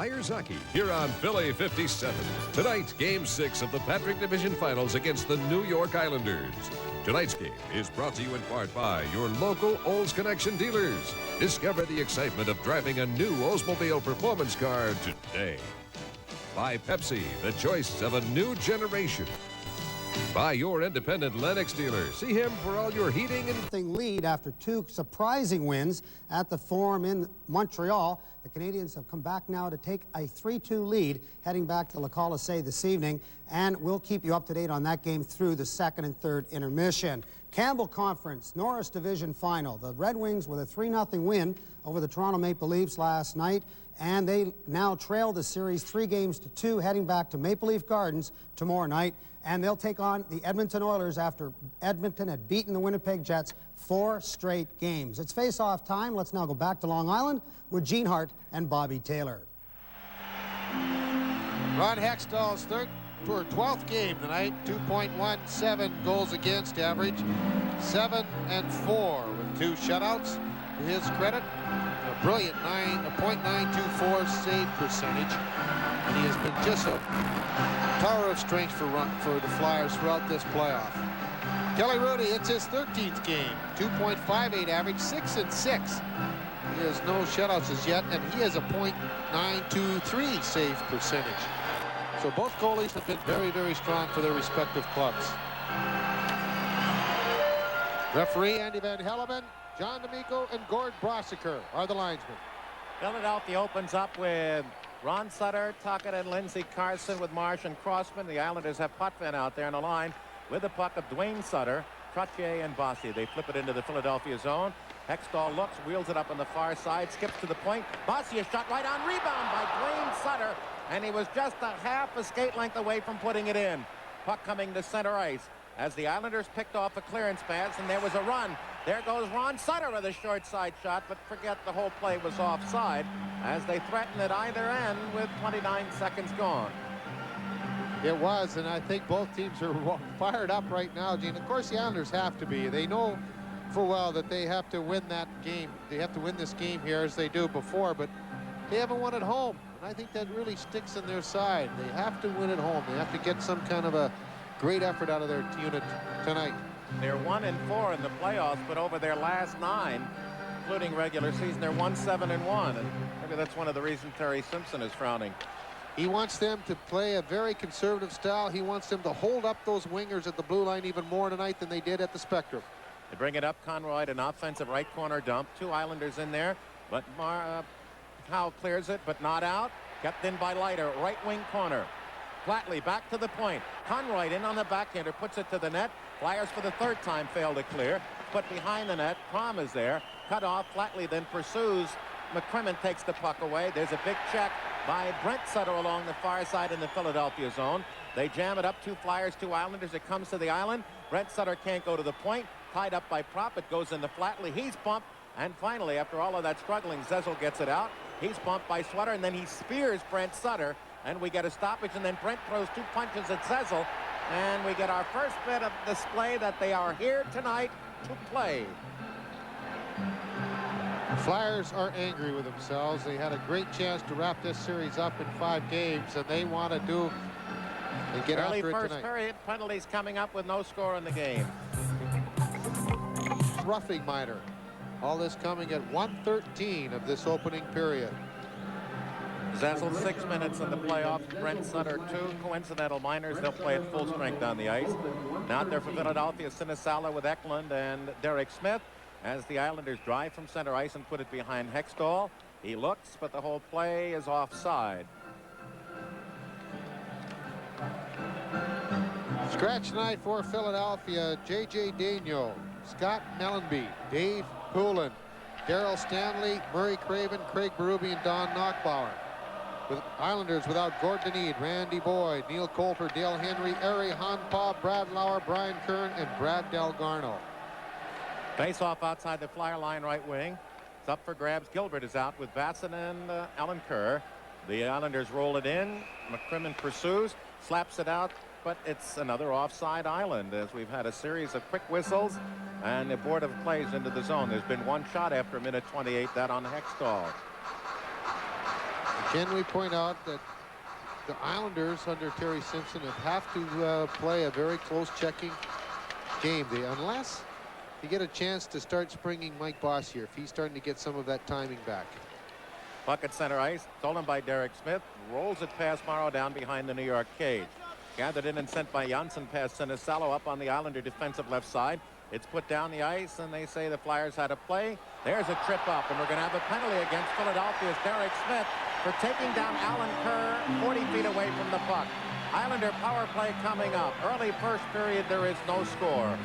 Flyers hockey here on Philly 57. Tonight, Game 6 of the Patrick Division Finals against the New York Islanders. Tonight's game is brought to you in part by your local Olds Connection dealers. Discover the excitement of driving a new Oldsmobile performance car today. By Pepsi, the choice of a new generation. By your independent Lennox dealer. See him for all your heating and... Lead after two surprising wins at the Forum in Montreal. The Canadians have come back now to take a 3-2 lead heading back to Le Coliseum this evening, and we'll keep you up to date on that game through the second and third intermission. Campbell Conference, Norris Division Final. The Red Wings with a 3-0 win over the Toronto Maple Leafs last night, and they now trail the series 3-2 heading back to Maple Leaf Gardens tomorrow night, and they'll take on the Edmonton Oilers after Edmonton had beaten the Winnipeg Jets 4 straight games. It's face-off time. Let's now go back to Long Island with Gene Hart and Bobby Taylor. Ron Hextall's 12th game tonight, 2.17 goals against average, 7-4 with 2 shutouts. To his credit, a brilliant .924 save percentage, and he has been just a tower of strength for the Flyers throughout this playoff. Kelly Hrudey, it's his 13th game, 2.58 average, 6-6. He has no shutouts as yet, and he has a .923 save percentage. So both goalies have been very, very strong for their respective clubs. Referee Andy Van Helleman, John D'Amico, and Gord Brossiker are the linesmen. Philadelphia opens up with Ron Sutter, Tocchet, and Lindsey Carson with Marsh and Crossman. The Islanders have Potvin out there in the line with the puck of Duane Sutter, Trottier, and Bossy. They flip it into the Philadelphia zone. Hextall looks, wheels it up on the far side, skips to the point. Bossy is shot right on, rebound by Duane Sutter, and he was just a half a skate length away from putting it in. Puck coming to center ice as the Islanders picked off a clearance pass, and there was a run. There goes Ron Sutter with a short side shot, but forget the whole play was offside as they threatened at either end with 29 seconds gone. It was, and I think both teams are fired up right now, Gene. Of course, the Islanders have to be. They know full well that they have to win that game. They have to win this game here as they do before, but they haven't won at home. And I think that really sticks in their side. They have to win at home. They have to get some kind of a great effort out of their unit tonight. They're 1-4 in the playoffs, but over their last 9, including regular season, they're 1-7-1. And maybe that's one of the reasons Terry Simpson is frowning. He wants them to play a very conservative style. He wants them to hold up those wingers at the blue line even more tonight than they did at the Spectrum. They bring it up. Konroyd, an offensive right corner dump. 2 Islanders in there, but Howe clears it, but not out. Kept in by Leiter, right wing corner. Flatley back to the point. Konroyd in on the backhander, puts it to the net. Flyers for the 3rd time fail to clear. Put behind the net. Kromm is there. Cut off. Flatley then pursues. McCrimmon takes the puck away. There's a big check by Brent Sutter along the far side in the Philadelphia zone. They jam it up. 2 Flyers, 2 Islanders. It comes to the island. Brent Sutter can't go to the point. Tied up by Prop. It goes into Flatley. He's bumped. And finally, after all of that struggling, Zezel gets it out. He's bumped by Sutter, and then he spears Brent Sutter. And we get a stoppage, and then Brent throws 2 punches at Zezel. And we get our first bit of display that they are here tonight to play. The Flyers are angry with themselves. They had a great chance to wrap this series up in 5 games, and they want to do and get Early after it first tonight. period, penalties coming up with no score in the game. Roughing minor. All this coming at 1:13 of this opening period. Zezel 6 minutes in the playoffs. Brent Sutter 2 coincidental minors. They'll play at full strength on the ice. Now out there for Philadelphia, Sinisala with Eklund and Derek Smith as the Islanders drive from center ice and put it behind Hextall. He looks, but the whole play is offside. Scratch tonight for Philadelphia: J.J. Daigneault, Scott Mellenby, Dave Poulin, Darryl Stanley, Murray Craven, Craig Berube, and Don Knockbauer. With Islanders without Gordon Need, Randy Boyd, Neil Coulter, Dale Henry, Ari Hanpa, Brad Lauer, Brian Kern, and Brad Delgarno. Face off outside the Flyer line right wing. It's up for grabs. Gilbert is out with Bassen and Alan Kerr. The Islanders roll it in. McCrimmon pursues, slaps it out, but it's another offside island as we've had a series of quick whistles and abortive plays into the zone. There's been 1 shot after a minute 28, that on Hextall. Can we point out that the Islanders under Terry Simpson have to play a very close checking game. Unless you get a chance to start springing Mike Bossy here, if he's starting to get some of that timing back. Puck at center ice, stolen by Derek Smith, rolls it past Morrow down behind the New York cage. Gathered in and sent by Jonsson past Zezel up on the Islander defensive left side. It's put down the ice, and they say the Flyers had a play. There's a trip up, and we're going to have a penalty against Philadelphia's Derek Smith for taking down Alan Kerr 40 feet away from the puck. Islander power play coming up. Early first period, there is no score.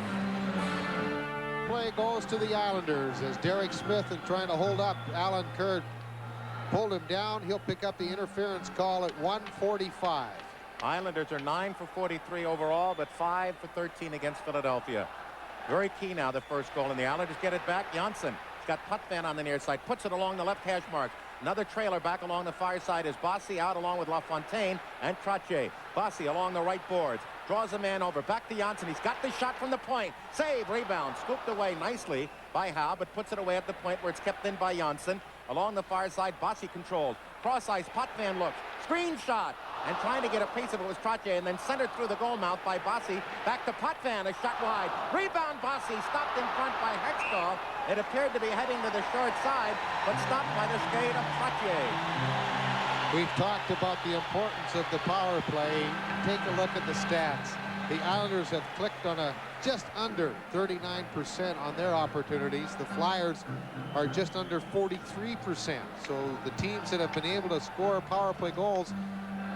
Play goes to the Islanders as Derek Smith is trying to hold up Alan Kerr. Pulled him down. He'll pick up the interference call at 1:45. Islanders are 9 for 43 overall, but 5 for 13 against Philadelphia. Very key now, the first goal, and the Islanders get it back. Jonsson has got Potvin on the near side, puts it along the left hash mark. Another trailer back along the far side is Bossy out along with LaFontaine and Tocchet. Bossy along the right boards, draws a man over, back to Jonsson. He's got the shot from the point. Save, rebound, scooped away nicely by Howe, but puts it away at the point where it's kept in by Jonsson. Along the far side, Bossy controlled. Cross ice, Potvin looks, screen shot. And trying to get a piece of it was Tocchet, and then centered through the goal mouth by Bossy. Back to Potvin, a shot wide. Rebound, Bossy, stopped in front by Hextall. It appeared to be heading to the short side, but stopped by the skate of Tocchet. We've talked about the importance of the power play. Take a look at the stats. The Islanders have clicked on just under 39% on their opportunities. The Flyers are just under 43%. So the teams that have been able to score power play goals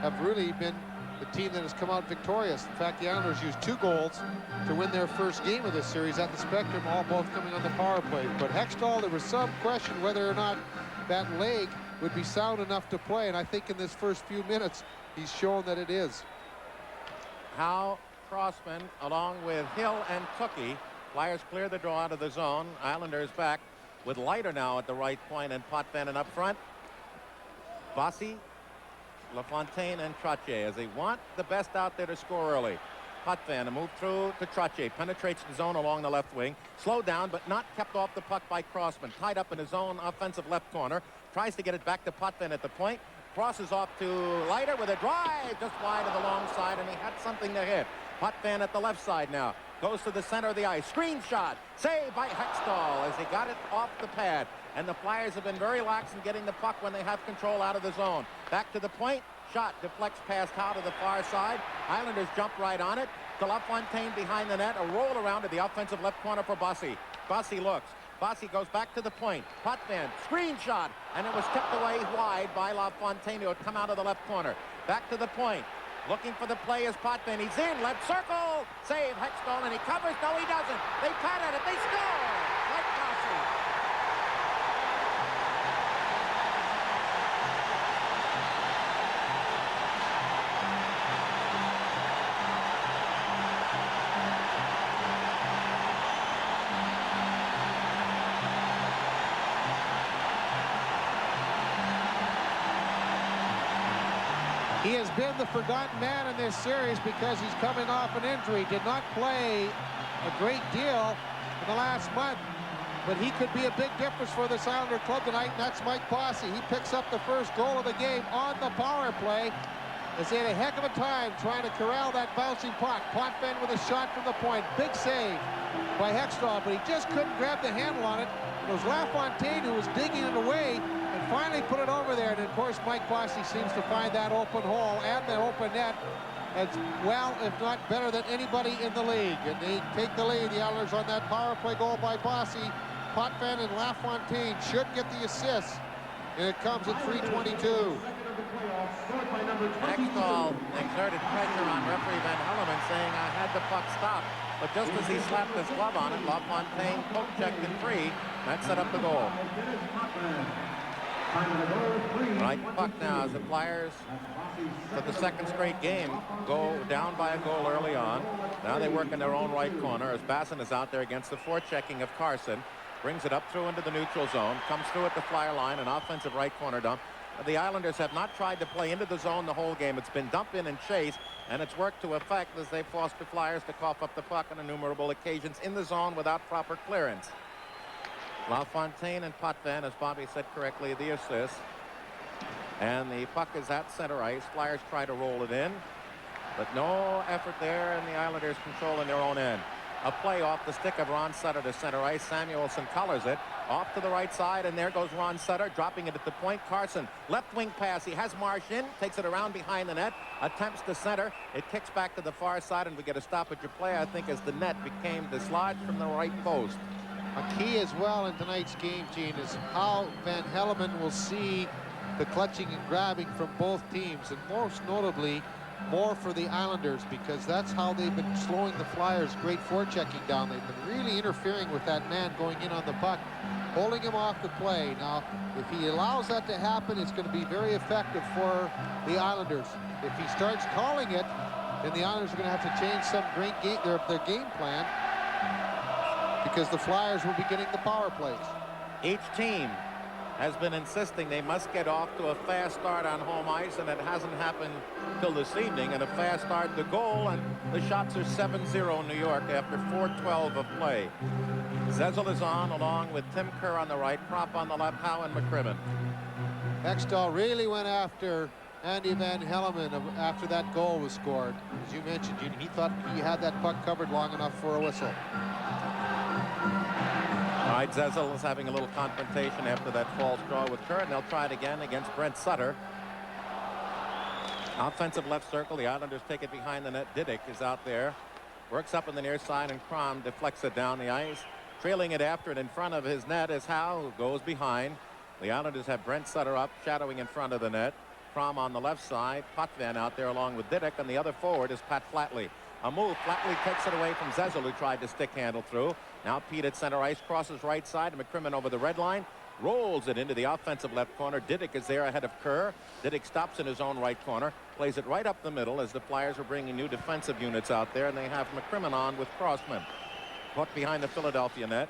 have really been the team that has come out victorious. In fact, the Islanders used 2 goals to win their first game of this series at the Spectrum, all both coming on the power play. But Hextall, there was some question whether or not that leg would be sound enough to play, and I think in this first few minutes, he's shown that it is. Howe, Crossman, along with Hill and Tocchet. Flyers clear the draw out of the zone. Islanders back with Leiter now at the right point and Potvin and up front. Bossy, LaFontaine and Tocchet as they want the best out there to score early. Potvin, a move through to Tocchet, penetrates the zone along the left wing, slowed down but not kept off the puck by Crossman, tied up in his own offensive left corner, tries to get it back to Potvin at the point, crosses off to Leiter with a drive just wide of the long side, and he had something to hit. Potvin at the left side now, goes to the center of the ice, screen shot, saved by Hextall as he got it off the pad. And the Flyers have been very lax in getting the puck when they have control out of the zone. Back to the point, shot deflects past Howe to the far side. Islanders jump right on it. To LaFontaine behind the net, a roll around to the offensive left corner for Bossy. Bossy looks. Bossy goes back to the point. Potvin, screen shot, and it was kept away wide by LaFontaine, who had come out of the left corner. Back to the point. Looking for the play is Potvin. He's in, left circle. Save Hextall, and he covers. No, he doesn't. They pat at it. They score. Like Bossy. He has been the forgotten man in this series because he's coming off an injury. Did not play a great deal in the last month, but he could be a big difference for this Islander club tonight, and that's Mike Bossy. He picks up the first goal of the game on the power play. As they had a heck of a time trying to corral that bouncing puck. Potvin with a shot from the point. Big save by Hextall, but he just couldn't grab the handle on it. It was LaFontaine who was digging it away and finally put it over there. And of course, Mike Bossy seems to find that open hole and the open net as well, if not better than anybody in the league. And they take the lead, the Islanders, on that power play goal by Bossy. Potvin and LaFontaine should get the assist. And it comes at 3:22. Hextall exerted pressure on referee Van Helleman, saying, I had the puck stopped. But just as he slapped his glove on it, LaFontaine poke-checked in free. That set up the goal. Right puck now as the Flyers, for the second straight game, go down by a goal early on. Now they work in their own right corner as Bassen is out there against the forechecking of Carson. Brings it up through into the neutral zone. Comes through at the Flyer line, an offensive right corner dump. The Islanders have not tried to play into the zone the whole game. It's been dump in and chase, and it's worked to effect as they forced the Flyers to cough up the puck on innumerable occasions in the zone without proper clearance. LaFontaine and Potvin, as Bobby said correctly, the assist. And the puck is at center ice. Flyers try to roll it in, but no effort there, and the Islanders control in their own end. A play off the stick of Ron Sutter to center ice. Samuelson colors it off to the right side, and there goes Ron Sutter, dropping it at the point. Carson, left wing pass. He has Marsh in, takes it around behind the net, attempts to center. It kicks back to the far side, and we get a stoppage of play, I think, as the net became dislodged from the right post. A key as well in tonight's game, Gene, is how Van Hellemond will see the clutching and grabbing from both teams, and most notably more for the Islanders, because that's how they've been slowing the Flyers' great forechecking down. They've been really interfering with that man going in on the puck, holding him off the play. Now, if he allows that to happen, it's going to be very effective for the Islanders. If he starts calling it, then the Islanders are going to have to change some their game plan, because the Flyers will be getting the power plays. Each team has been insisting they must get off to a fast start on home ice, and it hasn't happened till this evening. And a fast start to goal, and the shots are 7-0 New York after 4:12 of play. Zezel is on, along with Tim Kerr on the right, Prop on the left, Howe and McCrimmon. Hextall really went after Andy Van Hellemond after that goal was scored. As you mentioned, he thought he had that puck covered long enough for a whistle. All right, Zezel is having a little confrontation after that false draw with Kerr, and they'll try it again against Brent Sutter. Offensive left circle. The Islanders take it behind the net. Diduck is out there. Works up in the near side, and Kromm deflects it down the ice. Trailing it after it in front of his net is Howe, who goes behind. The Islanders have Brent Sutter up, shadowing in front of the net. Kromm on the left side. Potvin out there along with Diduck, and the other forward is Pat Flatley. A move. Flatley takes it away from Zezel, who tried to stick handle through. Now Pete at center ice, crosses right side, and McCrimmon over the red line. Rolls it into the offensive left corner. Diduck is there ahead of Kerr. Diduck stops in his own right corner. Plays it right up the middle as the Flyers are bringing new defensive units out there, and they have McCrimmon on with Crossman. Put behind the Philadelphia net.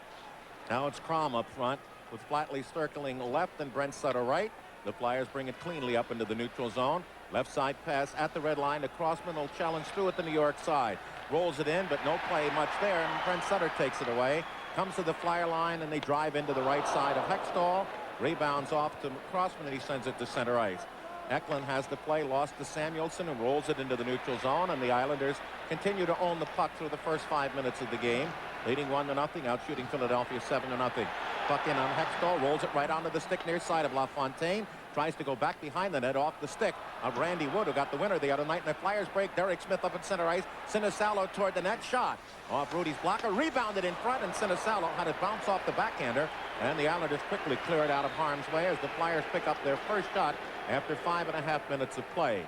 Now it's Kromm up front with Flatley circling left and Brent Sutter right. The Flyers bring it cleanly up into the neutral zone. Left side pass at the red line to Crossman. Will challenge through at the New York side. Rolls it in, but no play much there, and Brent Sutter takes it away. Comes to the Flyer line, and they drive into the right side of Hextall. Rebounds off to Crossman, and he sends it to center ice. Eklund has the play, lost to Samuelson, and rolls it into the neutral zone, and the Islanders continue to own the puck through the first 5 minutes of the game, leading 1-0, out shooting Philadelphia 7-0. Puck in on Hextall, rolls it right onto the stick near side of LaFontaine. Tries to go back behind the net off the stick of Randy Wood, who got the winner the other night in the Flyers break. Derek Smith up at center ice. Sinisalo toward the net. Shot off Hrudey's blocker. Rebounded in front, and Sinisalo had it bounce off the backhander. And the Islanders quickly clear it out of harm's way as the Flyers pick up their first shot after 5.5 minutes of play.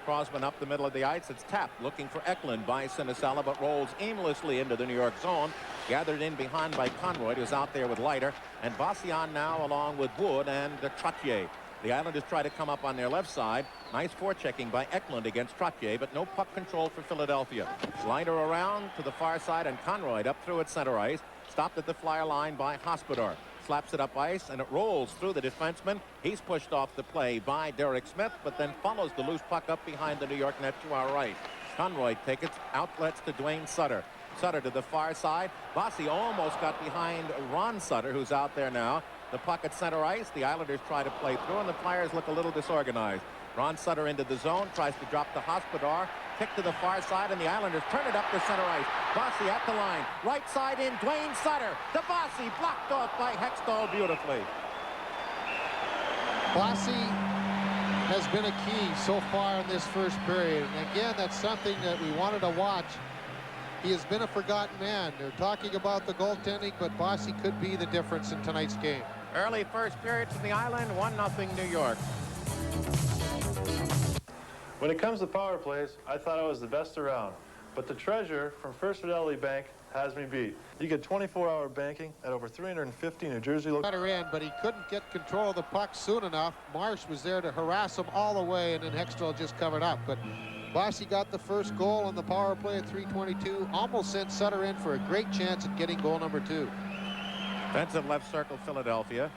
Crossman up the middle of the ice. It's tapped, looking for Eklund by Sinisalo, but rolls aimlessly into the New York zone. Gathered in behind by Konroyd, who's out there with Leiter. And Bossy on now along with Wood and Trottier. The Islanders try to come up on their left side. Nice forechecking by Eklund against Trottier, but no puck control for Philadelphia. Leiter around to the far side, and Konroyd up through at center ice. Stopped at the Flyer line by Hospodar. Slaps it up ice, and it rolls through the defenseman. He's pushed off the play by Derek Smith, but then follows the loose puck up behind the New York net to our right. Konroyd takes it, outlets to Duane Sutter. Sutter to the far side. Bossy almost got behind Ron Sutter, who's out there now. The puck at center ice. The Islanders try to play through, and the Flyers look a little disorganized. Ron Sutter into the zone, tries to drop to Hospodar. Kick to the far side, and the Islanders turn it up to center ice. Bossy at the line. Right side in, Duane Sutter to Bossy. Blocked off by Hextall beautifully. Bossy has been a key so far in this first period. And again, that's something that we wanted to watch. He has been a forgotten man. They're talking about the goaltending, but Bossy could be the difference in tonight's game. Early first period from the Island, 1-0 New York. When it comes to power plays, I thought I was the best around. But the treasurer from First Fidelity Bank has me beat. You get 24-hour banking at over 350 New Jersey locations. Better in, but he couldn't get control of the puck soon enough. Marsh was there to harass him all the way, and then Hextall just covered up. But Bossy got the first goal on the power play at 3:22. Almost sent Sutter in for a great chance at getting goal number 2. Defensive left circle, Philadelphia.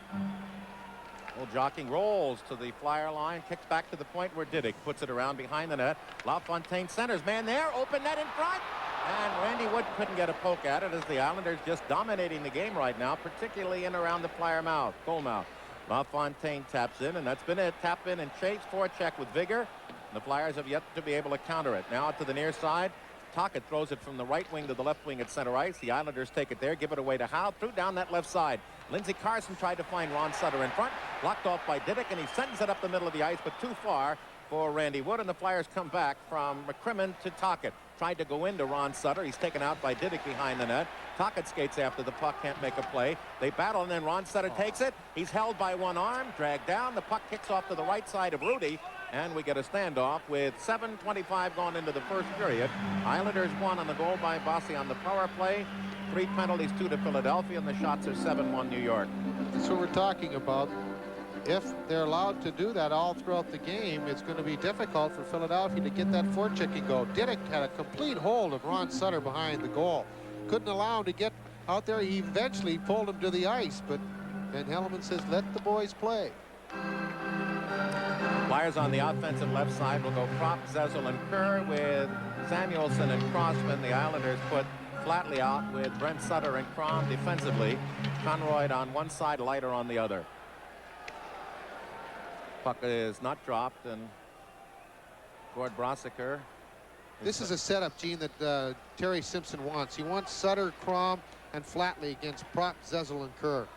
Well, jockeying rolls to the Flyer line, kicks back to the point where Diduck puts it around behind the net. LaFontaine centers, man there, open net in front. And Randy Wood couldn't get a poke at it as the Islanders just dominating the game right now, particularly in around the Flyer mouth, goal mouth. LaFontaine taps in, and that's been it. Tap in and chase, forecheck with vigor. The Flyers have yet to be able to counter it. Now to the near side. Tocchet throws it from the right wing to the left wing at center ice. The Islanders take it there, give it away to Howe, threw down that left side. Lindsey Carson tried to find Ron Sutter in front, blocked off by Diduck, and he sends it up the middle of the ice, but too far for Randy Wood, and the Flyers come back from McCrimmon to Tocchet. Tried to go into Ron Sutter. He's taken out by Diduck behind the net. Tocchet skates after the puck, can't make a play. They battle, and then Ron Sutter takes it. He's held by one arm, dragged down. The puck kicks off to the right side of Hrudey, and we get a standoff with 7:25 going into the first period. Islanders won on the goal by Bossy on the power play. 3 penalties, 2 to Philadelphia, and the shots are 7-1 New York. That's what we're talking about. If they're allowed to do that all throughout the game, it's going to be difficult for Philadelphia to get that forechecking go. Diduck had a complete hold of Ron Sutter behind the goal. Couldn't allow him to get out there. He eventually pulled him to the ice, but Van Hellemond says, let the boys play. Flyers on the offensive left side will go Kromm, Zezel, and Kerr with Samuelson and Crossman. The Islanders put Flatley out with Brent Sutter and Kromm defensively. Konroyd on one side, Leiter on the other. Puck is not dropped, and Gord Brasiker. This is a setup, Gene, that Terry Simpson wants. He wants Sutter, Kromm, and Flatley against Kromm, Zezel, and Kerr.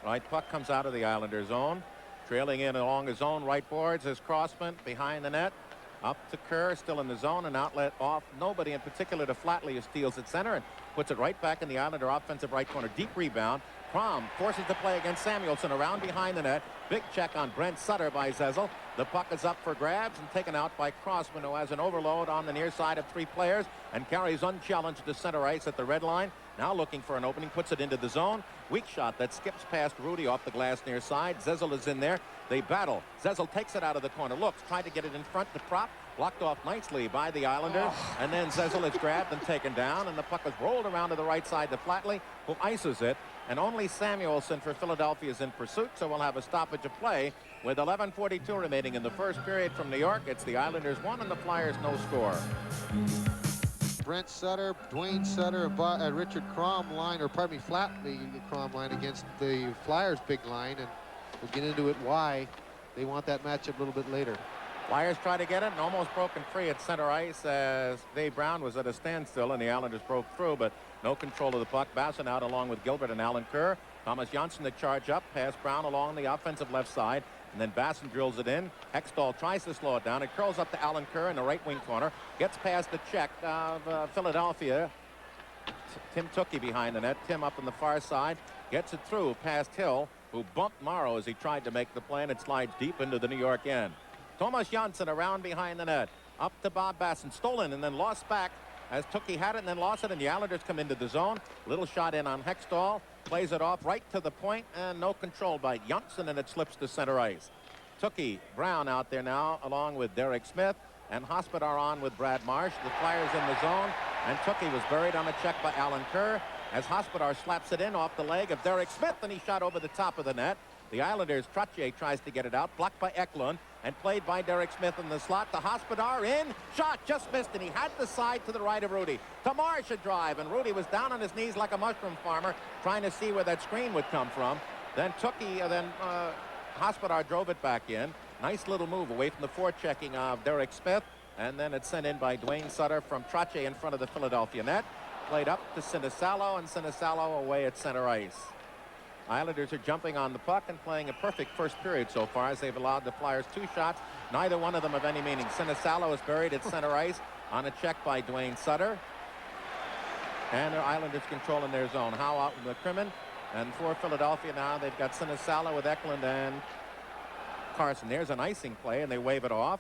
Right, puck comes out of the Islanders' zone. Trailing in along his own right boards is Crossman behind the net. Up to Kerr, still in the zone, an outlet off. Nobody in particular to Flatley, who steals at center and puts it right back in the Islander offensive right corner. Deep rebound. Kromm forces the play against Samuelson around behind the net. Big check on Brent Sutter by Zezel. The puck is up for grabs and taken out by Crossman, who has an overload on the near side of 3 players and carries unchallenged to center ice at the red line. Now looking for an opening, puts it into the zone. Weak shot that skips past Hrudey off the glass near side. Zezel is in there. They battle. Zezel takes it out of the corner. Looks, tried to get it in front to Prop. Blocked off nicely by the Islanders. And then Zezel is grabbed and taken down, and the puck is rolled around to the right side to Flatley, who ices it. And only Samuelson for Philadelphia is in pursuit, so we'll have a stoppage of play with 11:42 remaining in the first period from New York. It's the Islanders 1 and the Flyers no score. Brent Sutter, Duane Sutter, and Richard Kromm line, or pardon me, Flatley Kromm line against the Flyers' big line, and we'll get into it why they want that matchup a little bit later. Flyers try to get it and almost broken free at center ice as Dave Brown was at a standstill, and the Islanders broke through, but no control of the puck. Bassen out along with Gilbert and Alan Kerr. Tomas Jonsson to charge up, past Brown along the offensive left side, and then Bassen drills it in. Hextall tries to slow it down. It curls up to Alan Kerr in the right wing corner. Gets past the check of Philadelphia. Tim Tocchet behind the net. Tim up on the far side. Gets it through past Hill, who bumped Morrow as he tried to make the play, and it slides deep into the New York end. Tomas Jonsson around behind the net. Up to Bob Bassen. Stolen and then lost back as Tocchet had it and then lost it, and the Islanders come into the zone. Little shot in on Hextall. Plays it off right to the point, and no control by Jonsson, and it slips to center ice. Tocchet, Brown out there now along with Derek Smith, and Hospodar on with Brad Marsh. The Flyers in the zone, and Tocchet was buried on a check by Alan Kerr as Hospodar slaps it in off the leg of Derek Smith, and he shot over the top of the net. The Islanders, Trottier tries to get it out, blocked by Eklund, and played by Derek Smith in the slot. The Hospodar in, shot, just missed, and he had the side to the right of Hrudey. To Marsh a drive, and Hrudey was down on his knees like a mushroom farmer, trying to see where that screen would come from. Then Hospodar drove it back in. Nice little move away from the forechecking of Derek Smith, and then it's sent in by Duane Sutter from Trottier in front of the Philadelphia net. Played up to Sinisalo, and Sinisalo away at center ice. Islanders are jumping on the puck and playing a perfect first period so far as they've allowed the Flyers 2 shots. Neither one of them of any meaning. Sinisalo is buried at center ice on a check by Duane Sutter. And the Islanders controlling their zone. Howe out with McCrimmon. And for Philadelphia now, they've got Sinisalo with Eklund and Carson. There's an icing play, and they wave it off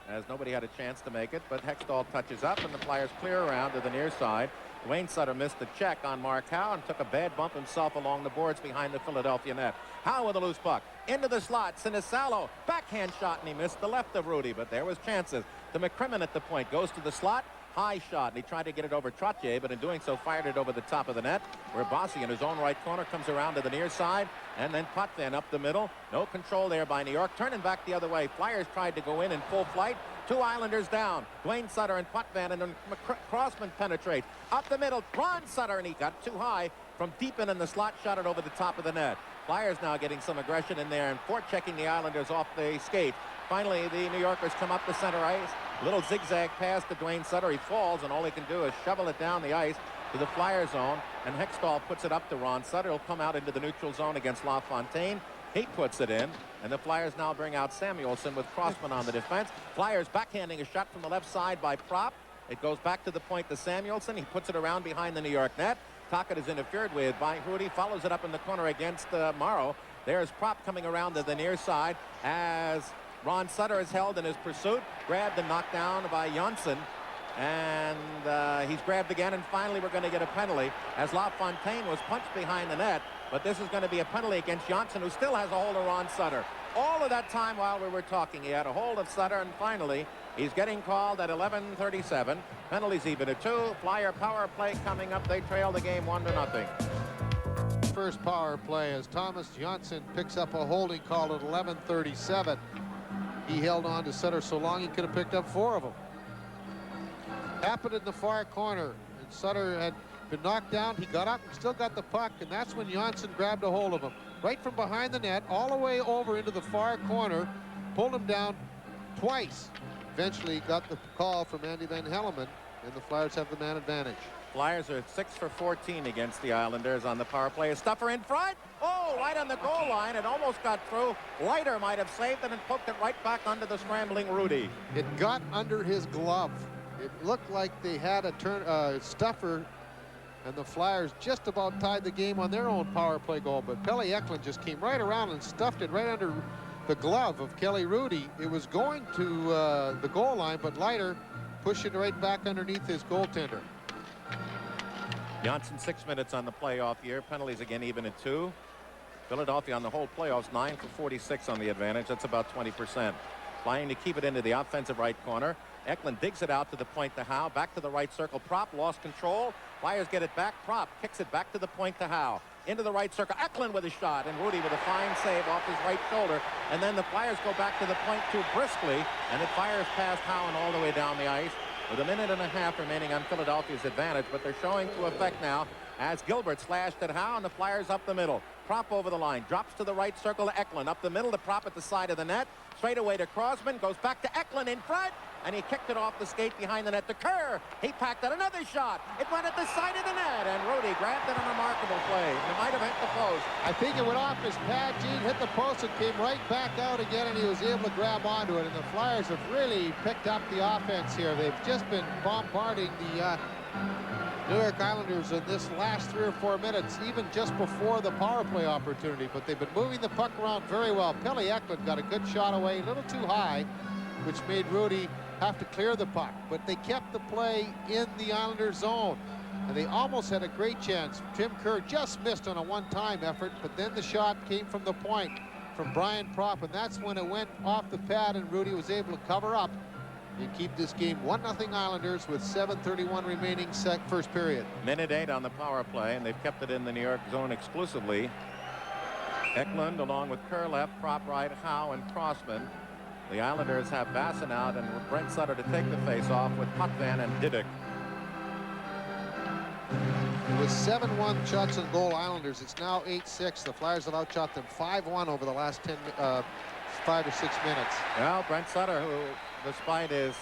as nobody had a chance to make it. But Hextall touches up, and the Flyers clear around to the near side. Duane Sutter missed the check on Maek Howe and took a bad bump himself along the boards behind the Philadelphia net. Howe with a loose puck. Into the slot. Sinisalo. Backhand shot, and he missed the left of Hrudey, but there was chances. To McCrimmon at the point. Goes to the slot. High shot, and he tried to get it over Trottier, but in doing so fired it over the top of the net, where Bossy in his own right corner comes around to the near side, and then Potvin up the middle. No control there by New York. Turning back the other way. Flyers tried to go in full flight. 2 Islanders down. Duane Sutter and Potvin, and then Crossman penetrates. Up the middle, Ron Sutter, and he got too high from deep in the slot, shot it over the top of the net. Flyers now getting some aggression in there and forechecking the Islanders off the skate. Finally, the New Yorkers come up the center ice. Little zigzag pass to Duane Sutter. He falls, and all he can do is shovel it down the ice to the Flyer zone, and Hextall puts it up to Ron Sutter. He'll come out into the neutral zone against LaFontaine. He puts it in, and the Flyers now bring out Samuelson with Crossman on the defense. Flyers backhanding a shot from the left side by Propp. It goes back to the point to Samuelson. He puts it around behind the New York net. Tocchet is interfered with by Hrudey. Follows it up in the corner against Morrow. There's Propp coming around to the near side as Ron Sutter is held in his pursuit. Grabbed and knocked down by Jonsson. And he's grabbed again, and finally we're going to get a penalty as LaFontaine was punched behind the net. But this is going to be a penalty against Jonsson, who still has a hold of Ron Sutter. All of that time while we were talking, he had a hold of Sutter, and finally he's getting called at 11:37. Penalties even at 2. Flyer power play coming up. They trail the game 1-0. First power play as Tomas Jonsson picks up a holding call at 11:37. He held on to Sutter so long he could have picked up 4 of them. Happened in the far corner, and Sutter had been knocked down. He got up and still got the puck, and that's when Jonsson grabbed a hold of him. Right from behind the net, all the way over into the far corner, pulled him down twice. Eventually got the call from Andy Van Helleman, and the Flyers have the man advantage. Flyers are 6 for 14 against the Islanders on the power play. A stuffer in front. Oh, right on the goal line. It almost got through. Leiter might have saved it and poked it right back under the scrambling Hrudey. It got under his glove. It looked like they had a stuffer, and the Flyers just about tied the game on their own power play goal. But Pelle Eklund just came right around and stuffed it right under the glove of Kelly Hrudey. It was going to the goal line, but Leiter pushed it right back underneath his goaltender. Jonsson 6 minutes on the playoff year. Penalties again even at 2. Philadelphia on the whole playoffs 9 for 46 on the advantage. That's about 20%. Flying to keep it into the offensive right corner. Eklund digs it out to the point to Howe. Back to the right circle. Propp lost control. Flyers get it back. Propp kicks it back to the point to Howe. Into the right circle. Eklund with a shot. And Hrudey with a fine save off his right shoulder. And then the Flyers go back to the point too briskly. And it fires past Howe and all the way down the ice. With a minute and a half remaining on Philadelphia's advantage. But they're showing to effect now as Gilbert slashed at Howe, and the Flyers up the middle. Propp over the line. Drops to the right circle to Eklund. Up the middle to Propp at the side of the net. Straight away to Crossman. Goes back to Eklund in front. And he kicked it off the skate behind the net to Kerr. He packed out another shot. It went at the side of the net, and Hrudey grabbed it on a remarkable play. It might have hit the post. I think it went off his pad, Gene, hit the post and came right back out again, and he was able to grab onto it. And the Flyers have really picked up the offense here. They've just been bombarding the New York Islanders in this last 3 or 4 minutes, even just before the power play opportunity. But they've been moving the puck around very well. Pelle Eklund got a good shot away, a little too high, which made Hrudey have to clear the puck, but they kept the play in the Islanders zone, and they almost had a great chance. Tim Kerr just missed on a one-time effort, but then the shot came from the point from Bryan Propp, and that's when it went off the pad, and Hrudey was able to cover up and keep this game 1-0 Islanders with 7:31 remaining first period. Minute 8 on the power play, and they've kept it in the New York zone exclusively. Eklund along with Kerr left, Propp right, Howe and Crossman. The Islanders have Bassen out and Brent Sutter to take the face-off with Potvin and Diduck. It was 7-1 shots on goal Islanders. It's now 8-6. The Flyers have outshot them 5-1 over the last 5 or 6 minutes. Well, Brent Sutter, who despite his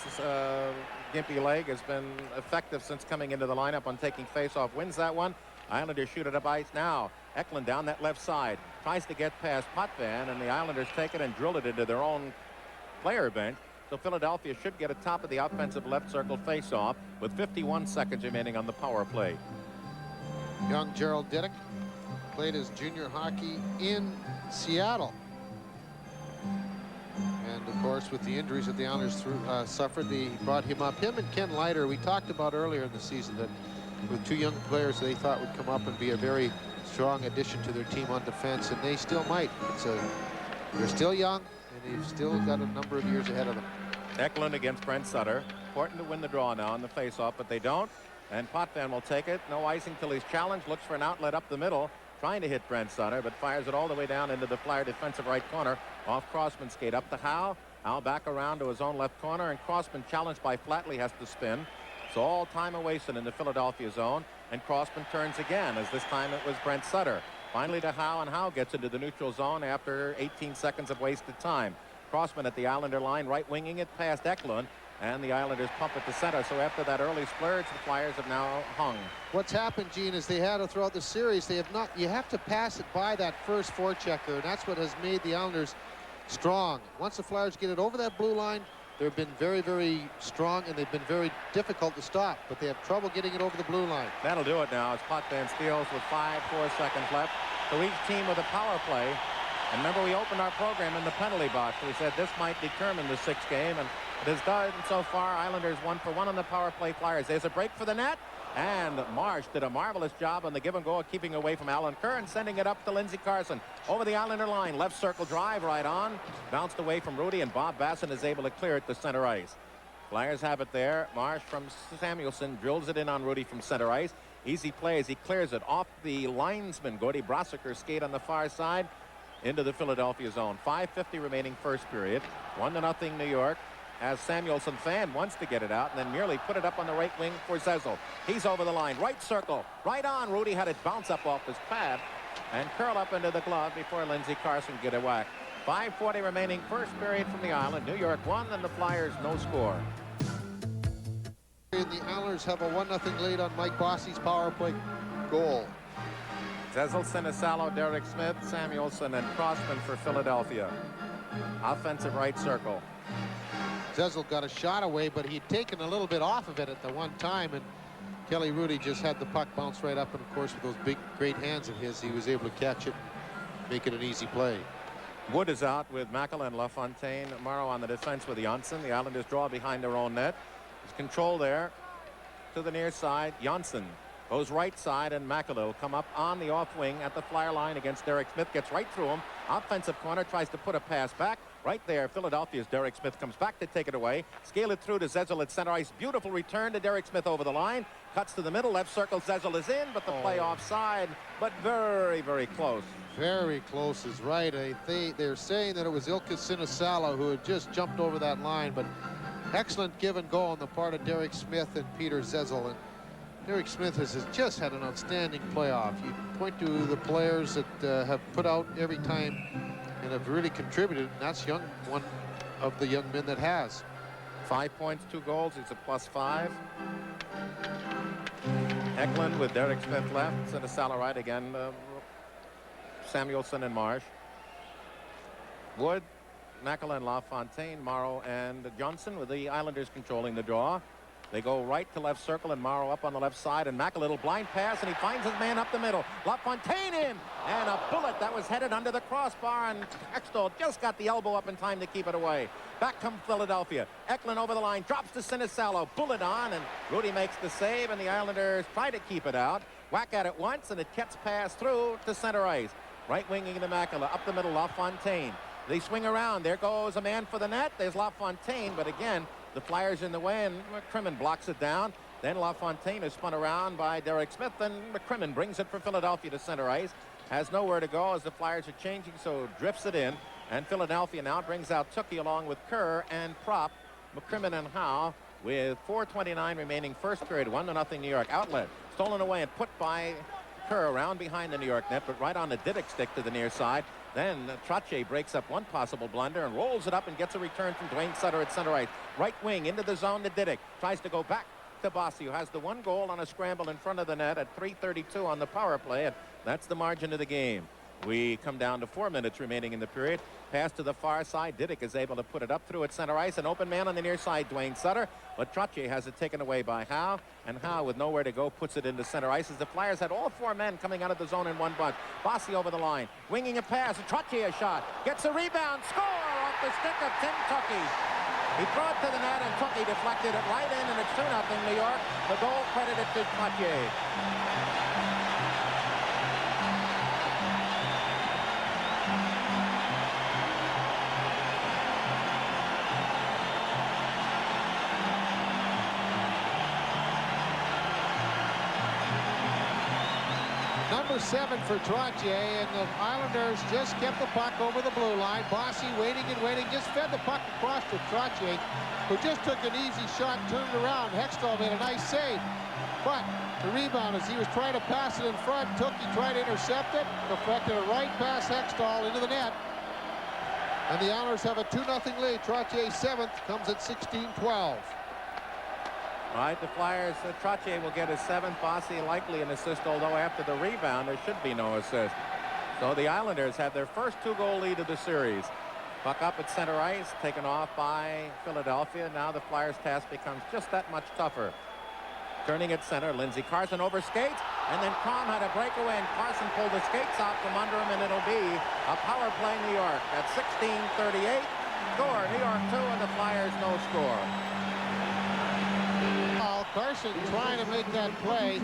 gimpy leg has been effective since coming into the lineup on taking face-off, wins that one. Islanders shoot it up ice now. Eklund down that left side. Tries to get past Potvin, and the Islanders take it and drill it into their own player bench. So Philadelphia should get a top of the offensive left circle face-off with 51 seconds remaining on the power play. Young Gerald Diduck played his junior hockey in Seattle. And of course, with the injuries that the Islanders suffered, they brought him up. Him and Ken Leiter, we talked about earlier in the season that with 2 young players they thought would come up and be a very strong addition to their team on defense, and they still might. They're still young, and they've still got a number of years ahead of them. Eklund against Brent Sutter. Important to win the draw now on the face-off, but they don't. And Potvin will take it. No icing till he's challenged. Looks for an outlet up the middle. Trying to hit Brent Sutter, but fires it all the way down into the Flyer defensive right corner. Off Crossman's skate up to Howe. Howe back around to his own left corner, and Crossman challenged by Flatley has to spin. So all time wasted in the Philadelphia zone. And Crossman turns again, as this time it was Brent Sutter. Finally to Howe, and Howe gets into the neutral zone after 18 seconds of wasted time. Crossman at the Islander line, right winging it past Eklund, and the Islanders pump it to center. So after that early splurge, the Flyers have now hung. What's happened, Gene, is they had it throughout the series. They have not. You have to pass it by that first forechecker, and that's what has made the Islanders strong. Once the Flyers get it over that blue line, they've been very, very strong, and they've been very difficult to stop, but they have trouble getting it over the blue line. That'll do it now as Potvin steals with 4 seconds left. So each team with a power play. And remember, we opened our program in the penalty box. We said this might determine the 6th game, and it has done so far. Islanders 1 for 1 on the power play. Flyers. There's a break for the net, and Marsh did a marvelous job on the give and go of keeping away from Alan Kerr and sending it up to Lindsey Carson. Over the Islander line, left circle drive right on. Bounced away from Hrudey, and Bob Bassen is able to clear it to center ice. Flyers have it there. Marsh from Samuelson drills it in on Hrudey from center ice. Easy play as he clears it off the linesman. Gordy Brosiker skate on the far side into the Philadelphia zone. 5:50 remaining first period. 1-0 New York. As Samuelson fan wants to get it out and then merely put it up on the right wing for Zezel. He's over the line. Right circle. Right on. Hrudey had it bounce up off his pad and curl up into the glove before Lindsey Carson get a whack. 5:40 remaining first period from the Island. New York 1 and the Flyers no score. The Islanders have a 1-0 lead on Mike Bossy's power play goal. Zezel, Sinisalo, Derek Smith, Samuelson, and Crossman for Philadelphia. Offensive right circle. Zezel got a shot away, but he'd taken a little bit off of it at the one time, and Kelly Hrudey just had the puck bounce right up, and of course with those big, great hands of his, he was able to catch it, make it an easy play. Wood is out with Makela and LaFontaine. Morrow on the defense with Jonsson. The Islanders draw behind their own net. There's control there to the near side. Jonsson goes right side, and Makela will come up on the off wing at the Flyer line against Derek Smith. Gets right through him. Offensive corner, tries to put a pass back. Right there, Philadelphia's Derek Smith comes back to take it away. Scale it through to Zezel at center ice. Beautiful return to Derek Smith over the line. Cuts to the middle, left circle. Zezel is in, but the play offside. But very, very close. Very close is right. They're saying that it was Ilka Sinisalo who had just jumped over that line, but excellent give and go on the part of Derek Smith and Peter Zezel. And Derek Smith has just had an outstanding playoff. You point to the players that have put out every time and have really contributed, and that's one of the young men that has. 5 points, 2 goals. It's a +5. Eklund with Derek Smith left. Sinisalo right again. Samuelson and Marsh. Wood, Makela and LaFontaine, Morrow and Jonsson with the Islanders controlling the draw. They go right to left circle, and Morrow up on the left side, and Makela, little blind pass, and he finds his man up the middle. LaFontaine in, and a bullet that was headed under the crossbar, and Hextall just got the elbow up in time to keep it away. Back comes Philadelphia. Eklund over the line, drops to Sinisalo, bullet on, and Hrudey makes the save, and the Islanders try to keep it out. Whack at it once, and it gets passed through to center ice. Right winging to Makela, up the middle, LaFontaine. They swing around. There goes a man for the net. There's LaFontaine, but again, the Flyers in the way, and McCrimmon blocks it down. Then LaFontaine is spun around by Derek Smith, and McCrimmon brings it for Philadelphia to center ice. Has nowhere to go as the Flyers are changing, so drifts it in. And Philadelphia now brings out Tocchet along with Kerr and Prop, McCrimmon and Howe with 4:29 remaining first period. 1-0 New York. Outlet stolen away and put by Kerr around behind the New York net, but right on the Diduck stick to the near side. Then Tocchet breaks up one possible blunder and rolls it up and gets a return from Duane Sutter at center ice. Right wing into the zone to Diduck. Tries to go back to Bossy, who has the 1 goal on a scramble in front of the net at 3:32 on the power play, and that's the margin of the game. We come down to 4 minutes remaining in the period. Pass to the far side. Diduck is able to put it up through at center ice. An open man on the near side, Duane Sutter. But Tocchet has it taken away by Howe. And Howe, with nowhere to go, puts it into center ice as the Flyers had all 4 men coming out of the zone in one bunch. Bossy over the line. Winging a pass. Tocchet a shot. Gets a rebound. Score off the stick of Tim Tocchet. He threw it to the net, and Tocchet deflected it right in, and it's 2-0 New York. The goal credited to Tocchet. Number 7 for Trottier, and the Islanders just kept the puck over the blue line. Bossy waiting and waiting, just fed the puck across to Trottier, who just took an easy shot, turned it around. Hextall made a nice save, but the rebound, as he was trying to pass it in front, Tocchet tried to intercept it, deflected it right past Hextall into the net. And the Islanders have a 2-0 lead. Trottier's 7th comes at 16-12. All right, the Flyers, Trottier will get his 7th, Bossy likely an assist, although after the rebound there should be no assist. So the Islanders have their first 2-goal lead of the series. Puck up at center ice, taken off by Philadelphia. Now the Flyers' task becomes just that much tougher. Turning at center, Lindsey Carson over skates, and then Kromm had a breakaway, and Carson pulled the skates out from under him, and it'll be a power play New York at 16:38. Score, New York 2, and the Flyers no score. Carson trying to make that play,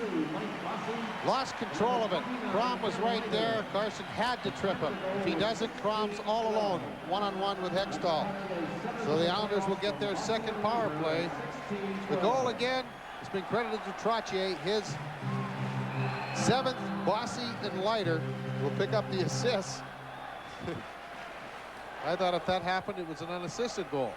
lost control of it. Kromm was right there. Carson had to trip him. If he doesn't, Kromm's all alone, one-on-one with Hextall. So the Islanders will get their second power play. The goal again has been credited to Trottier. His 7th, Bossy and Leiter will pick up the assists. I thought if that happened, it was an unassisted goal.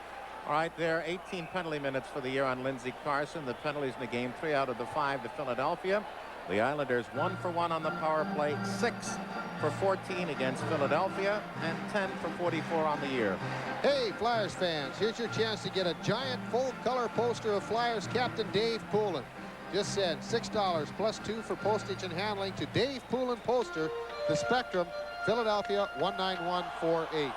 All right, there are 18 penalty minutes for the year on Lindsey Carson. The penalties in the game, 3 out of the 5 to Philadelphia. The Islanders 1 for 1 on the power play, 6 for 14 against Philadelphia, and 10 for 44 on the year. Hey, Flyers fans, here's your chance to get a giant full-color poster of Flyers captain Dave Poulin. Just send $6 plus 2 for postage and handling to Dave Poulin Poster, The Spectrum, Philadelphia 19148.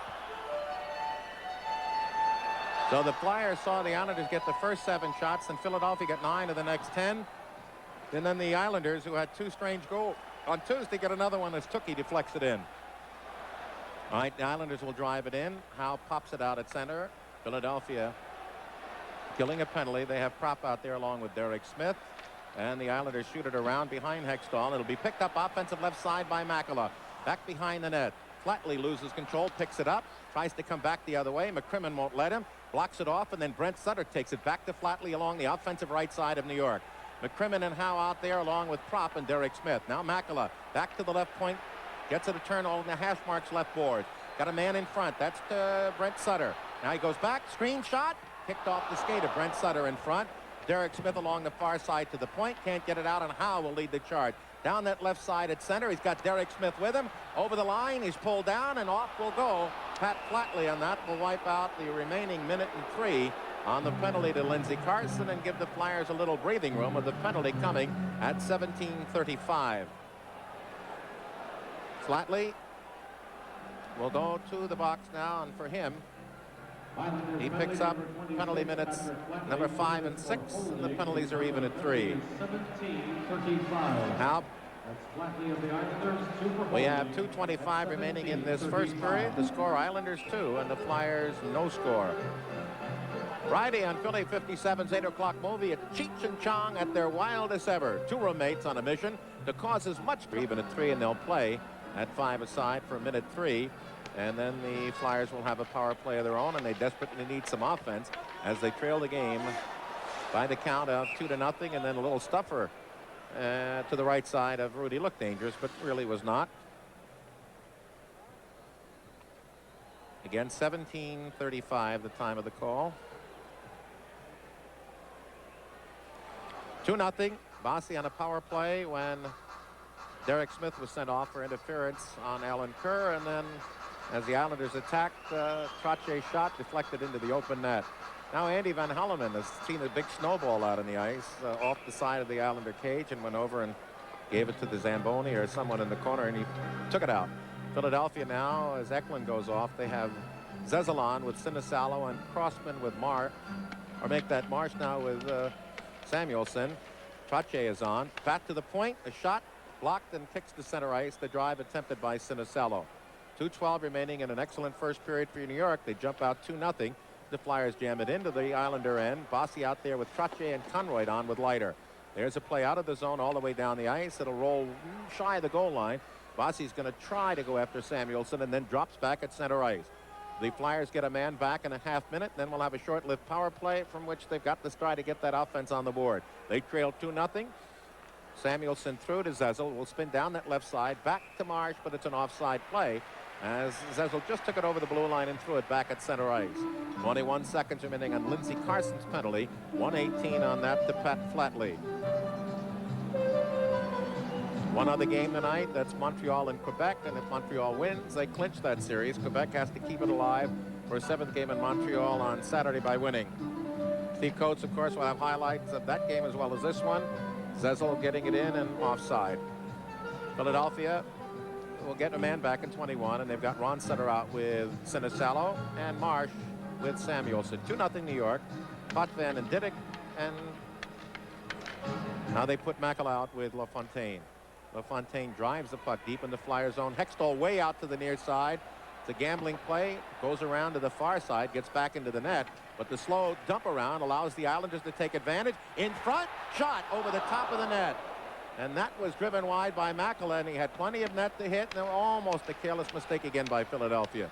So the Flyers saw the Islanders get the first 7 shots, and Philadelphia got 9 of the next 10. And then the Islanders, who had 2 strange goals on Tuesday, get another one as Tocchet deflects it in. All right, the Islanders will drive it in. Howe pops it out at center. Philadelphia killing a penalty. They have Prop out there along with Derek Smith. And the Islanders shoot it around behind Hextall. It'll be picked up offensive left side by Makela. Back behind the net. Flatley loses control, picks it up, tries to come back the other way. McCrimmon won't let him. Blocks it off, and then Brent Sutter takes it back to Flatley along the offensive right side of New York. McCrimmon and Howe out there along with Prop and Derek Smith. Now Makela back to the left point. Gets it a turn on the hash marks left board. Got a man in front. That's Brent Sutter. Now he goes back. Screen shot. Kicked off the skate of Brent Sutter in front. Derek Smith along the far side to the point. Can't get it out, and Howe will lead the charge. Down that left side at center. He's got Derek Smith with him. Over the line. He's pulled down, and off will go Pat Flatley, and that will wipe out the remaining minute and 3 on the penalty to Lindsey Carson and give the Flyers a little breathing room, with the penalty coming at 17:35. Flatley will go to the box now, and for him, he picks up penalty minutes number 5 and 6, and the penalties are even at 3. Now, we have 2:25 remaining in this first period. The score, Islanders 2, and the Flyers no score. Friday on Philly 57's 8 o'clock movie at Cheech and Chong at their wildest ever. 2 roommates on a mission to cause as much, even at 3, and they'll play at 5 aside for minute 3. And then the Flyers will have a power play of their own, and they desperately need some offense as they trail the game by the count of 2-0, and then a little stuffer to the right side of Hrudey. Looked dangerous, but really was not. Again, 17:35, the time of the call. 2-0. Bossy on a power play when Derek Smith was sent off for interference on Alan Kerr, and then as the Islanders attacked, Tocchet's shot deflected into the open net. Now Andy Van Hellemond has seen a big snowball out on the ice off the side of the Islander cage, and went over and gave it to the Zamboni or someone in the corner, and he took it out. Philadelphia now, as Eklund goes off, they have Zezel on with Sinisalo and Crossman with Marsh, or make that Marsh now with Samuelson. Tocchet is on. Back to the point. A shot blocked and kicks to center ice. The drive attempted by Sinisalo. 2:12 remaining in an excellent first period for New York. They jump out 2-0. The Flyers jam it into the Islander end. Bossy out there with Tocchet and Konroyd on with Leiter. There's a play out of the zone all the way down the ice. It'll roll shy of the goal line. Bossy's going to try to go after Samuelson, and then drops back at center ice. The Flyers get a man back in a half minute. Then we'll have a short-lived power play from which they've got to try to get that offense on the board. They trail 2-0. Samuelson through to Zezel. Will spin down that left side. Back to Marsh, but it's an offside play, as Zezel just took it over the blue line and threw it back at center ice. 21 seconds remaining on Lindsey Carson's penalty. 1:18 on that to Pat Flatley. One other game tonight, that's Montreal and Quebec, and if Montreal wins, they clinch that series. Quebec has to keep it alive for a 7th game in Montreal on Saturday by winning. Steve Coates, of course, will have highlights of that game as well as this one. Zezel getting it in and offside. Philadelphia will get a man back in 21, and they've got Ron Sutter out with Sinisalo and Marsh with Samuelson. 2-0 New York. Potvin and Diduck, and now they put Makela out with LaFontaine. LaFontaine drives the puck deep in the Flyer zone. Hextall way out to the near side. It's a gambling play. Goes around to the far side, gets back into the net. But the slow dump around allows the Islanders to take advantage. In front, shot over the top of the net. And that was driven wide by Makela, and he had plenty of net to hit. And almost a careless mistake again by Philadelphia.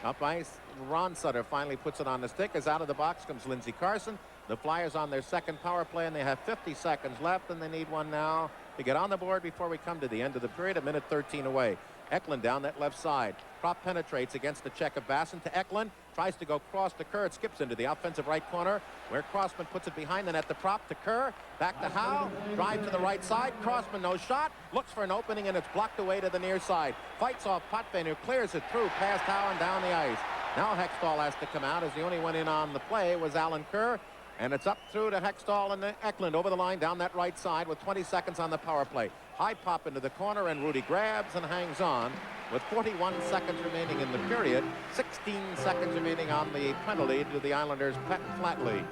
Up ice, Ron Sutter finally puts it on the stick. As out of the box comes Lindsey Carson. The Flyers on their second power play, and they have 50 seconds left, and they need one now to get on the board before we come to the end of the period. 1:13 away. Eklund down that left side. Kromm penetrates against the check of Bassen to Eklund. Tries to go cross to Kerr. It skips into the offensive right corner, where Crossman puts it behind the net. The prop to Kerr. Back to Howe. Drive to the right side. Crossman, no shot. Looks for an opening, and it's blocked away to the near side. Fights off Potvin, who clears it through past Howe and down the ice. Now Hextall has to come out, as the only one in on the play was Alan Kerr. And it's up through to Hextall and Eklund over the line down that right side with 20 seconds on the power play. High pop into the corner, and Hrudey grabs and hangs on with 41 seconds remaining in the period. 16 seconds remaining on the penalty to the Islanders' Pat Flatley.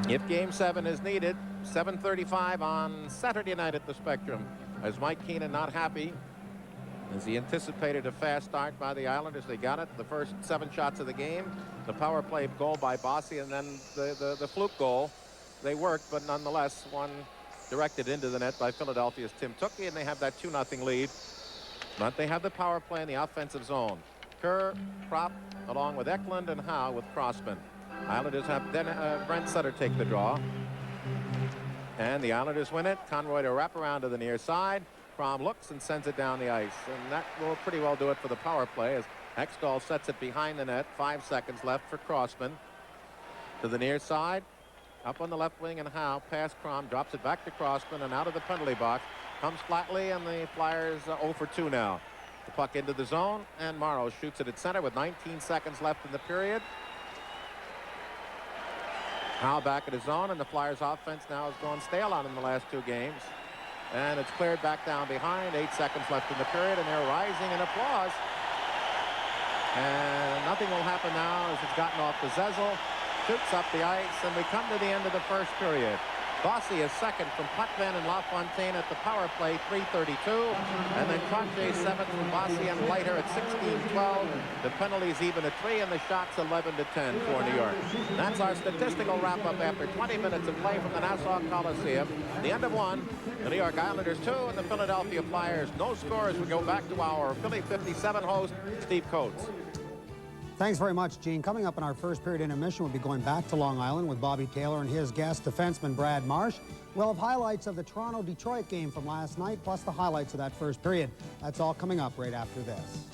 If Game 7 is needed, 7:35 on Saturday night at the Spectrum. As Mike Keenan not happy, as he anticipated a fast start by the Islanders. They got it. The first 7 shots of the game. The power play goal by Bossy, and then the fluke goal. They worked, but nonetheless, one directed into the net by Philadelphia's Tim Tocchet, and they have that 2-0 lead. But they have the power play in the offensive zone. Kerr, Kromm, along with Eklund and Howe with Crossman. Islanders have Brent Sutter take the draw. And the Islanders win it. Konroyd a wrap around to the near side. Kromm looks and sends it down the ice, and that will pretty well do it for the power play, as Hextall sets it behind the net. 5 seconds left for Crossman. To the near side, up on the left wing, and Howe past Kromm, drops it back to Crossman, and out of the penalty box comes Flatley, and the Flyers 0 for 2 now. The puck into the zone, and Morrow shoots it at center with 19 seconds left in the period. Howe back at his zone, and the Flyers offense now has gone stale on in the last 2 games. And it's cleared back down behind. 8 seconds left in the period, and they're rising in applause. And nothing will happen now as it's gotten off to Zezel. Shoots up the ice, and we come to the end of the first period. Bossy is second from Potvin and LaFontaine at the power play, 3:32. And then Tocchet seventh from Bossy and Leiter at 16-12. The penalties even at 3, and the shots 11-10 for New York. That's our statistical wrap-up after 20 minutes of play from the Nassau Coliseum. The end of 1, the New York Islanders 2, and the Philadelphia Flyers no score as we go back to our Philly 57 host, Steve Coates. Thanks very much, Gene. Coming up in our first period intermission, we'll be going back to Long Island with Bobby Taylor and his guest, defenseman Brad Marsh. We'll have highlights of the Toronto-Detroit game from last night, plus the highlights of that first period. That's all coming up right after this.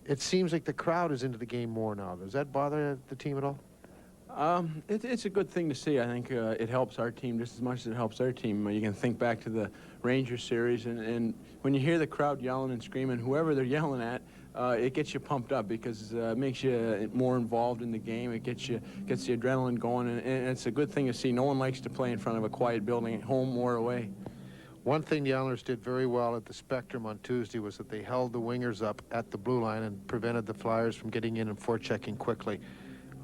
It seems like the crowd is into the game more now. Does that bother the team at all? It's a good thing to see. I think it helps our team just as much as it helps their team. You can think back to the Rangers series, and when you hear the crowd yelling and screaming, whoever they're yelling at, it gets you pumped up because it makes you more involved in the game. It gets the adrenaline going, and it's a good thing to see. No one likes to play in front of a quiet building, at home or away. One thing the Islanders did very well at the Spectrum on Tuesday was that they held the wingers up at the blue line and prevented the Flyers from getting in and forechecking quickly.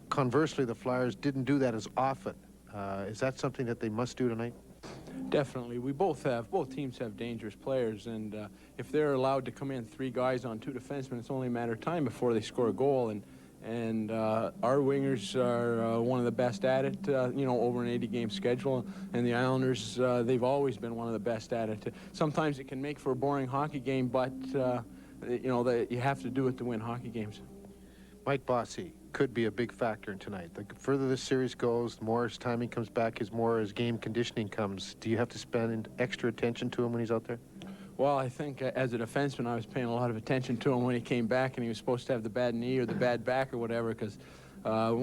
Conversely, the Flyers didn't do that as often. Is that something that they must do tonight? Definitely. Both teams have dangerous players, and if they're allowed to come in 3 guys on 2 defensemen, it's only a matter of time before they score a goal. And our wingers are one of the best at it, over an 80-game schedule. And the Islanders, they've always been one of the best at it. Sometimes it can make for a boring hockey game, but you have to do it to win hockey games. Mike Bossy, could be a big factor in tonight. The further this series goes, the more his timing comes back, more his game conditioning comes. Do you have to spend extra attention to him when he's out there? Well, I think as a defenseman, I was paying a lot of attention to him when he came back and he was supposed to have the bad knee or the bad back or whatever, because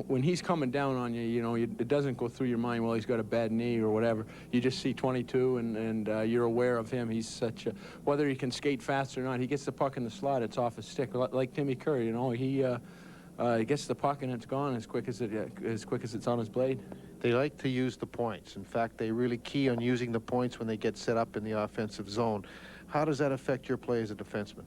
when he's coming down on you, you know, it doesn't go through your mind, well, he's got a bad knee or whatever. You just see 22 and you're aware of him. He's such a, whether he can skate fast or not, he gets the puck in the slot, it's off his stick, like Timmy Kerr, you know. He gets the puck and it's gone as quick as it's on his blade. They like to use the points. In fact, they really key on using the points when they get set up in the offensive zone. How does that affect your play as a defenseman?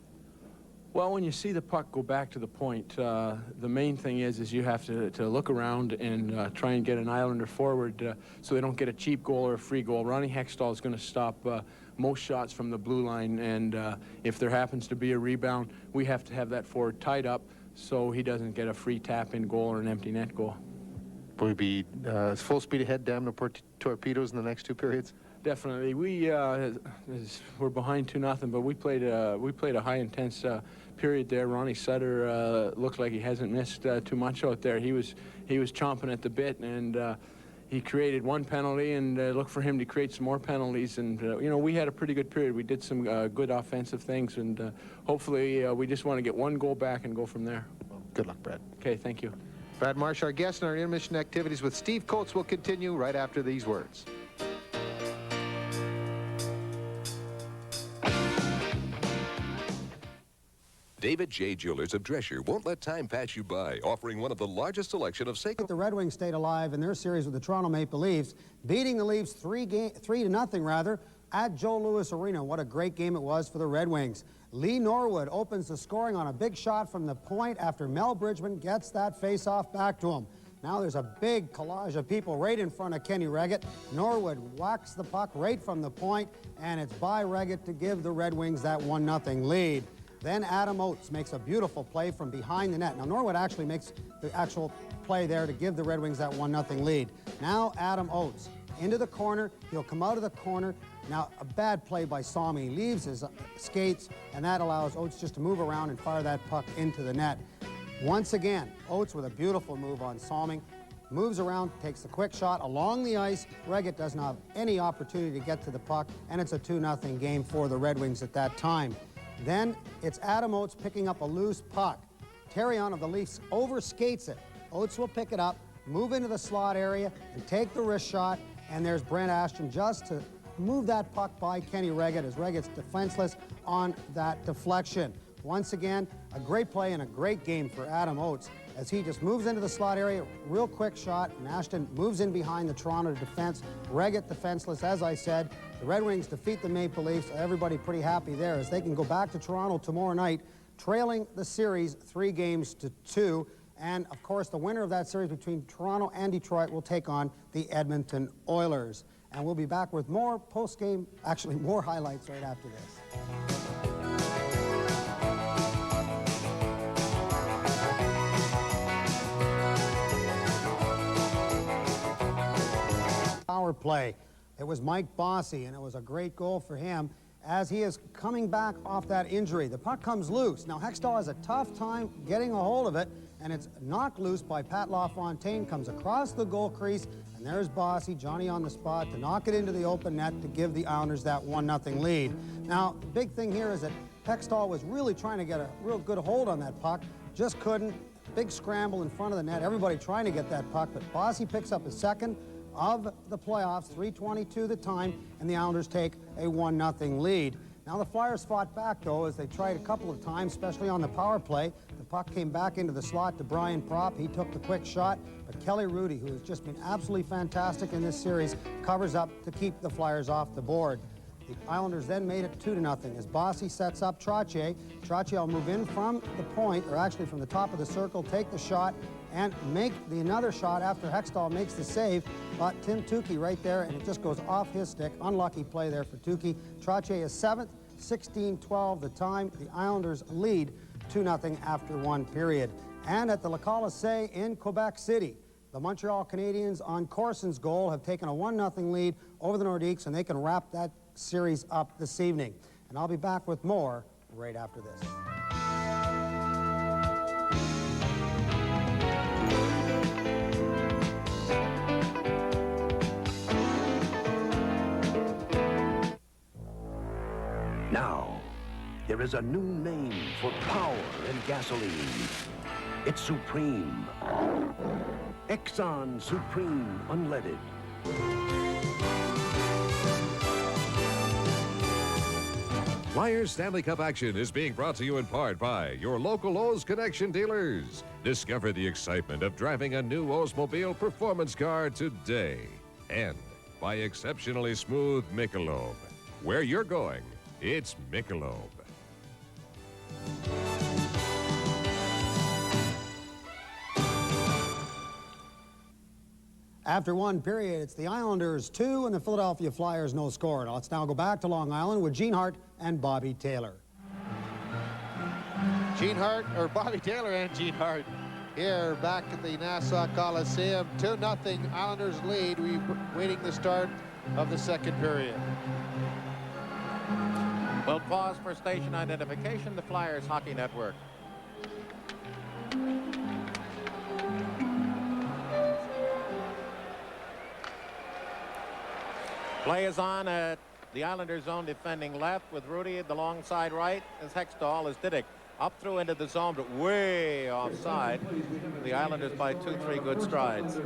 Well, when you see the puck go back to the point, the main thing is you have to look around and try and get an Islander forward so they don't get a cheap goal or a free goal. Ronnie Hextall is going to stop most shots from the blue line, and if there happens to be a rebound, we have to have that forward tied up so he doesn't get a free tap-in goal or an empty net goal. Will we be full speed ahead, damn the torpedoes in the next 2 periods? Definitely. We're behind 2-0, but we played a high intense period there. Ronnie Sutter looks like he hasn't missed too much out there. He was chomping at the bit, and he created 1 penalty, and look for him to create some more penalties. And you know, we had a pretty good period. We did some good offensive things, and hopefully we just want to get 1 goal back and go from there. Well, good luck, Brad. Okay, thank you. Brad Marsh, our guest, in our intermission activities with Steve Coates will continue right after these words. David J. Jewelers of Drescher won't let time pass you by, offering one of the largest selection of sacred... The Red Wings stayed alive in their series with the Toronto Maple Leafs, beating the Leafs 3-0 rather, at Joe Louis Arena. What a great game it was for the Red Wings. Lee Norwood opens the scoring on a big shot from the point after Mel Bridgman gets that face-off back to him. Now there's a big collage of people right in front of Kenny Reggett. Norwood whacks the puck right from the point, and it's by Reggett to give the Red Wings that 1-0 lead. Then Adam Oates makes a beautiful play from behind the net. Now Norwood actually makes the actual play there to give the Red Wings that 1-0 lead. Now Adam Oates into the corner. He'll come out of the corner. Now a bad play by Salmi. He leaves his skates, and that allows Oates just to move around and fire that puck into the net. Once again, Oates with a beautiful move on Salmi. Moves around, takes a quick shot along the ice. Reggett doesn't have any opportunity to get to the puck, and it's a 2-0 game for the Red Wings at that time. Then it's Adam Oates picking up a loose puck. Terrion of the Leafs overskates it. Oates will pick it up, move into the slot area, and take the wrist shot. And there's Brent Ashton just to move that puck by Kenny Reggett as Reggett's defenseless on that deflection. Once again, a great play and a great game for Adam Oates as he just moves into the slot area, real quick shot, and Ashton moves in behind the Toronto defense. Reggett defenseless, as I said. The Red Wings defeat the Maple Leafs. Everybody pretty happy there as they can go back to Toronto tomorrow night, trailing the series 3-2. And, of course, the winner of that series between Toronto and Detroit will take on the Edmonton Oilers. And we'll be back with more post-game, actually more highlights right after this. Power play. It was Mike Bossy, and it was a great goal for him as he is coming back off that injury. The puck comes loose. Now, Hextall has a tough time getting a hold of it, and it's knocked loose by Pat LaFontaine, comes across the goal crease, and there's Bossy, Johnny on the spot, to knock it into the open net to give the Islanders that 1-0 lead. Now, the big thing here is that Hextall was really trying to get a real good hold on that puck, just couldn't. Big scramble in front of the net, everybody trying to get that puck, but Bossy picks up his second of the playoffs, 3:22 the time, and the Islanders take a 1-0 lead. Now the Flyers fought back, though, as they tried a couple of times, especially on the power play. The puck came back into the slot to Brian Propp. He took the quick shot, but Kelly Hrudey, who has just been absolutely fantastic in this series, covers up to keep the Flyers off the board. The Islanders then made it 2-0 as Bossy sets up Tocchet. Tocchet will move in from the point, or actually from the top of the circle, take the shot, and make another shot after Hextall makes the save. But Tim Tocchet right there, and it just goes off his stick. Unlucky play there for Tocchet. Tocchet is 7th, 16-12 the time. The Islanders lead 2-0 after 1 period. And at the LaFontaine Coliseum in Quebec City, the Montreal Canadiens on Corson's goal have taken a 1-0 lead over the Nordiques, and they can wrap that series up this evening. And I'll be back with more right after this. Now, there is a new name for power in gasoline. It's Supreme. Exxon Supreme Unleaded. Flyers Stanley Cup action is being brought to you in part by your local O's Connection dealers. Discover the excitement of driving a new Oldsmobile performance car today. And by exceptionally smooth Michelob. Where you're going, it's Michelob. After one period, it's the Islanders 2 and the Philadelphia Flyers no score. Now let's now go back to Long Island with Gene Hart and Bobby Taylor. Bobby Taylor and Gene Hart here back at the Nassau Coliseum. 2-0 Islanders lead. We're waiting the start of the second period. We'll pause for station identification. The Flyers Hockey Network. Play is on at the Islanders' zone, defending left with Hrudey at the long side right as Hextall, as Diduck up through into the zone, but way offside. The Islanders by 2-3 good strides.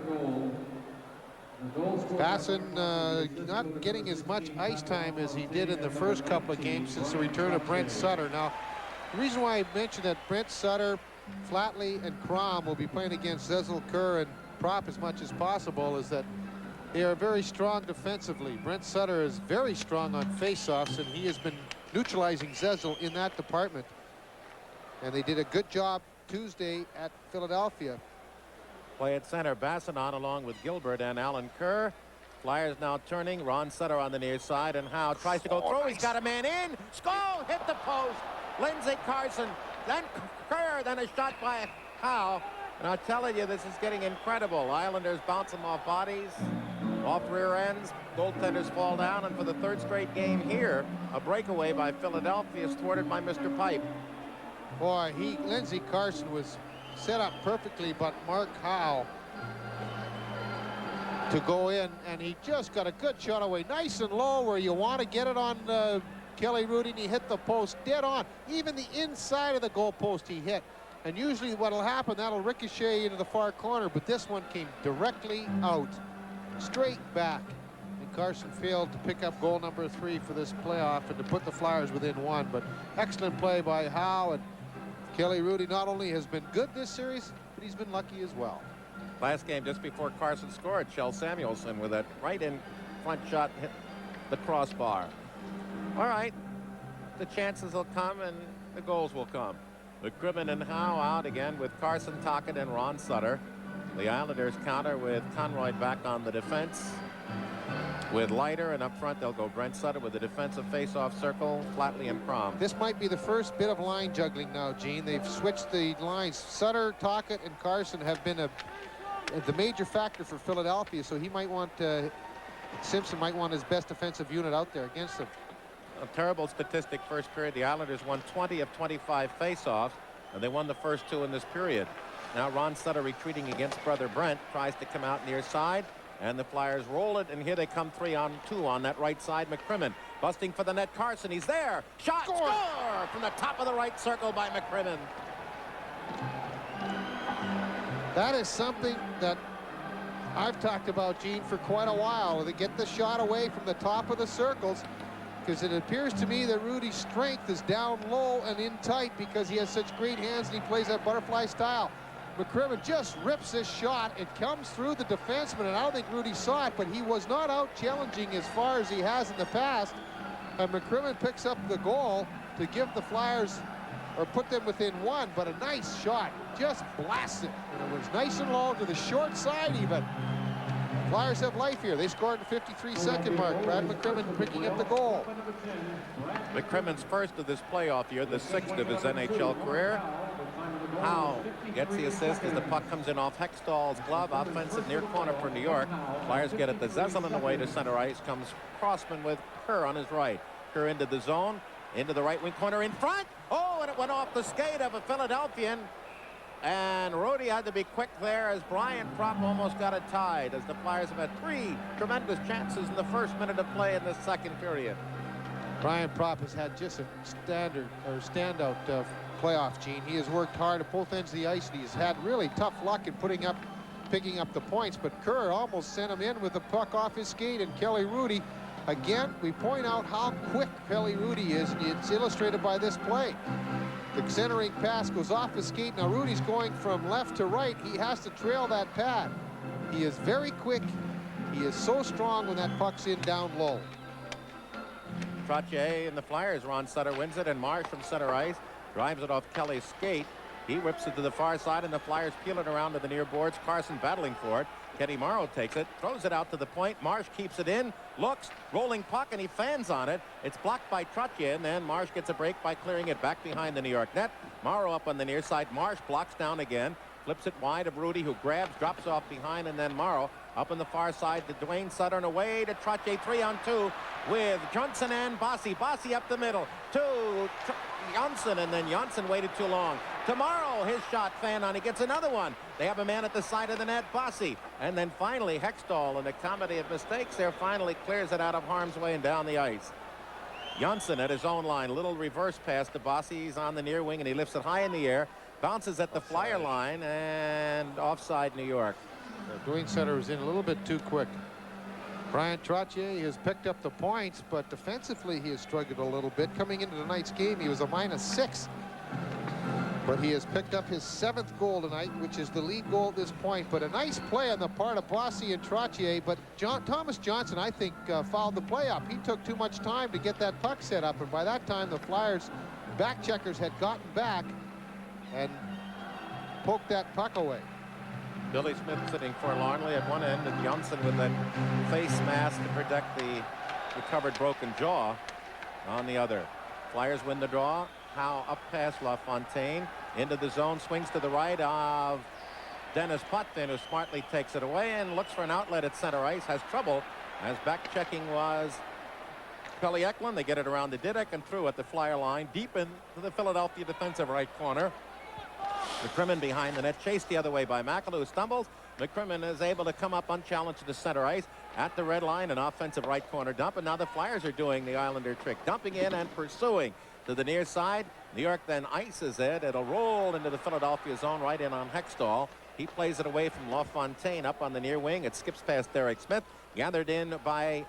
Bassen not getting as much ice time as he did in the first couple of games since the return of Brent Sutter. Now, the reason why I mentioned that Brent Sutter, Flatley, and Kromm will be playing against Zezel, Kerr, and Prop as much as possible is that they are very strong defensively. Brent Sutter is very strong on faceoffs, and he has been neutralizing Zezel in that department. And they did a good job Tuesday at Philadelphia. Play at center, Bassen on along with Gilbert and Alan Kerr. Flyers now turning. Ron Sutter on the near side, and Howe tries to go through. He's got a man in. Skull hit the post. Lindsey Carson, then Kerr, then a shot by Howe. And I'm telling you, this is getting incredible. Islanders bounce them off bodies, off rear ends. Goaltenders fall down, and for the third straight game here, a breakaway by Philadelphia is thwarted by Mr. Pipe. Boy, Lindsey Carson was set up perfectly, but Maek Howe to go in, and he just got a good shot away, nice and low where you want to get it on Kelly Hrudey, and he hit the post dead on. Even the inside of the goal post he hit. And usually what'll happen, that'll ricochet into the far corner, but this one came directly out, straight back. And Carson failed to pick up goal number 3 for this playoff and to put the Flyers within 1. But excellent play by Howe, and Kelly Hrudey not only has been good this series, but he's been lucky as well. Last game, just before Carson scored, Kjell Samuelsson with that right in front shot hit the crossbar. All right, the chances will come and the goals will come. McCrimmon and Howe out again with Carson, Tocchet, and Ron Sutter. The Islanders counter with Konroyd back on the defense with Leiter, and up front they'll go Brent Sutter with the defensive face-off circle, Flatley and Kromm. This might be the first bit of line juggling now, Gene. They've switched the lines. Sutter, Tocchet, and Carson have been the major factor for Philadelphia, so he might want Simpson might want his best defensive unit out there against them. A terrible statistic first period. The Islanders won 20 of 25 face-offs, and they won the first 2 in this period. Now Ron Sutter retreating against brother Brent, tries to come out near side, and the Flyers roll it, and here they come 3-on-2 on that right side. McCrimmon busting for the net. Carson, he's there. Shot, score from the top of the right circle by McCrimmon. That is something that I've talked about, Gene, for quite a while. They get the shot away from the top of the circles, because it appears to me that Hrudey's strength is down low and in tight because he has such great hands and he plays that butterfly style. McCrimmon just rips this shot. It comes through the defenseman, and I don't think Hrudey saw it, but he was not out challenging as far as he has in the past. And McCrimmon picks up the goal to give the Flyers, or put them within 1, but a nice shot. Just blasts it. And it was nice and low to the short side even. Flyers have life here. They scored in the 53-second mark. Brad McCrimmon picking up the goal. McCrimmon's first of this playoff year, the 6th of his NHL career. Howe gets the assist as the puck comes in off Hextall's glove. Offensive near corner for New York. Flyers get it to Zezel on the way to center ice. Comes Crossman with Kerr on his right. Kerr into the zone, into the right wing corner in front. Oh, and it went off the skate of a Philadelphian. And Hrudey had to be quick there as Bryan Trottier almost got it tied, as the Flyers have had 3 tremendous chances in the first minute of play in the second period. Brian Propp has had just a standout playoff, Gene. He has worked hard at both ends of the ice, and he's had really tough luck in picking up the points, but Kerr almost sent him in with the puck off his skate, and Kelly Hrudey, again, we point out how quick Kelly Hrudey is, and it's illustrated by this play. The centering pass goes off his skate. Now Hrudey's going from left to right. He has to trail that pad. He is very quick. He is so strong when that puck's in down low. Trottier and the Flyers. Ron Sutter wins it, and Marsh from center ice drives it off Kelly's skate. He whips it to the far side, and the Flyers peel it around to the near boards. Carson battling for it. Kenny Morrow takes it, throws it out to the point. Marsh keeps it in, looks, rolling puck, and he fans on it. It's blocked by Trottier, and then Marsh gets a break by clearing it back behind the New York net. Morrow up on the near side. Marsh blocks down again, flips it wide of Hrudey, who grabs, drops off behind, and then Morrow up on the far side to Duane Sutter, and away to Trottier, 3-on-2 with Jonsson and Bossy. Bossy up the middle to Jonsson, and then Jonsson waited too long. Tomorrow, his shot fan on. He gets another one. They have a man at the side of the net, Bossy. And then finally, Hextall, in a comedy of mistakes there, finally clears it out of harm's way and down the ice. Jonsson at his own line. Little reverse pass to Bossy. He's on the near wing, and he lifts it high in the air. Bounces at the Flyer line, and offside New York. Duane Sutter was in a little bit too quick. Bryan Trottier has picked up the points, but defensively he has struggled a little bit. Coming into tonight's game, he was a -6. But he has picked up his 7th goal tonight, which is the lead goal at this point. But a nice play on the part of Bossy and Trottier. But Tomas Jonsson, I think, fouled the play up. He took too much time to get that puck set up. And by that time, the Flyers back checkers had gotten back and poked that puck away. Billy Smith sitting forlornly at one end, and Jonsson with that face mask to protect the recovered broken jaw on the other. Flyers win the draw. Howe up past LaFontaine into the zone, swings to the right of Denis Potvin, who smartly takes it away and looks for an outlet at center ice. Has trouble, as back checking was Kelly Eklund. They get it around to Diduck and through at the Flyer line, deep into the Philadelphia defensive right corner. McCrimmon behind the net, chased the other way by Makela, who stumbles. McCrimmon is able to come up unchallenged to the center ice at the red line, an offensive right corner dump, and now the Flyers are doing the Islander trick, dumping in and pursuing to the near side. New York then ices it. It'll roll into the Philadelphia zone, right in on Hextall. He plays it away from LaFontaine up on the near wing. It skips past Derek Smith, gathered in by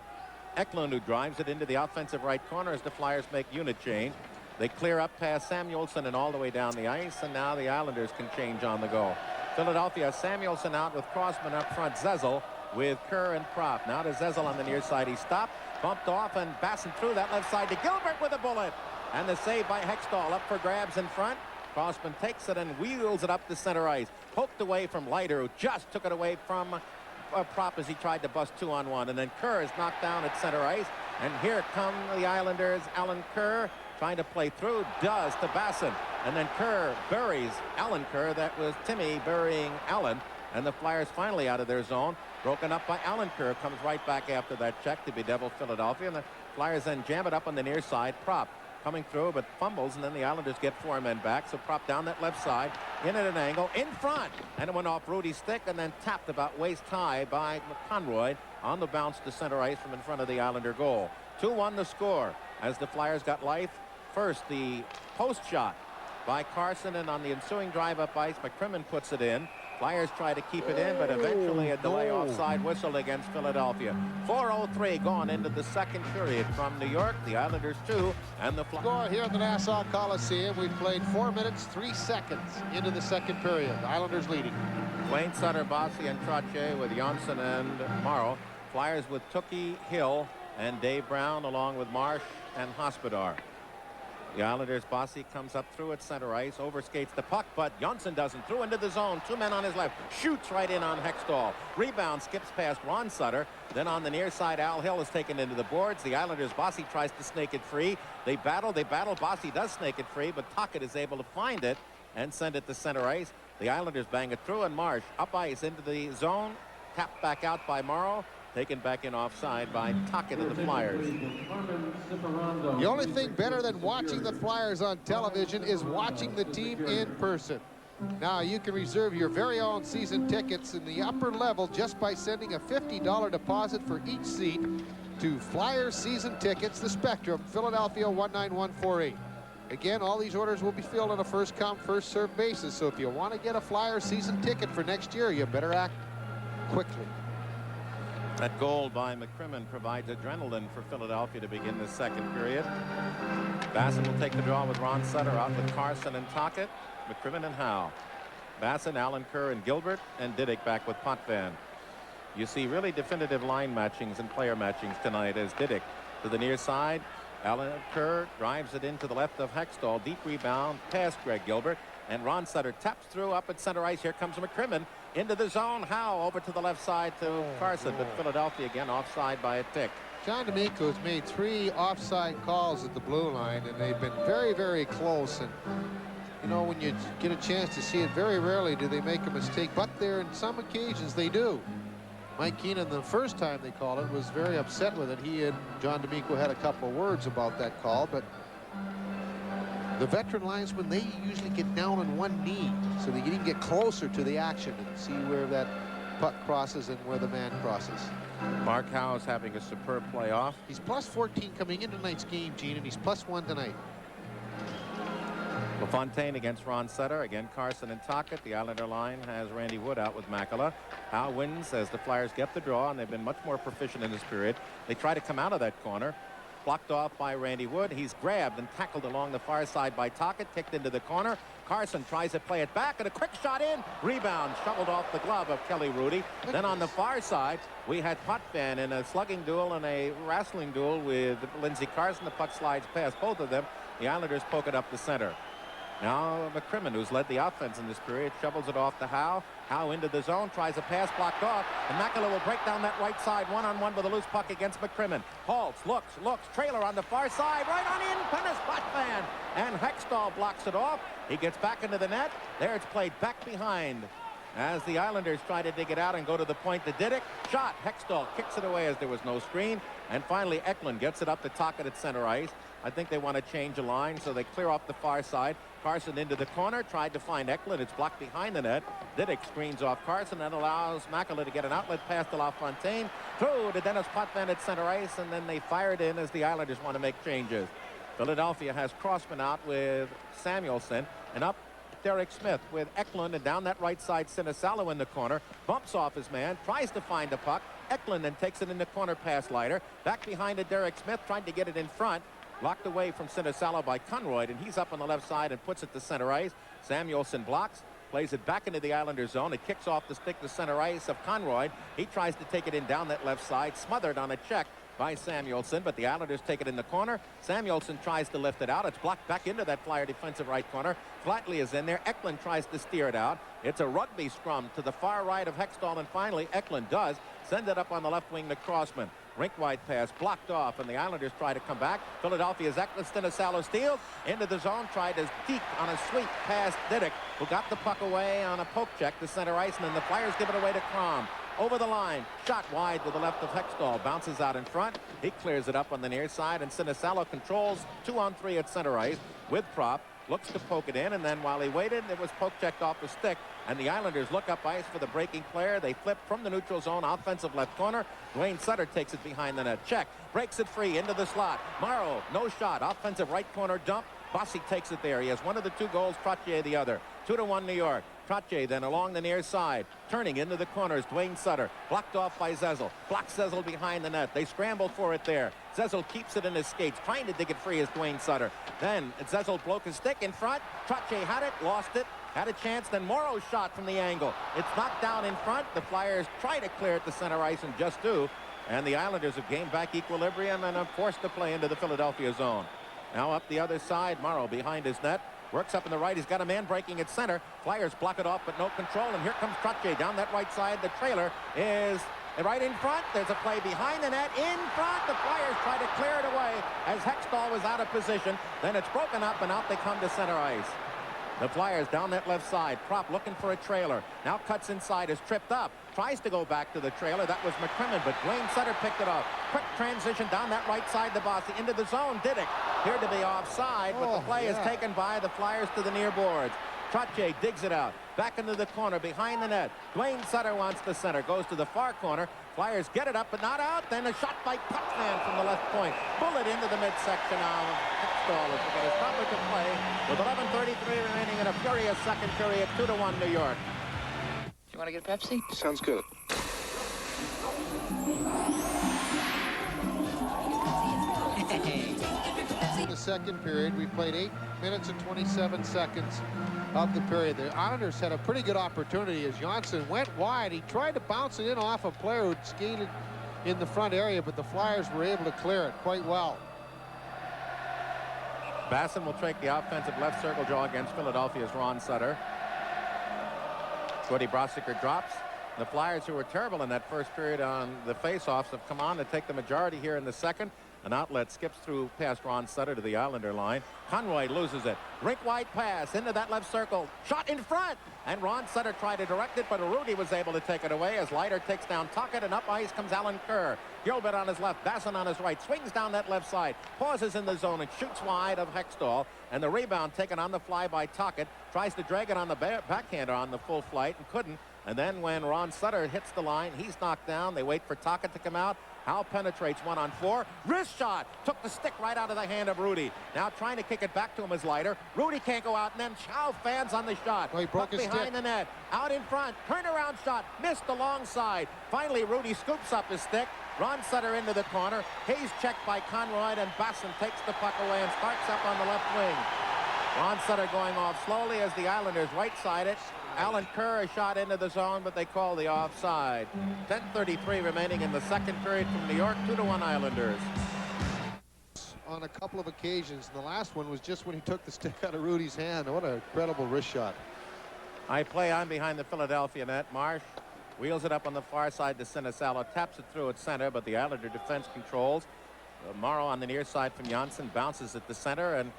Eklund, who drives it into the offensive right corner as the Flyers make unit change. They clear up past Samuelsson and all the way down the ice, and now the Islanders can change on the go. Philadelphia, Samuelsson out with Crossman up front, Zezel with Kerr and Propp. Now to Zezel on the near side. He stopped, bumped off, and Bassen through that left side to Gilbert with a bullet. And the save by Hextall, up for grabs in front. Crossman takes it and wheels it up the center ice. Poked away from Leiter, who just took it away from Propp as he tried to bust 2-on-1. And then Kerr is knocked down at center ice. And here come the Islanders. Alan Kerr trying to play through, does to Bassen. And then Kerr buries Alan Kerr. That was Timmy burying Alan. And the Flyers finally out of their zone. Broken up by Alan Kerr. Comes right back after that check to bedevil Philadelphia. And the Flyers then jam it up on the near side. Propp coming through, but fumbles, and then the Islanders get 4 men back. So Propp down that left side, in at an angle, in front, and it went off Hrudey's stick and then tapped about waist high by Konroyd on the bounce to center ice from in front of the Islander goal. 2-1 the score as the Flyers got life. First, the post shot by Carson, and on the ensuing drive up ice, McCrimmon puts it in. Flyers try to keep it in, but eventually a delay offside whistle against Philadelphia. 4:03 gone into the second period from New York. The Islanders 2 and the Flyers. Here at the Nassau Coliseum, we've played 4 minutes, 3 seconds into the second period. The Islanders leading. Duane Sutter, Bossy, and Trottier with Jonsson and Morrow. Flyers with Tocchet, Hill, and Dave Brown, along with Marsh and Hospodar. The Islanders, Bossy comes up through at center ice, overskates the puck, but Jonsson doesn't. Through into the zone, 2 men on his left, shoots right in on Hextall. Rebound, skips past Ron Sutter. Then on the near side, Al Hill is taken into the boards. The Islanders, Bossy tries to snake it free. They battle. Bossy does snake it free, but Tocchet is able to find it and send it to center ice. The Islanders bang it through, and Marsh up ice into the zone, tapped back out by Morrow. Taken back in offside by Tocchet of the Flyers. The only thing better than watching the Flyers on television is watching the team in person. Now you can reserve your very own season tickets in the upper level just by sending a $50 deposit for each seat to Flyer Season Tickets, the Spectrum, Philadelphia 19148. Again, all these orders will be filled on a first-come, first-served basis. So if you want to get a Flyer season ticket for next year, you better act quickly. That goal by McCrimmon provides adrenaline for Philadelphia to begin the second period. Bassen will take the draw with Ron Sutter out with Carson and Tocchet, McCrimmon and Howe. Bassen, Allen, Kerr, and Gilbert, and Diduck back with Potvin. You see really definitive line matchings and player matchings tonight as Diduck to the near side. Allen Kerr drives it into the left of Hextall. Deep rebound past Greg Gilbert. And Ron Sutter taps through up at center ice. Here comes McCrimmon into the zone. Howe over to the left side to Carson. But Philadelphia again offside by a tick. John D'Amico has made 3 offside calls at the blue line, and they've been very, very close. And you know, when you get a chance to see it, very rarely do they make a mistake. But there, in some occasions, they do. Mike Keenan, the first time they called it, was very upset with it. He and John D'Amico had a couple of words about that call, but the veteran linesmen, they usually get down on one knee so they can get closer to the action and see where that puck crosses and where the man crosses. Maek Howe is having a superb playoff. He's plus 14 coming into tonight's game, Gene, and he's plus 1 tonight. LaFontaine against Ron Sutter. Again, Carson and Tocchet. The Islander line has Randy Wood out with Makela. Howe wins as the Flyers get the draw, and they've been much more proficient in this period. They try to come out of that corner. Blocked off by Randy Wood. He's grabbed and tackled along the far side by Tocchet. Kicked into the corner. Carson tries to play it back, and a quick shot in. Rebound shoveled off the glove of Kelly Hrudey. Then on the far side, we had Potvin in a slugging duel and a wrestling duel with Lindsey Carson. The puck slides past both of them. The Islanders poke it up the center. Now McCrimmon, who's led the offense in this period, shovels it off to Howe. Howe into the zone, tries a pass, blocked off, and Makela will break down that right side, one-on-one with a loose puck against McCrimmon. Halts, looks, trailer on the far side, right on in, Pennis Potvin, and Hextall blocks it off. He gets back into the net. There it's played back behind as the Islanders try to dig it out and go to the point to Diduck. Shot, Hextall kicks it away as there was no screen, and finally Eklund gets it up to Tocchet at center ice. I think they want to change a line, so they clear off the far side. Carson into the corner, tried to find Eklund. It's blocked behind the net. Diduck screens off Carson and allows Makela to get an outlet pass to LaFontaine. Through to Denis Potvin at center ice, and then they fired in as the Islanders want to make changes. Philadelphia has Crossman out with Samuelson, and up Derek Smith with Eklund, and down that right side, Sinisalo in the corner. Bumps off his man, tries to find a puck. Eklund then takes it in the corner past Leiter. Back behind to Derek Smith, trying to get it in front. Locked away from Sinisalo by Konroyd, and he's up on the left side and puts it to center ice. Samuelson blocks, plays it back into the Islanders zone. It kicks off the stick to center ice of Konroyd. He tries to take it in down that left side, smothered on a check by Samuelson, but the Islanders take it in the corner. Samuelson tries to lift it out. It's blocked back into that Flyer defensive right corner. Flatley is in there. Eklund tries to steer it out. It's a rugby scrum to the far right of Hextall, and finally Eklund does send it up on the left wing to Crossman. Rink-wide pass blocked off, and the Islanders try to come back. Philadelphia's Eklund, Sinisalo steals into the zone, tried to deke on a sweep past Diduck, who got the puck away on a poke check to center ice, and then the Flyers give it away to Kromm. Over the line, shot wide to the left of Hextall, bounces out in front. He clears it up on the near side, and Sinisalo controls 2-on-3 at center ice with Prop. Looks to poke it in, and then while he waited, it was poke checked off the stick, and the Islanders look up ice for the breaking player. They flip from the neutral zone, offensive left corner. Duane Sutter takes it behind the net. Check, breaks it free into the slot. Morrow, no shot, offensive right corner dump. Bossy takes it there. He has one of the 2 goals, Trottier the other. 2-1 New York. Trottier then along the near side, turning into the corners. Duane Sutter blocked off by Zezel. Blocks Zezel behind the net. They scramble for it there. Zezel keeps it in his skates, trying to dig it free as Duane Sutter. Then Zezel broke his stick in front. Trottier had it, lost it, had a chance. Then Morrow shot from the angle. It's knocked down in front. The Flyers try to clear it to center ice and just do. And the Islanders have gained back equilibrium and are forced to play into the Philadelphia zone. Now up the other side, Morrow behind his net. Works up in the right. He's got a man breaking at center. Flyers block it off, but no control. And here comes Tocchet down that right side. The trailer is right in front. There's a play behind the net. In front. The Flyers try to clear it away as Hextall was out of position. Then it's broken up, and out they come to center ice. The Flyers down that left side. Prop looking for a trailer. Now cuts inside, is tripped up. Tries to go back to the trailer. That was McCrimmon, but Duane Sutter picked it up. Quick transition down that right side to Bossy. Into the zone. Diduck appeared to be offside, but the play is taken by the Flyers to the near boards. Tocchet digs it out. Back into the corner behind the net. Duane Sutter wants the center. Goes to the far corner. Flyers get it up but not out. Then a shot by Potvin from the left point. Bullet into the midsection of Hextall as we get a stoppage of play with 11:33 remaining in a furious second period. 2-1 New York. You want to get a Pepsi? Sounds good. In the second period, we played 8 minutes and 27 seconds of the period. The Islanders had a pretty good opportunity as Jonsson went wide. He tried to bounce it in off a player who'd skated in the front area, but the Flyers were able to clear it quite well. Bassen will take the offensive left circle draw against Philadelphia's Ron Sutter. Hrudey drops. The Flyers, who were terrible in that first period on the faceoffs, have come on to take the majority here in the second. An outlet skips through past Ron Sutter to the Islander line. Konroyd loses it. Rink-wide pass into that left circle. Shot in front. And Ron Sutter tried to direct it, but Hrudey was able to take it away as Leiter takes down Tocchet, and up ice comes Kerr. Gilbert on his left, Bassen on his right. Swings down that left side. Pauses in the zone and shoots wide of Hextall. And the rebound taken on the fly by Tocchet. Tries to drag it on the backhander on the full flight and couldn't. And then when Ron Sutter hits the line, he's knocked down. They wait for Tocchet to come out. Howe penetrates 1-on-4. Wrist shot. Took the stick right out of the hand of Hrudey. Now trying to kick it back to him is Leiter. Hrudey can't go out, and then Howe fans on the shot. Oh, he broke his behind stick. the net. Out in front. Turnaround shot. Missed the long side. Finally, Hrudey scoops up his stick. Ron Sutter into the corner. Hayes checked by Konroyd, and Bassen takes the puck away and starts up on the left wing. Ron Sutter going off slowly as the Islanders right-side it. Kerr a shot into the zone, but they call the offside. 10:33 remaining in the second period from New York. 2-1 Islanders. On a couple of occasions, and the last one was just when he took the stick out of Hrudey's hand. What an incredible wrist shot. I play on behind the Philadelphia net. Marsh wheels it up on the far side to Zezel. Taps it through at center, but the Islander defense controls. Morrow on the near side from Jonsson bounces at the center, and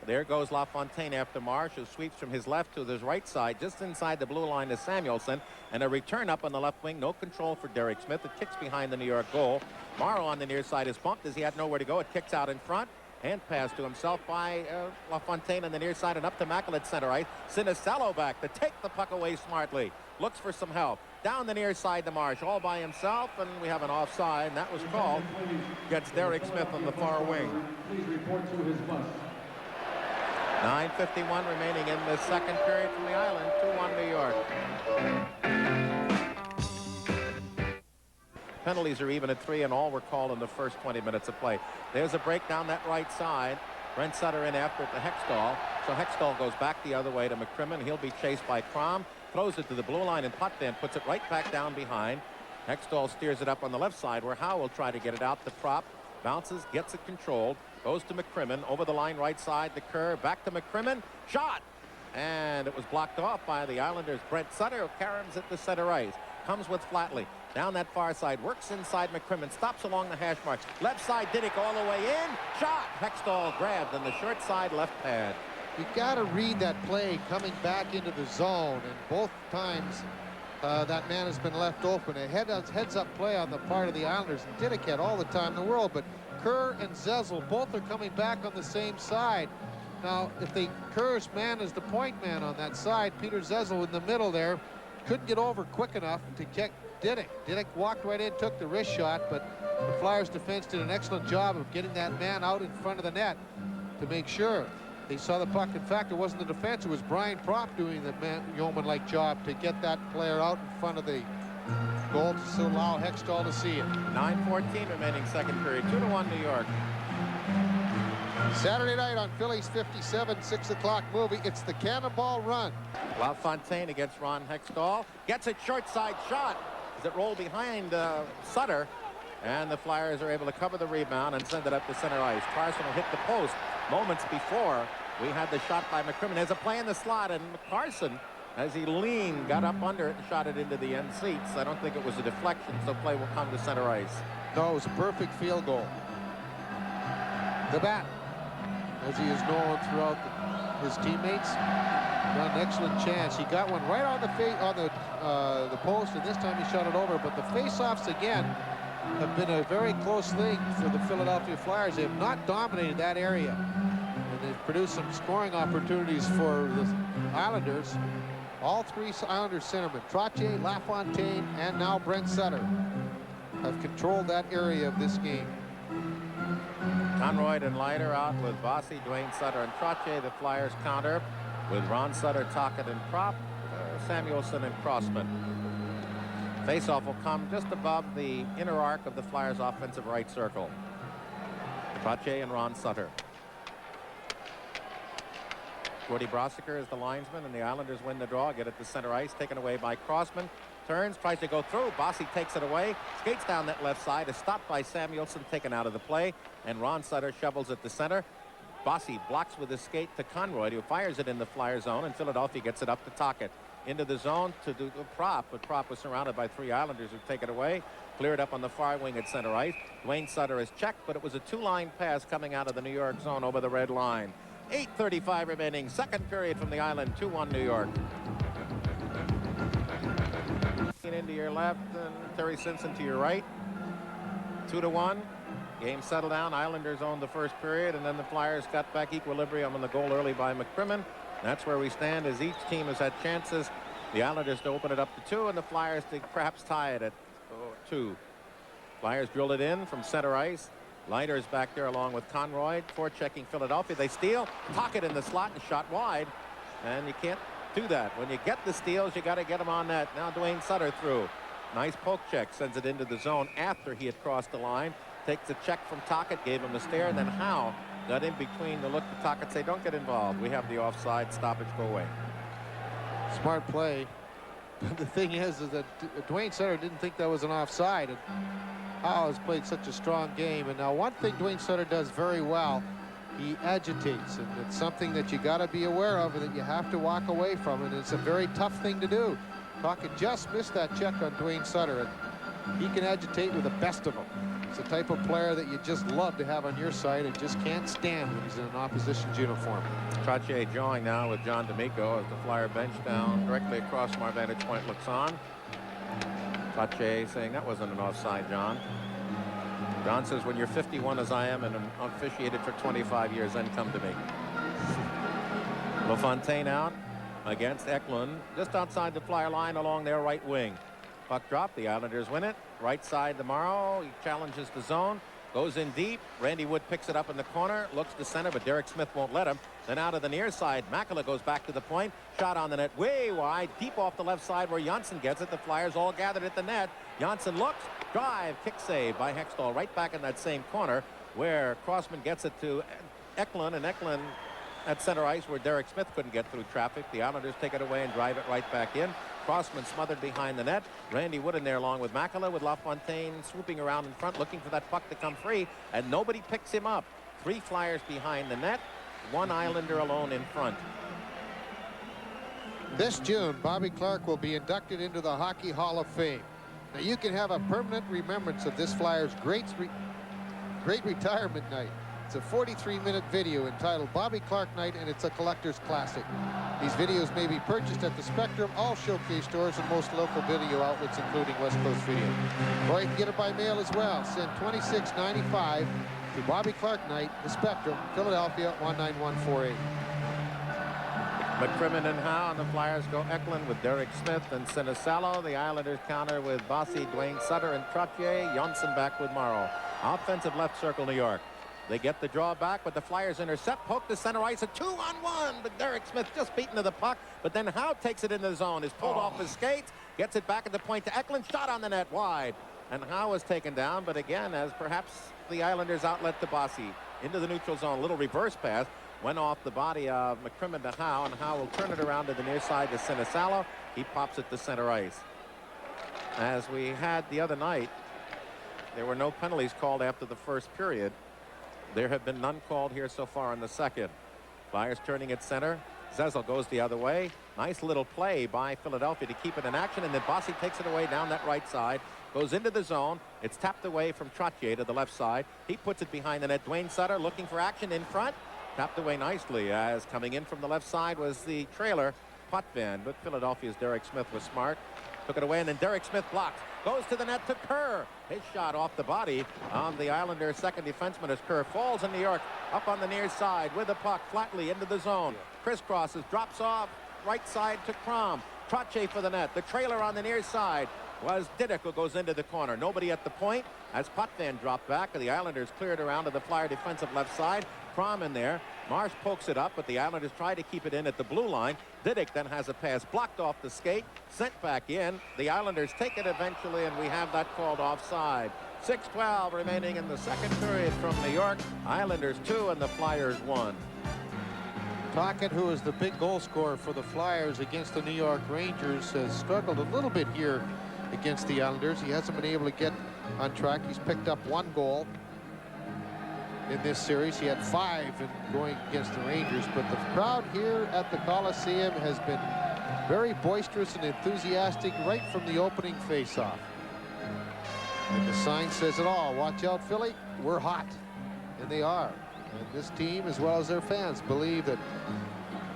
there goes LaFontaine after Marsh, who sweeps from his left to his right side, just inside the blue line to Samuelsson, and a return up on the left wing. No control for Derek Smith. It kicks behind the New York goal. Morrow on the near side is bumped as he had nowhere to go. It kicks out in front. Hand pass to himself by LaFontaine on the near side and up to Makela at center ice. Zezel back to take the puck away smartly. Looks for some help. Down the near side to Marsh, all by himself, and we have an offside, and that was called against Derek Smith on the far wing. Please report to his bus. 9:51 remaining in the second period from the Island. 2-1 New York. Penalties are even at 3, and all were called in the first 20 minutes of play. There's a break down that right side. Brent Sutter in after it to Hextall. So Hextall goes back the other way to McCrimmon. He'll be chased by Kromm. Throws it to the blue line, and Potvin puts it right back down behind. Hextall steers it up on the left side where Howe will try to get it out the prop. Bounces, gets it controlled. Goes to McCrimmon, over the line right side to Kerr, back to McCrimmon, shot! And it was blocked off by the Islanders' Brent Sutter, who caroms at the center ice. Comes with Flatley, down that far side, works inside McCrimmon, stops along the hash mark. Left side, Diduck all the way in, shot! Hextall grabbed on the short side left pad. You got to read that play coming back into the zone, and both times that man has been left open. A heads-up play on the part of the Islanders, and Diduck had all the time in the world, but Kerr and Zezel both are coming back on the same side. Now, if Kerr's man is the point man on that side, Peter Zezel in the middle there couldn't get over quick enough to check Diduck. Diduck walked right in, took the wrist shot, but the Flyers defense did an excellent job of getting that man out in front of the net to make sure they saw the puck. In fact, it wasn't the defense, it was Bryan Trottier doing the yeoman-like job to get that player out in front of the goal to allow Hextall to see it. 9:14 remaining second period. 2-1 New York. Saturday night on Phillies 57, 6 o'clock movie. It's the Cannonball Run. LaFontaine against Ron Hextall. Gets a short side shot as it rolled behind Sutter. And the Flyers are able to cover the rebound and send it up the center ice. Carson will hit the post. Moments before, we had the shot by McCrimmon. There's a play in the slot, and Carson, as he leaned, got up under it and shot it into the end seats. I don't think it was a deflection, so play will come to center ice. No, it was a perfect field goal. The bat, as he is known throughout his teammates, got an excellent chance. He got one right on the post, and this time he shot it over. But the face-offs again have been a very close thing for the Philadelphia Flyers. They have not dominated that area. and they've produced some scoring opportunities for the Islanders. All three Islanders centermen, Trottier, LaFontaine, and now Brent Sutter, have controlled that area of this game. Konroyd and Leiter out with Bossy, Duane Sutter, and Tocchet. The Flyers counter with Ron Sutter, Tocchet, and Prop, Samuelson, and Crossman. Faceoff will come just above the inner arc of the Flyers' offensive right circle. Tocchet and Ron Sutter. Hrudey Brossiker is the linesman, and the Islanders win the draw, get it to center ice, taken away by Crossman. Turns, tries to go through. Bossy takes it away, skates down that left side, is stopped by Samuelson, taken out of the play, and Ron Sutter shovels it to center. Bossy blocks with his skate to Konroyd, who fires it in the Flyer zone, and Philadelphia gets it up to Tocchet. Into the zone to do the Prop, but Prop was surrounded by three Islanders who take it away. Clear it up on the far wing at center ice. Duane Sutter is checked, but it was a two-line pass coming out of the New York zone over the red line. 8:35 remaining, second period from the Island, 2-1 New York. Into your left, and Terry Simpson to your right. 2-1. Game settled down. Islanders owned the first period, and then the Flyers got back equilibrium on the goal early by McCrimmon. That's where we stand, as each team has had chances. The Islanders to open it up to 2, and the Flyers to perhaps tie it at 2. Flyers drilled it in from center ice. Leiter's back there along with Konroyd, forechecking Philadelphia. They steal. Tocchet in the slot and shot wide, and you can't do that. When you get the steals, you got to get them on net. Now Duane Sutter through. Nice poke check, sends it into the zone after he had crossed the line. Takes a check from Tocchet, gave him a stare, then Howe got in between to look to Tocchet, say, don't get involved. We have the offside, stoppage, go away. Smart play. The thing is that Duane Sutter didn't think that was an offside, and Howe has played such a strong game. And now one thing Duane Sutter does very well, he agitates, and it's something that you got to be aware of and that you have to walk away from, and it's a very tough thing to do. Tocchet just missed that check on Duane Sutter, and he can agitate with the best of them. He's the type of player that you just love to have on your side and just can't stand when he's in an opposition's uniform. Trottier jawing now with John D'Amico as the Flyer bench down directly across from our vantage point looks on. Trottier saying that wasn't an offside, John. John says, when you're 51 as I am and I'm officiated for 25 years, then come to me. LaFontaine out against Eklund, just outside the Flyer line along their right wing. Puck drop, the Islanders win it. Right side to Morrow, he challenges the zone, goes in deep. Randy Wood picks it up in the corner, looks to center, but Derek Smith won't let him. Then out of the near side, Makela goes back to the point. Shot on the net way wide, deep off the left side where Jonsson gets it. The Flyers all gathered at the net. Jonsson looks, drive, kick save by Hextall right back in that same corner where Crossman gets it to Eklund, and Eklund at center ice where Derek Smith couldn't get through traffic. The Islanders take it away and drive it right back in. Crossman smothered behind the net. Randy Wood in there along with Makela, with LaFontaine swooping around in front looking for that puck to come free, and nobody picks him up. 3 Flyers behind the net, 1 Islander alone in front. This June, Bobby Clarke will be inducted into the Hockey Hall of Fame. Now you can have a permanent remembrance of this Flyers' great retirement night. It's a 43-minute video entitled Bobby Clarke Night, and it's a collector's classic. These videos may be purchased at the Spectrum, all Showcase stores, and most local video outlets, including West Coast Video. Or you can get it by mail as well. Send $26.95 to Bobby Clarke Night, the Spectrum, Philadelphia 19148. McCrimmon and Howe, and the Flyers go Eklund with Derek Smith and Sinisalo. The Islanders counter with Bossy, Duane Sutter, and Trottier. Jonsson back with Morrow. Offensive left circle, New York. They get the draw back, but the Flyers intercept. Poke to center ice, a 2-on-1, but Derek Smith just beaten to the puck. But then Howe takes it in the zone, is pulled off his skates, gets it back at the point to Eklund, shot on the net wide. And Howe was taken down, but again, as perhaps the Islanders outlet to Bossy. Into the neutral zone, little reverse pass. Went off the body of McCrimmon to Howe, and Howe will turn it around to the near side to Sinisalo. He pops it to center ice. As we had the other night, there were no penalties called after the first period. There have been none called here so far in the second. Flyers turning at center. Zezel goes the other way. Nice little play by Philadelphia to keep it in action, and then Bossy takes it away down that right side. Goes into the zone. It's tapped away from Trottier to the left side. He puts it behind the net. Duane Sutter looking for action in front. Tapped away nicely, as coming in from the left side was the trailer, Potvin, but Philadelphia's Derek Smith was smart. Took it away, and then Derek Smith blocks. Goes to the net to Kerr. His shot off the body on the Islanders' second defenseman as Kerr falls in New York. Up on the near side with the puck. Flatley into the zone. Crisscrosses, drops off. Right side to Kromm. Tocchet for the net. The trailer on the near side was Diduck, who goes into the corner. Nobody at the point as Potvin dropped back. The Islanders cleared around to the Flyer defensive left side. Kromm in there. Marsh pokes it up, but the Islanders try to keep it in at the blue line. Diduck then has a pass blocked off the skate, sent back in. The Islanders take it eventually, and we have that called offside. 6:12 remaining in the second period from New York. Islanders 2 and the Flyers 1. Tocchet, who is the big goal scorer for the Flyers against the New York Rangers, has struggled a little bit here against the Islanders. He hasn't been able to get on track. He's picked up 1 goal in this series. He had 5 in going against the Rangers, but the crowd here at the Coliseum has been very boisterous and enthusiastic right from the opening face-off. And the sign says it all. Watch out, Philly. We're hot. And they are. And this team, as well as their fans, believe that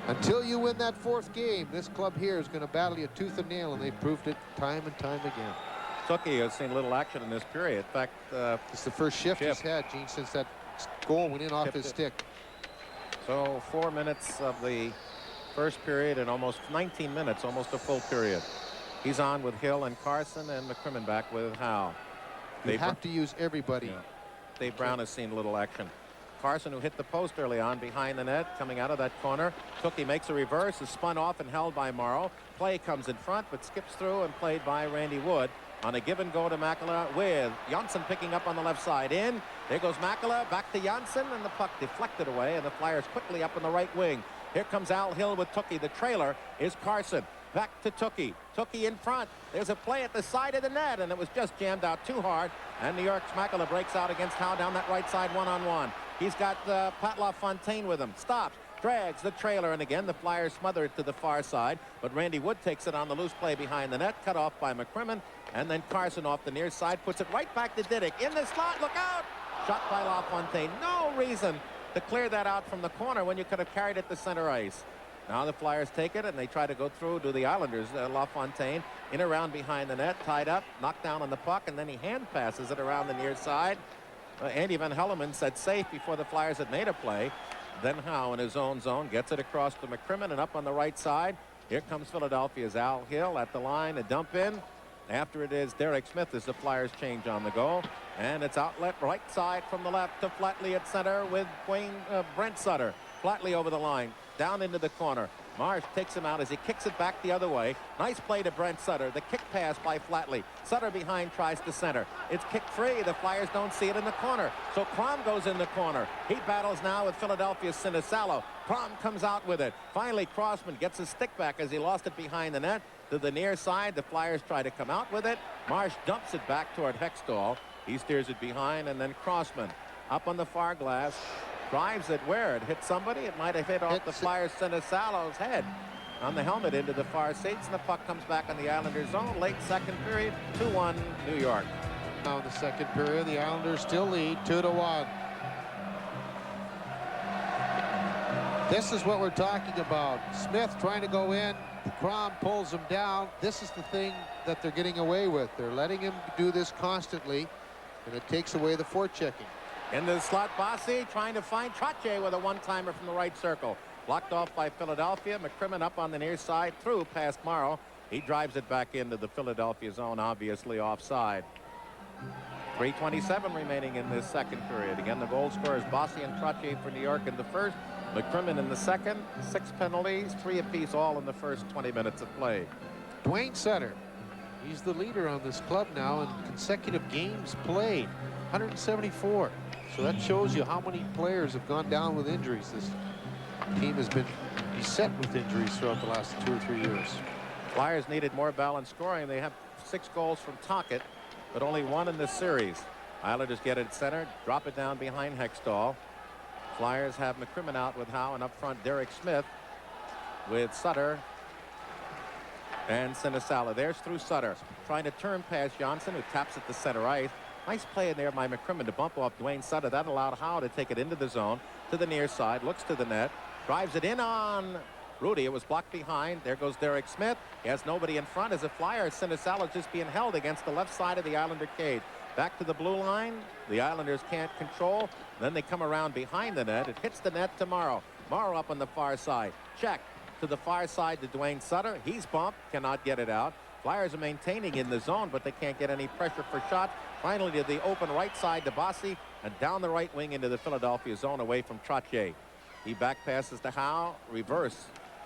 until you win that 4th game, this club here is going to battle you tooth and nail, and they've proved it time and time again. Tocchet has seen little action in this period. In fact, it's the first shift he's had, Gene, since that goal went in off his stick. So 4 minutes of the first period and almost 19 minutes, almost a full period. He's on with Hill and Carson, and McCrimmon back with Howe. They have to use everybody. Yeah. Dave Brown has seen little action. Carson, who hit the post early on behind the net, coming out of that corner. Tocchet makes a reverse, is spun off and held by Morrow. Play comes in front, but skips through and played by Randy Wood. On a give and go to Makela, with Jonsson picking up on the left side. In. There goes Makela, back to Jonsson, and the puck deflected away, and the Flyers quickly up in the right wing. Here comes Al Hill with Tocchet. The trailer is Carson. Back to Tocchet. Tocchet in front. There's a play at the side of the net, and it was just jammed out too hard. And New York's Makela breaks out against Howe down that right side one-on-one. He's got Pat LaFontaine with him. Stops. Drags the trailer, and again the Flyers smother it to the far side, but Randy Wood takes it on the loose play behind the net, cut off by McCrimmon, and then Carson off the near side puts it right back to Diduck. In the slot, look out! Shot by LaFontaine. No reason to clear that out from the corner when you could have carried it to center ice. Now the Flyers take it, and they try to go through to the Islanders. LaFontaine in around behind the net, tied up, knocked down on the puck, and then he hand passes it around the near side. Andy Van Hellemond said safe before the Flyers had made a play. Then Howe in his own zone gets it across to McCrimmon, and up on the right side. Here comes Philadelphia's Al Hill at the line, a dump in. After it is Derek Smith as the Flyers change on the goal. And it's outlet right side from the left to Flatley at center with Brent Sutter. Flatley over the line, down into the corner. Marsh takes him out as he kicks it back the other way. Nice play to Brent Sutter. The kick pass by Flatley. Sutter behind tries to center. It's kick free. The Flyers don't see it in the corner. So Kromm goes in the corner. He battles now with Philadelphia's Zezel. Kromm comes out with it. Finally, Crossman gets his stick back as he lost it behind the net. To the near side, the Flyers try to come out with it. Marsh dumps it back toward Hextall. He steers it behind, and then Crossman up on the far glass. Drives it where? It hit somebody? It might have hit off the Flyers' Zezel's head on the helmet into the far seats, and the puck comes back on the Islanders' zone. Late second period, 2-1 New York. Now in the second period, the Islanders still lead 2-1. This is what we're talking about. Smith trying to go in. Kromm pulls him down. This is the thing that they're getting away with. They're letting him do this constantly, and it takes away the forechecking. In the slot, Bossy trying to find Tocchet with a one-timer from the right circle. Blocked off by Philadelphia. McCrimmon up on the near side, through past Morrow. He drives it back into the Philadelphia zone, obviously offside. 3:27 remaining in this second period. Again, the goal scorers Bossy and Tocchet for New York in the first. McCrimmon in the second. 6 penalties, 3 apiece, all in the first 20 minutes of play. Duane Sutter, he's the leader on this club now in consecutive games played. 174. So that shows you how many players have gone down with injuries. This team has been beset with injuries throughout the last 2 or 3 years. Flyers needed more balanced scoring. They have 6 goals from Tocchet, but only 1 in this series. Islanders get it center, drop it down behind Hextall. Flyers have McCrimmon out with Howe, and up front Derek Smith with Sutter and Zezel. There's through Sutter, trying to turn past Jonsson, who taps it to center ice. Nice play in there by McCrimmon to bump off Duane Sutter. That allowed Howe to take it into the zone to the near side, looks to the net, drives it in on Hrudey, it was blocked behind. There goes Derek Smith. He has nobody in front as a flyer. Sinisalo is just being held against the left side of the Islander cage. Back to the blue line. The Islanders can't control. Then they come around behind the net. It hits the net to Morrow. Morrow up on the far side. Check to the far side to Duane Sutter. He's bumped. Cannot get it out. Flyers are maintaining in the zone, but they can't get any pressure for shots. Finally to the open right side to Bossy, and down the right wing into the Philadelphia zone away from Tocchet. He back passes to Howe. Reverse.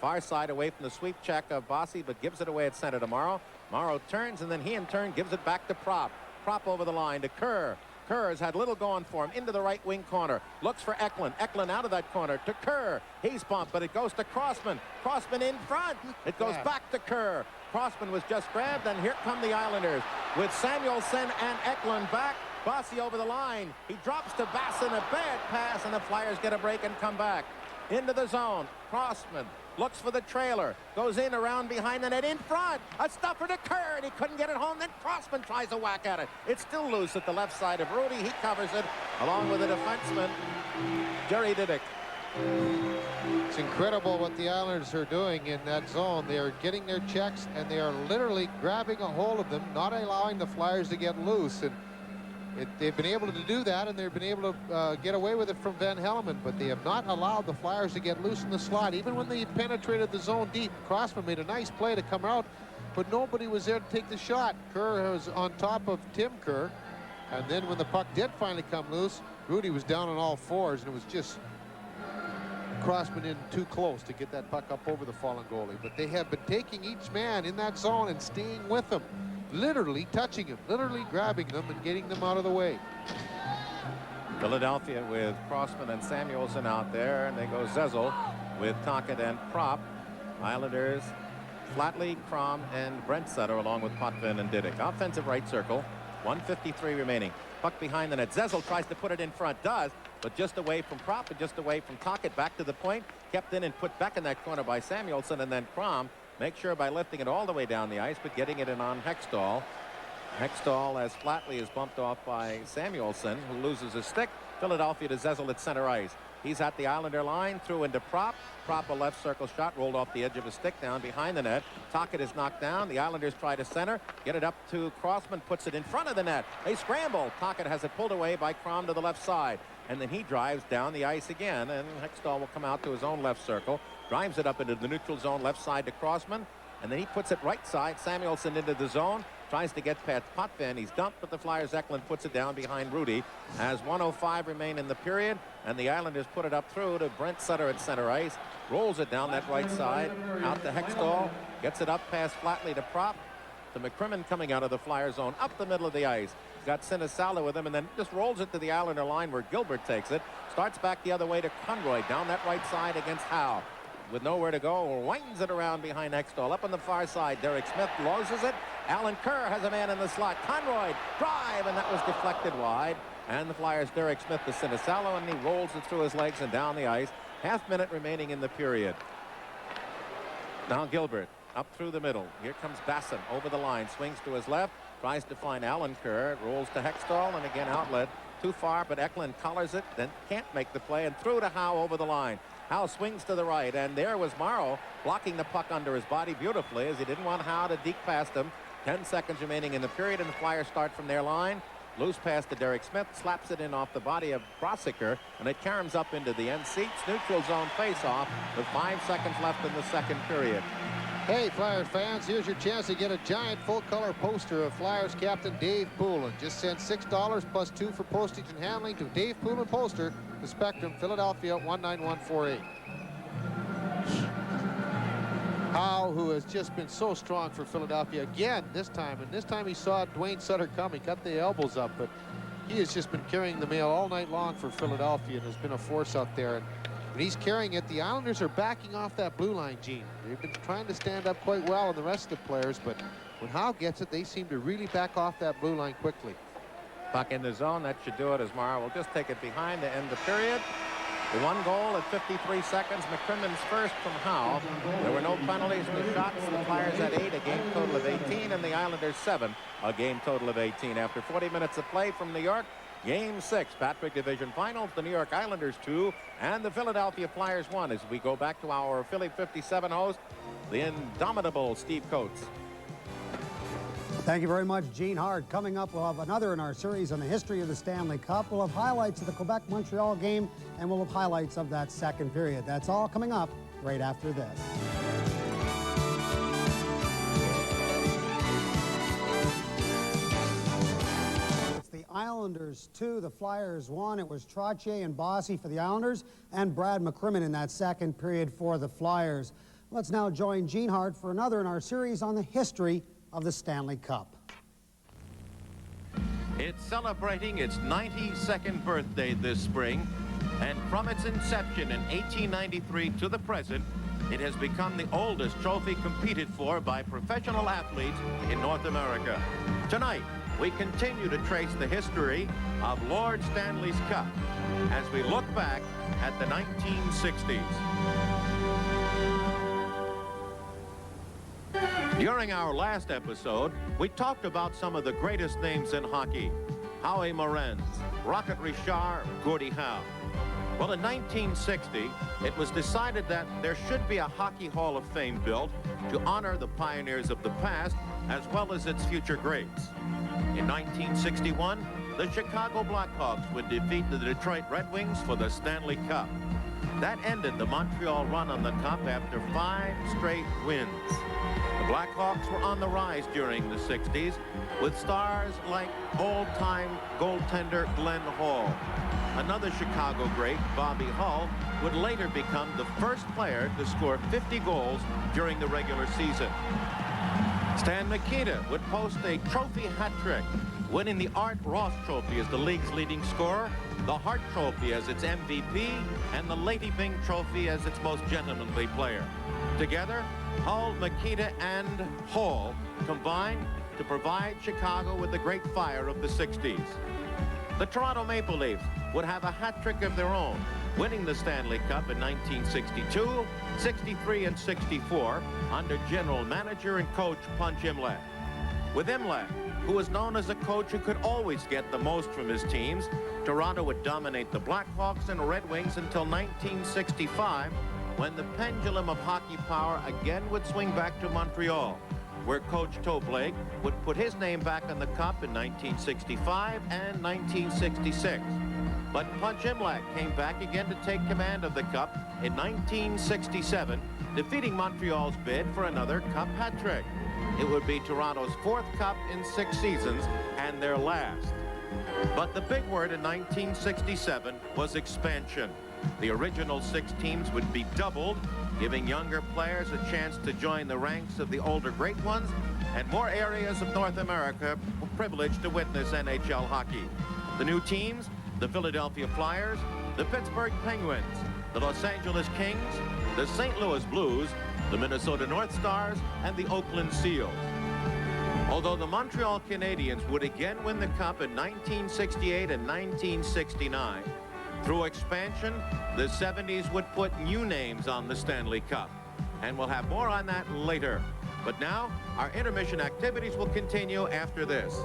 Far side away from the sweep check of Bossy, but gives it away at center to Morrow. Morrow turns, and then he in turn gives it back to Prop. Prop over the line to Kerr. Kerr has had little going for him. Into the right wing corner. Looks for Eklund. Eklund out of that corner to Kerr. He's bumped, but it goes to Crossman. Crossman in front. It goes back to Kerr. Crossman was just grabbed, and here come the Islanders with Samuelsson and Eklund back. Bossy over the line. He drops to Bassen. A bad pass, and the Flyers get a break and come back. Into the zone. Crossman looks for the trailer. Goes in around behind the net in front. A stuffer to Kerr, and he couldn't get it home. Then Crossman tries a whack at it. It's still loose at the left side of Hrudey. He covers it along with the defenseman, Gerald Diduck. It's incredible what the Islanders are doing in that zone. They are getting their checks, and they are literally grabbing a hold of them, not allowing the Flyers to get loose. And they've been able to do that, and they've been able to get away with it from Van Hellemond, but they have not allowed the Flyers to get loose in the slot. Even when they penetrated the zone deep, Crossman made a nice play to come out, but nobody was there to take the shot. Kerr was on top of Tim Kerr, and then when the puck did finally come loose, Hrudey was down on all fours, and it was just Crossman in too close to get that puck up over the fallen goalie. But they have been taking each man in that zone and staying with them. Literally touching him, literally grabbing them and getting them out of the way. Philadelphia with Crossman and Samuelsson out there, and they go Zezel with Tocchet and Prop. Islanders, Flatley, Kromm, and Brent Sutter along with Potvin and Diduck. Offensive right circle, 1:53 remaining. Puck behind the net. Zezel tries to put it in front, does, but just away from Prop and just away from Tocchet. Back to the point, kept in and put back in that corner by Samuelsson, and then Kromm make sure by lifting it all the way down the ice, but getting it in on Hextall. Hextall, as Flatley, is bumped off by Samuelsson, who loses his stick. Philadelphia to Zezel at center ice. He's at the Islander line, through into Prop. Prop, a left circle shot, rolled off the edge of his stick down behind the net. Tocchet is knocked down. The Islanders try to center, get it up to Crossman, puts it in front of the net. They scramble. Tocchet has it pulled away by Kromm to the left side, and then he drives down the ice again, and Hextall will come out to his own left circle, drives it up into the neutral zone, left side to Crossman, and then he puts it right side. Samuelsson into the zone, tries to get past Potvin. He's dumped, but the Flyers' Eklund puts it down behind Hrudey. As 1:05 remain in the period, and the Islanders put it up through to Brent Sutter at center ice, rolls it down that right side, out to Hextall, gets it up past Flatley to Prop, to McCrimmon coming out of the Flyer zone, up the middle of the ice. He's got Sinisalo with him, and then just rolls it to the Islander line where Gilbert takes it. Starts back the other way to Konroyd, down that right side against Howe. With nowhere to go, winds it around behind Hextall. Up on the far side, Derek Smith loses it. Alan Kerr has a man in the slot. Konroyd, drive, and that was deflected wide. And the Flyers' Derek Smith to Sinisalo, and he rolls it through his legs and down the ice. Half-minute remaining in the period. Now Gilbert, up through the middle. Here comes Bassen, over the line, swings to his left, tries to find Alan Kerr, rolls to Hextall, and again outlet. Too far, but Eklund collars it, then can't make the play, and through to Howe over the line. Howe swings to the right, and there was Morrow blocking the puck under his body beautifully, as he didn't want Howe to deke past him. 10 seconds remaining in the period, and the Flyers start from their line. Loose pass to Derek Smith, slaps it in off the body of Brosiker, and it caroms up into the end seats. Neutral zone face-off with 5 seconds left in the second period. Hey, Flyers fans, here's your chance to get a giant full-color poster of Flyers captain Dave Poulin. Just send $6 plus $2 for postage and handling to Dave Poulin Poster, the Spectrum, Philadelphia, 19148. Howe, who has just been so strong for Philadelphia again this time, and this time he saw Duane Sutter come. He got the elbows up, but he has just been carrying the mail all night long for Philadelphia and has been a force out there. And when he's carrying it, the Islanders are backing off that blue line, Gene. They've been trying to stand up quite well in the rest of the players, but when Howe gets it, they seem to really back off that blue line quickly. Puck in the zone, that should do it, as Morrow will just take it behind to end the period. The one goal at 53 seconds. McCrimmon's first from Howe. There were no penalties, no shots. The Flyers had 8, a game total of 18, and the Islanders 7, a game total of 18. After 40 minutes of play from New York, Game 6, Patrick Division Finals, the New York Islanders 2 and the Philadelphia Flyers 1. As we go back to our Philly 57 host, the indomitable Steve Coates. Thank you very much, Gene Hart. Coming up, we'll have another in our series on the history of the Stanley Cup. We'll have highlights of the Quebec-Montreal game, and we'll have highlights of that second period. That's all coming up right after this. It's the Islanders 2, the Flyers 1. It was Trottier and Bossy for the Islanders, and Brad McCrimmon in that second period for the Flyers. Let's now join Gene Hart for another in our series on the history of the Stanley Cup. It's celebrating its 92nd birthday this spring, and from its inception in 1893 to the present, it has become the oldest trophy competed for by professional athletes in North America. Tonight, we continue to trace the history of Lord Stanley's Cup as we look back at the 1960s. During our last episode, we talked about some of the greatest names in hockey. Howie Morenz, Rocket Richard, Gordie Howe. Well, in 1960, it was decided that there should be a Hockey Hall of Fame built to honor the pioneers of the past as well as its future greats. In 1961, the Chicago Blackhawks would defeat the Detroit Red Wings for the Stanley Cup. That ended the Montreal run on the Cup after 5 straight wins. The Blackhawks were on the rise during the 60s with stars like old-time goaltender Glenn Hall. Another Chicago great, Bobby Hull, would later become the first player to score 50 goals during the regular season. Stan Mikita would post a trophy hat trick, winning the Art Ross Trophy as the league's leading scorer, the Hart Trophy as its MVP, and the Lady Byng Trophy as its most gentlemanly player. Together, Hull, Mikita, and Hall combined to provide Chicago with the great fire of the 60s. The Toronto Maple Leafs would have a hat trick of their own, winning the Stanley Cup in 1962, 63, and 64 under general manager and coach Punch Imlach. With Imlach, who was known as a coach who could always get the most from his teams, Toronto would dominate the Blackhawks and Red Wings until 1965, when the pendulum of hockey power again would swing back to Montreal, where Coach Toblake would put his name back on the Cup in 1965 and 1966. But Punch Imlach came back again to take command of the Cup in 1967, defeating Montreal's bid for another Cup hat trick. It would be Toronto's 4th Cup in 6 seasons and their last. But the big word in 1967 was expansion. The original 6 teams would be doubled, giving younger players a chance to join the ranks of the older great ones, and more areas of North America were privileged to witness NHL hockey. The new teams, the Philadelphia Flyers, the Pittsburgh Penguins, the Los Angeles Kings, the St. Louis Blues, the Minnesota North Stars, and the Oakland Seals. Although the Montreal Canadiens would again win the Cup in 1968 and 1969, through expansion, the 70s would put new names on the Stanley Cup. And we'll have more on that later. But now, our intermission activities will continue after this.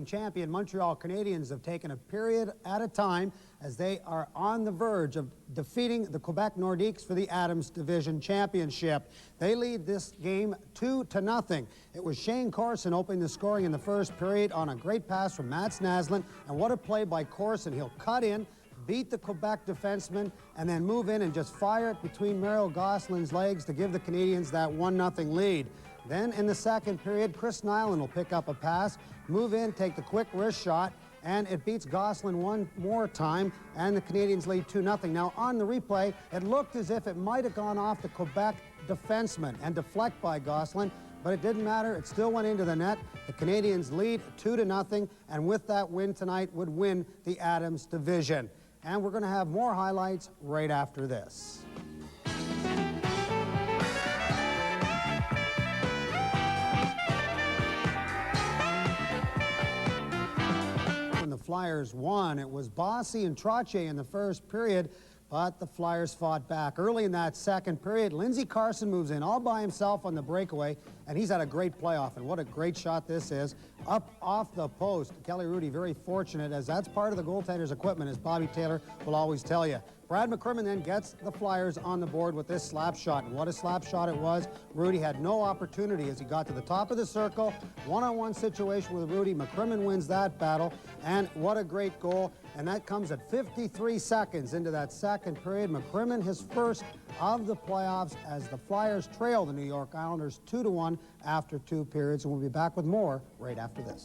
Champion Montreal Canadiens have taken a period at a time as they are on the verge of defeating the Quebec Nordiques for the Adams Division Championship. They lead this game 2-0. It was Shane Corson opening the scoring in the first period on a great pass from Mats Naslund, and what a play by Corson. He'll cut in, beat the Quebec defenseman, and then move in and just fire it between Merrill Gosselin's legs to give the Canadiens that 1-0 lead. Then in the second period, Chris Nyland will pick up a pass, move in, take the quick wrist shot, and it beats Gosselin one more time, and the Canadiens lead 2-0. Now, on the replay, it looked as if it might have gone off the Quebec defenseman and deflect by Gosselin, but it didn't matter. It still went into the net. The Canadiens lead 2-0, and with that win tonight would win the Adams Division. And we're going to have more highlights right after this. When the Flyers won, it was Bossy and Trottier in the first period, but the Flyers fought back. Early in that second period, Lindsey Carson moves in all by himself on the breakaway, and he's had a great playoff, and what a great shot this is. Up off the post. Kelly Hrudey very fortunate, as that's part of the goaltender's equipment, as Bobby Taylor will always tell you. Brad McCrimmon then gets the Flyers on the board with this slap shot, and what a slap shot it was. Hrudey had no opportunity as he got to the top of the circle. One-on-one situation with Hrudey. McCrimmon wins that battle, and what a great goal. And that comes at 53 seconds into that second period. McCrimmon, his first of the playoffs, as the Flyers trail the New York Islanders 2-1 after 2 periods. And we'll be back with more right after this.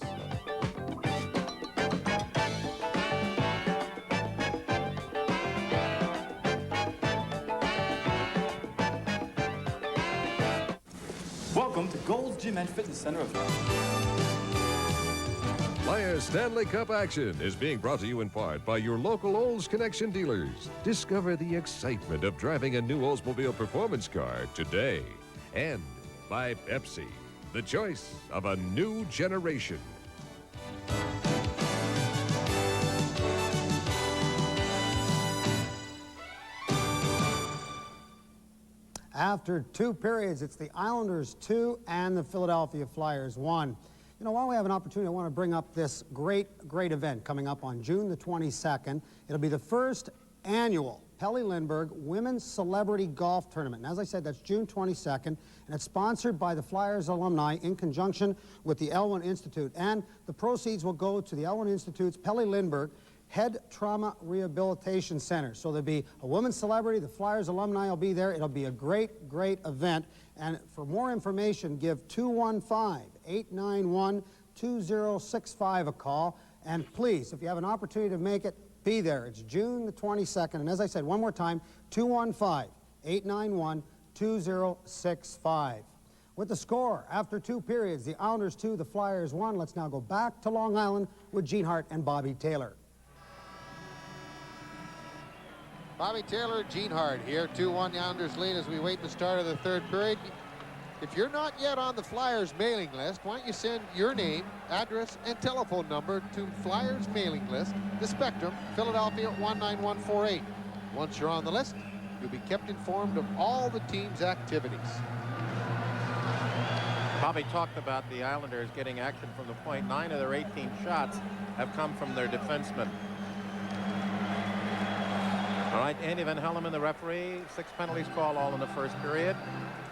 Welcome to Gold's Gym and Fitness Center of Flyers Stanley Cup action is being brought to you in part by your local Olds Connection dealers. Discover the excitement of driving a new Oldsmobile performance car today. And by Pepsi, the choice of a new generation. After 2 periods, it's the Islanders 2 and the Philadelphia Flyers 1. You know, while we have an opportunity, I want to bring up this great event coming up on June the 22nd. It'll be the first annual Pelle Lindbergh Women's Celebrity Golf Tournament. And as I said, that's June 22nd, and it's sponsored by the Flyers alumni in conjunction with the Elwyn Institute. And the proceeds will go to the Elwyn Institute's Pelle Lindbergh Head Trauma Rehabilitation Center. So there'll be a women's celebrity, the Flyers alumni will be there. It'll be a great event. And for more information, give 215-891-2065 a call. And please, if you have an opportunity to make it, be there. It's June the 22nd. And as I said, one more time, 215-891-2065. With the score, after 2 periods, the Islanders 2, the Flyers 1. Let's now go back to Long Island with Gene Hart and Bobby Taylor. Bobby Taylor, Gene Hart here. 2-1 Islanders lead as we wait the start of the 3rd period. If you're not yet on the Flyers mailing list, why don't you send your name, address, and telephone number to Flyers mailing list, The Spectrum, Philadelphia 19148. Once you're on the list, you'll be kept informed of all the team's activities. Bobby talked about the Islanders getting action from the point. 9 of their 18 shots have come from their defensemen. All right, Andy Van Helleman, the referee. 6 penalties called, all in the 1st period.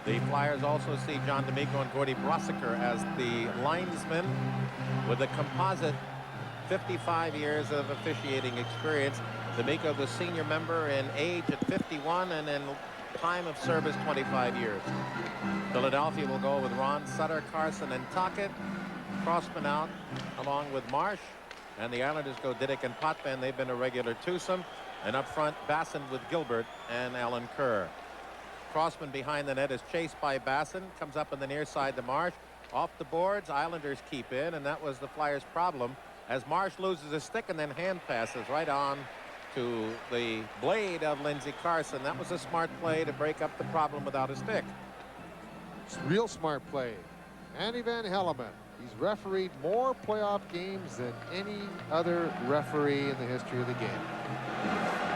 The Flyers also see John D'Amico and Gordy Brosiker as the linesmen with a composite 55 years of officiating experience. D'Amico, the senior member in age at 51 and in time of service 25 years. Philadelphia will go with Ron, Sutter, Carson, and Tocchet. Crossman out along with Marsh. And the Islanders go Diduck and Potvin. They've been a regular twosome. And up front, Bassen with Gilbert and Alan Kerr. Crossman behind the net is chased by Bassen. Comes up on the near side to Marsh. Off the boards, Islanders keep in, and that was the Flyers' problem, as Marsh loses his stick and then hand passes right on to the blade of Lindsey Carson. That was a smart play to break up the problem without a stick. It's a real smart play. Andy Van Helleman. He's refereed more playoff games than any other referee in the history of the game.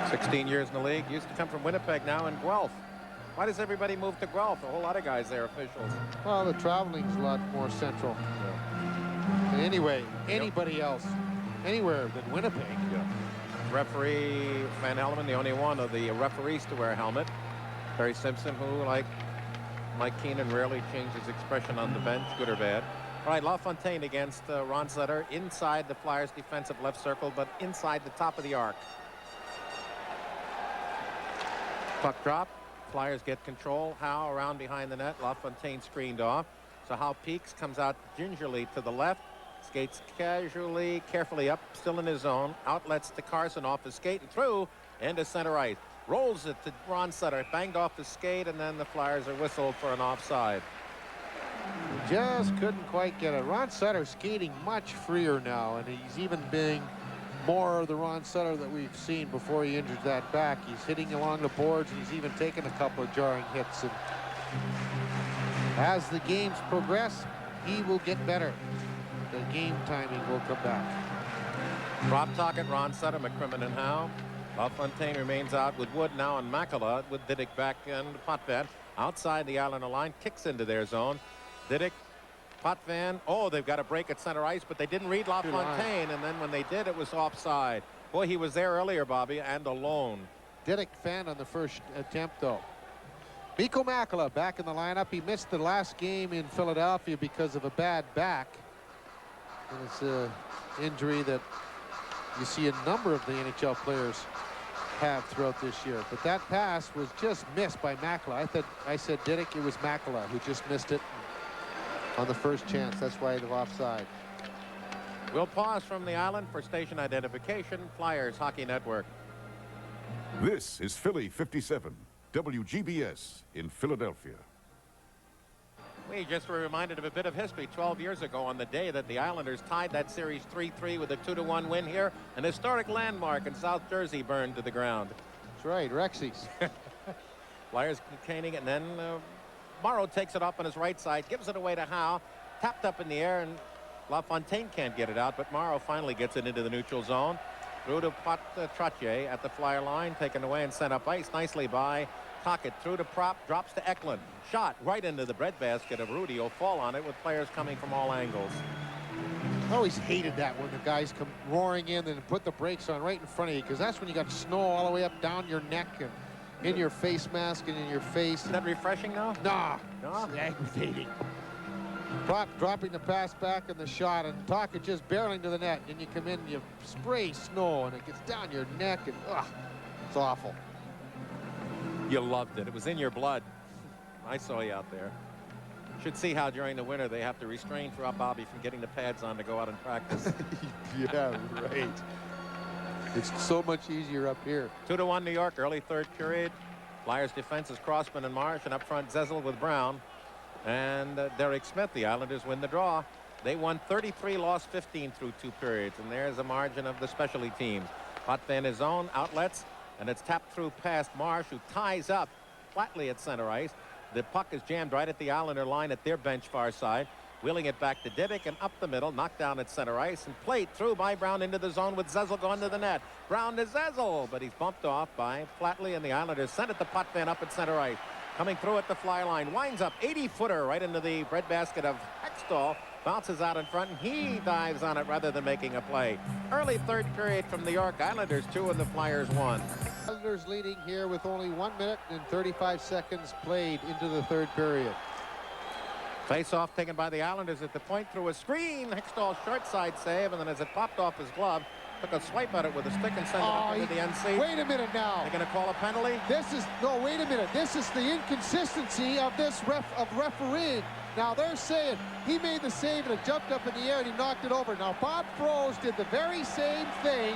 16 years in the league. Used to come from Winnipeg, now in Guelph. Why does everybody move to Guelph? A whole lot of guys there, officials. Well, the traveling's a lot more central. Yeah. And anyway, anybody else, anywhere than Winnipeg. Yeah. Referee Van Helleman, the only one of the referees to wear a helmet. Terry Simpson, who, like Mike Keenan, rarely changes expression on the bench, good or bad. All right, LaFontaine against Ron Sutter, inside the Flyers' defensive left circle, but inside the top of the arc. Puck drop. Flyers get control. Howe around behind the net. LaFontaine screened off. So Howe peeks, comes out gingerly to the left, skates carefully up, still in his zone. Outlets to Carson off his skate and through into center ice. Rolls it to Ron Sutter. Banged off his skate, and then the Flyers are whistled for an offside. Just couldn't quite get it. Ron Sutter skating much freer now, and he's even being more of the Ron Sutter that we've seen before he injured that back. He's hitting along the boards, and he's even taken a couple of jarring hits. And as the games progress, he will get better. The game timing will come back. Rob Tocchet, Ron Sutter, McCrimmon, and Howe. LaFontaine remains out with Wood now and Makela with Diduck back and Potvin outside the Islander line, kicks into their zone. Diduck, Potvin, oh, they've got a break at center ice, but they didn't read LaFontaine, and then when they did, it was offside. Boy, he was there earlier, Bobby, and alone. Diduck fan on the first attempt, though. Mikko Makela back in the lineup. He missed the last game in Philadelphia because of a bad back. And it's an injury that you see a number of the NHL players have throughout this year. But that pass was just missed by Makela. I said Diduck, it was Makela who just missed it on the first chance. That's why they're offside. We'll pause from the island for station identification. Flyers Hockey Network. This is Philly 57, WGBS in Philadelphia. We just were reminded of a bit of history 12 years ago on the day that the Islanders tied that series 3-3 with a 2-1 win here. An historic landmark in South Jersey burned to the ground. That's right, Rexy's. Flyers containing it, and then Morrow takes it up on his right side, gives it away to Howe, tapped up in the air, and LaFontaine can't get it out, but Morrow finally gets it into the neutral zone. Through to Trottier at the Flyer line, taken away and sent up ice nicely by Tocchet. Through to Prop, drops to Eklund. Shot right into the breadbasket of Hrudey. Will fall on it with players coming from all angles. I always hated that when the guys come roaring in and put the brakes on right in front of you, because that's when you got snow all the way up down your neck and in your face mask and in your face. Is that refreshing now? Nah. No? It's aggravating. Prop dropping the pass back and the shot, and Tocchet just barreling to the net, and you come in and you spray snow and it gets down your neck, and it's awful. You loved it. It was in your blood. I saw you out there. Should see how during the winter they have to restrain for Bobby from getting the pads on to go out and practice. Yeah, right. It's so much easier up here. 2-1 New York, early third period. Flyers defense is Crossman and Marsh, and up front Zezel with Brown. And Derek Smith. The Islanders win the draw. They won 33, lost 15 through 2 periods. And there's a margin of the specialty teams. Potvin his own outlets, and it's tapped through past Marsh, who ties up Flatley at center ice. The puck is jammed right at the Islander line at their bench far side. Wheeling it back to Diduck and up the middle, knocked down at center ice and played through by Brown into the zone with Zezel going to the net. Brown to Zezel, but he's bumped off by Flatley, and the Islanders send it to Potvin up at center ice. Coming through at the fly line, winds up 80-footer right into the breadbasket of Hextall. Bounces out in front, and he dives on it rather than making a play. Early third period from New York. Islanders 2 and the Flyers 1. Islanders leading here with only 1 minute and 35 seconds played into the third period. Face-off taken by the Islanders at the point through a screen. Hextall short side save, and then as it popped off his glove, took a swipe at it with a stick and sent it up into the NC. Wait a minute now. They're going to call a penalty? Wait a minute. This is the inconsistency of refereeing. Now they're saying he made the save and it jumped up in the air and he knocked it over. Now Bob Froese did the very same thing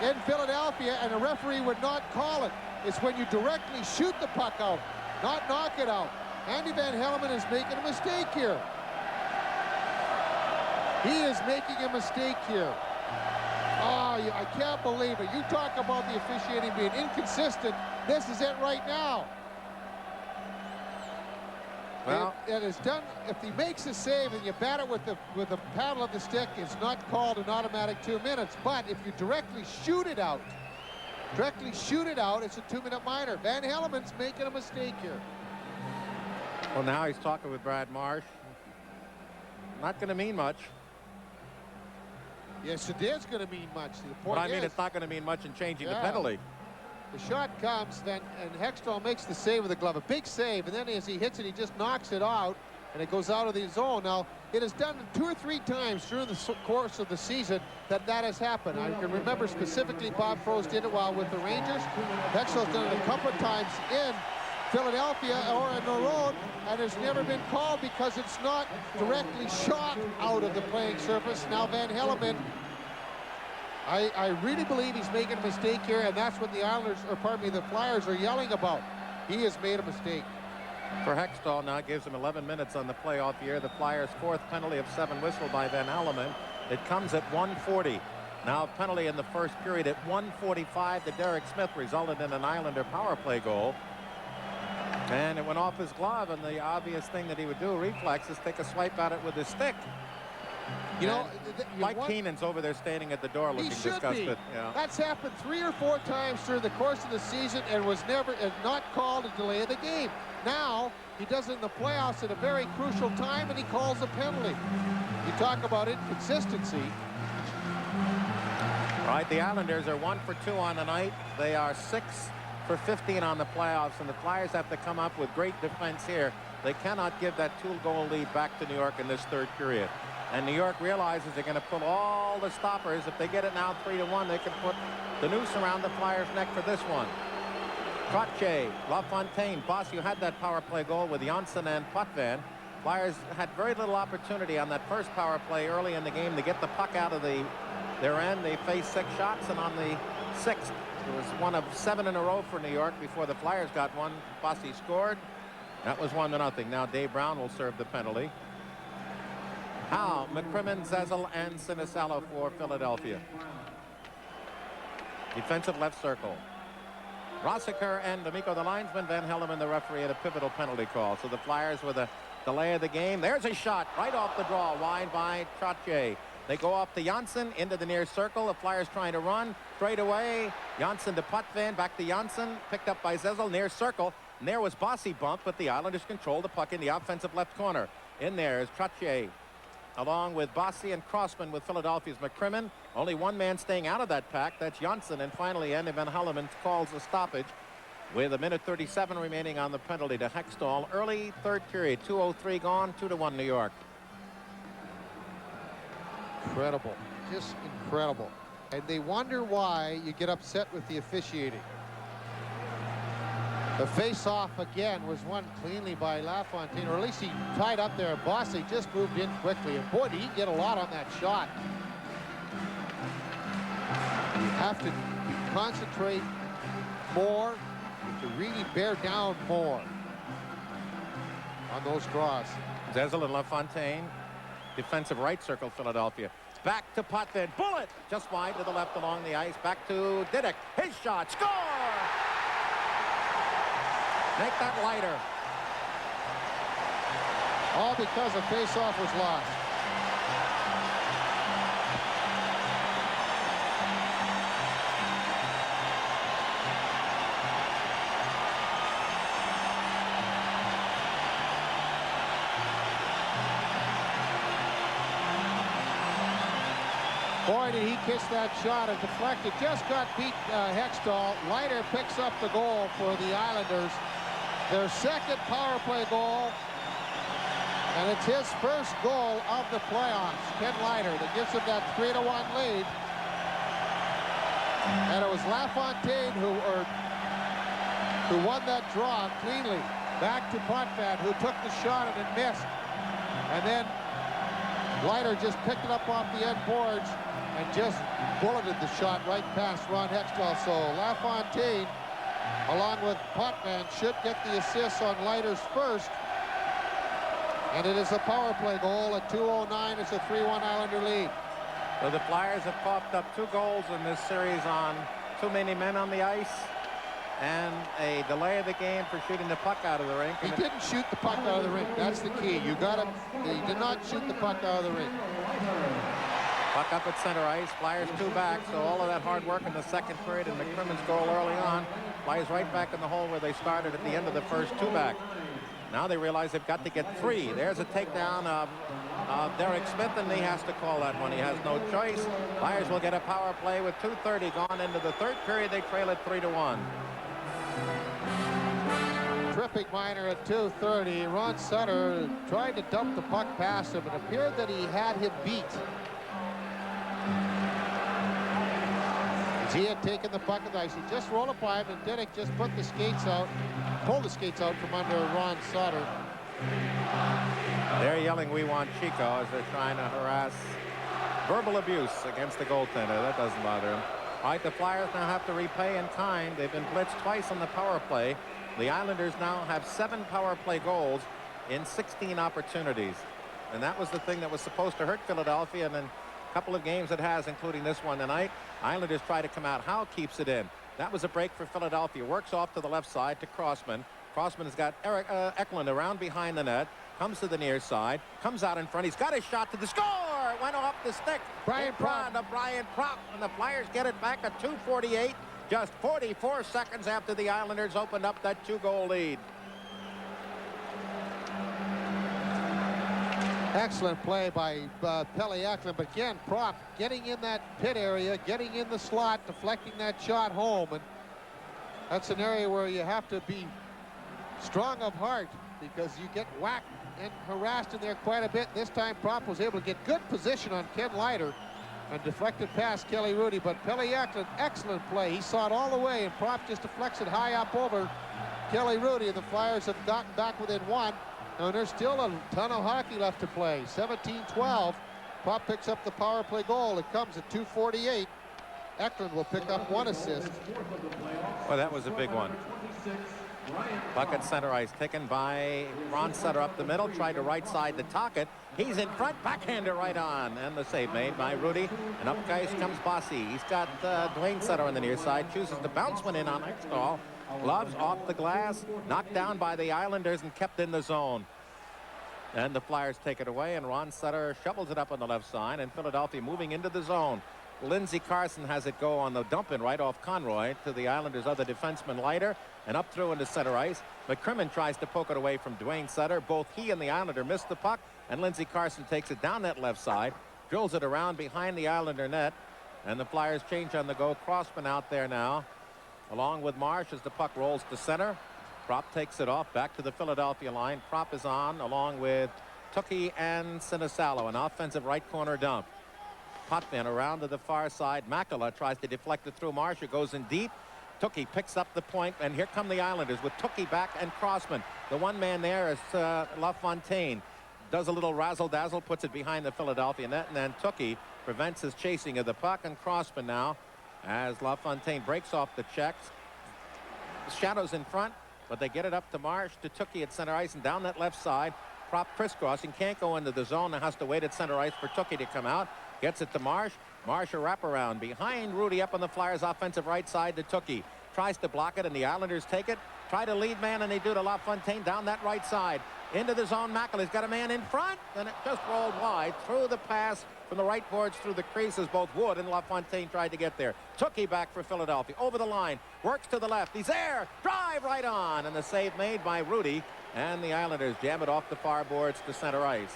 in Philadelphia, and the referee would not call it. It's when you directly shoot the puck out, not knock it out. Andy Van Hellemond is making a mistake here. He is making a mistake here. Oh, I can't believe it. You talk about the officiating being inconsistent. This is it right now. Well, it is done. If he makes a save and you bat it with the paddle of the stick, it's not called an automatic 2 minutes. But if you directly shoot it out, it's a 2-minute minor. Van Hellemond's making a mistake here. Well, now he's talking with Brad Marsh. Not going to mean much. Yes, it is going to mean much. The point but I mean, it's not going to mean much in changing the penalty. The shot comes, then, and Hextall makes the save with the glove, a big save, and then as he hits it, he just knocks it out, and it goes out of the zone. Now, it is done 2 or 3 times during the course of the season that has happened. I can remember specifically Bob Froese did it while with the Rangers. Hextall's done it a couple of times in Philadelphia or on the road, and it's never been called because it's not directly shot out of the playing surface. Now Van Hellemond, I really believe he's making a mistake here, and that's what the the Flyers are yelling about. He has made a mistake. For Hextall now gives him 11 minutes on the playoff year. The Flyers' 4th penalty of 7 whistled by Van Hellemond. It comes at 1:40. Now a penalty in the first period at 1:45 to Derek Smith resulted in an Islander power play goal. And it went off his glove, and the obvious thing that he would do, reflex, is take a swipe at it with his stick. You know, Mike Keenan's over there standing at the door looking disgusted. Yeah. That's happened 3 or 4 times during the course of the season and was never not called a delay of the game. Now he does it in the playoffs at a very crucial time, and he calls a penalty. You talk about inconsistency. Right, the Islanders are 1 for 2 on the night. They are 6 for 15 on the playoffs, and the Flyers have to come up with great defense here. They cannot give that 2-goal lead back to New York in this third period. And New York realizes they're going to pull all the stoppers. If they get it now 3-1, they can put the noose around the Flyers' neck for this one. Tocchet, LaFontaine, Bossy, who had that power play goal with Jonsson and Potvin. Flyers had very little opportunity on that first power play early in the game to get the puck out of their end. They faced 6 shots, and on the 6th, it was one of 7 in a row for New York before the Flyers got one. Bossy scored. That was 1-0. Now Dave Brown will serve the penalty. Howe, McCrimmon, Zezel, and Sinisalo for Philadelphia. Defensive left circle. Rossiker and D'Amico, the linesman, Van Helleman, the referee, at a pivotal penalty call. So the Flyers with a delay of the game. There's a shot right off the draw, wide by Trottier. They go off to Jonsson into the near circle. The Flyers trying to run straight away. Jonsson to Potvin, back to Jonsson, picked up by Zezel, near circle. And there was Bossy bump, but the Islanders control the puck in the offensive left corner. In there is Trottier, along with Bossy and Crossman with Philadelphia's McCrimmon. Only one man staying out of that pack. That's Jonsson. And finally, Andy Van Helleman calls a stoppage with 1:37 remaining on the penalty to Hextall. Early third period, 2:03 gone, 2-1 New York. Incredible. Just incredible. And they wonder why you get upset with the officiating. The face-off again was won cleanly by LaFontaine, or at least he tied up there. Bossy just moved in quickly, and boy, did he get a lot on that shot. You have to concentrate more, to really bear down more on those draws. Zezel and LaFontaine, defensive right circle, Philadelphia. Back to Potvin, bullet just wide to the left along the ice. Back to Diduck, his shot, score! Make that lighter. All because a face-off was lost. Boy, did he kiss that shot and deflected. Just got beat Hextall. Leiter picks up the goal for the Islanders. Their second power play goal, and it's his first goal of the playoffs. Ken Leiter, that gives him that 3-1 lead. And it was LaFontaine who won that draw cleanly. Back to Potvin, who took the shot and it missed. And then Leiter just picked it up off the end boards and just bulleted the shot right past Ron Hextall. So LaFontaine, along with Potvin, should get the assist on Leiter's first. And it is a power play goal at 2:09. It's a 3-1 Islander lead. So the Flyers have popped up 2 goals in this series on too many men on the ice and a delay of the game for shooting the puck out of the rink. He didn't shoot the puck out of the rink. That's the key. You got him. He did not shoot the puck out of the rink. Puck up at center ice. Flyers 2 back. So all of that hard work in the second period and McCrimmon's goal early on. Flyers right back in the hole where they started at the end of the first 2 back. Now they realize they've got to get 3. There's a takedown of Derek Smith, and he has to call that one. He has no choice. Flyers will get a power play with 2:30 gone into the third period. They trail it 3-1. Terrific minor at 2:30. Ron Sutter tried to dump the puck past him. It appeared that he had him beat. He had taken the puck of the ice. He just rolled it by him, and Diduck just put the skates out, pulled the skates out from under Ron Sutter. They're yelling, "We want Chico," as they're trying to harass verbal abuse against the goaltender. That doesn't bother him. All right, the Flyers now have to repay in kind. They've been blitzed twice on the power play. The Islanders now have 7 power play goals in 16 opportunities. And that was the thing that was supposed to hurt Philadelphia, and then a couple of games it has, including this one tonight. Islanders try to come out. Howe keeps it in. That was a break for Philadelphia. Works off to the left side to Crossman. Crossman has got Eklund around behind the net. Comes to the near side. Comes out in front. He's got his shot to the score. went off the stick. Bryan Trottier. To Bryan Trottier, and the Flyers get it back at 2:48, just 44 seconds after the Islanders opened up that 2-goal lead. Excellent play by Pelle Eklund, but again, Trottier getting in that pit area, getting in the slot, deflecting that shot home, and that's an area where you have to be strong of heart because you get whacked and harassed in there quite a bit. This time Trottier was able to get good position on Ken Leiter and deflected past Kelly Hrudey, but Pelle Eklund, excellent play. He saw it all the way, and Trottier just deflects it high up over Kelly Hrudey, and the Flyers have gotten back within one. And there's still a ton of hockey left to play. 17-12. Trottier picks up the power play goal. It comes at 2:48. Eklund will pick up one assist. Well, that was a big one. Puck at center ice, taken by Ron Sutter up the middle, tried to right side the Tocchet. He's in front, backhander right on, and the save made by Hrudey. And up ice comes Bossy. He's got Duane Sutter on the near side, chooses to bounce one in on Hextall. Gloves off the glass, knocked down by the Islanders and kept in the zone. And the Flyers take it away, and Ron Sutter shovels it up on the left side, and Philadelphia moving into the zone. Lindsey Carson has it go on the dump-in right off Konroyd to the Islanders' other defenseman, Leiter, and up through into center ice. McCrimmon tries to poke it away from Duane Sutter. Both he and the Islander miss the puck, and Lindsey Carson takes it down that left side, drills it around behind the Islander net, and the Flyers change on the go. Crossman out there now, along with Marsh as the puck rolls to center. Kromm takes it off back to the Philadelphia line. Kromm is on along with Tocchet and Sinisalo, an offensive right corner dump. Potvin around to the far side. Makela tries to deflect it through Marsh. It goes in deep. Tocchet picks up the point, and here come the Islanders with Tocchet back and Crossman. The one man there is LaFontaine. Does a little razzle-dazzle, puts it behind the Philadelphia net, and then Tocchet prevents his chasing of the puck, and Crossman now, as LaFontaine breaks off the checks. Shadows in front, but they get it up to Marsh, to Tocchet at center ice, and down that left side. Kromm crisscrossing, can't go into the zone, and has to wait at center ice for Tocchet to come out. Gets it to Marsh. Marsh a wraparound behind Hrudey up on the Flyers' offensive right side to Tocchet. Tries to block it, and the Islanders take it. Try to lead man, and they do to LaFontaine down that right side. Into the zone, Makela's got a man in front, and it just rolled wide. Through the pass from the right boards through the creases, both Wood and LaFontaine tried to get there. Tocchet back for Philadelphia. Over the line, works to the left. He's there. Drive right on, and the save made by Hrudey, and the Islanders jam it off the far boards to center ice.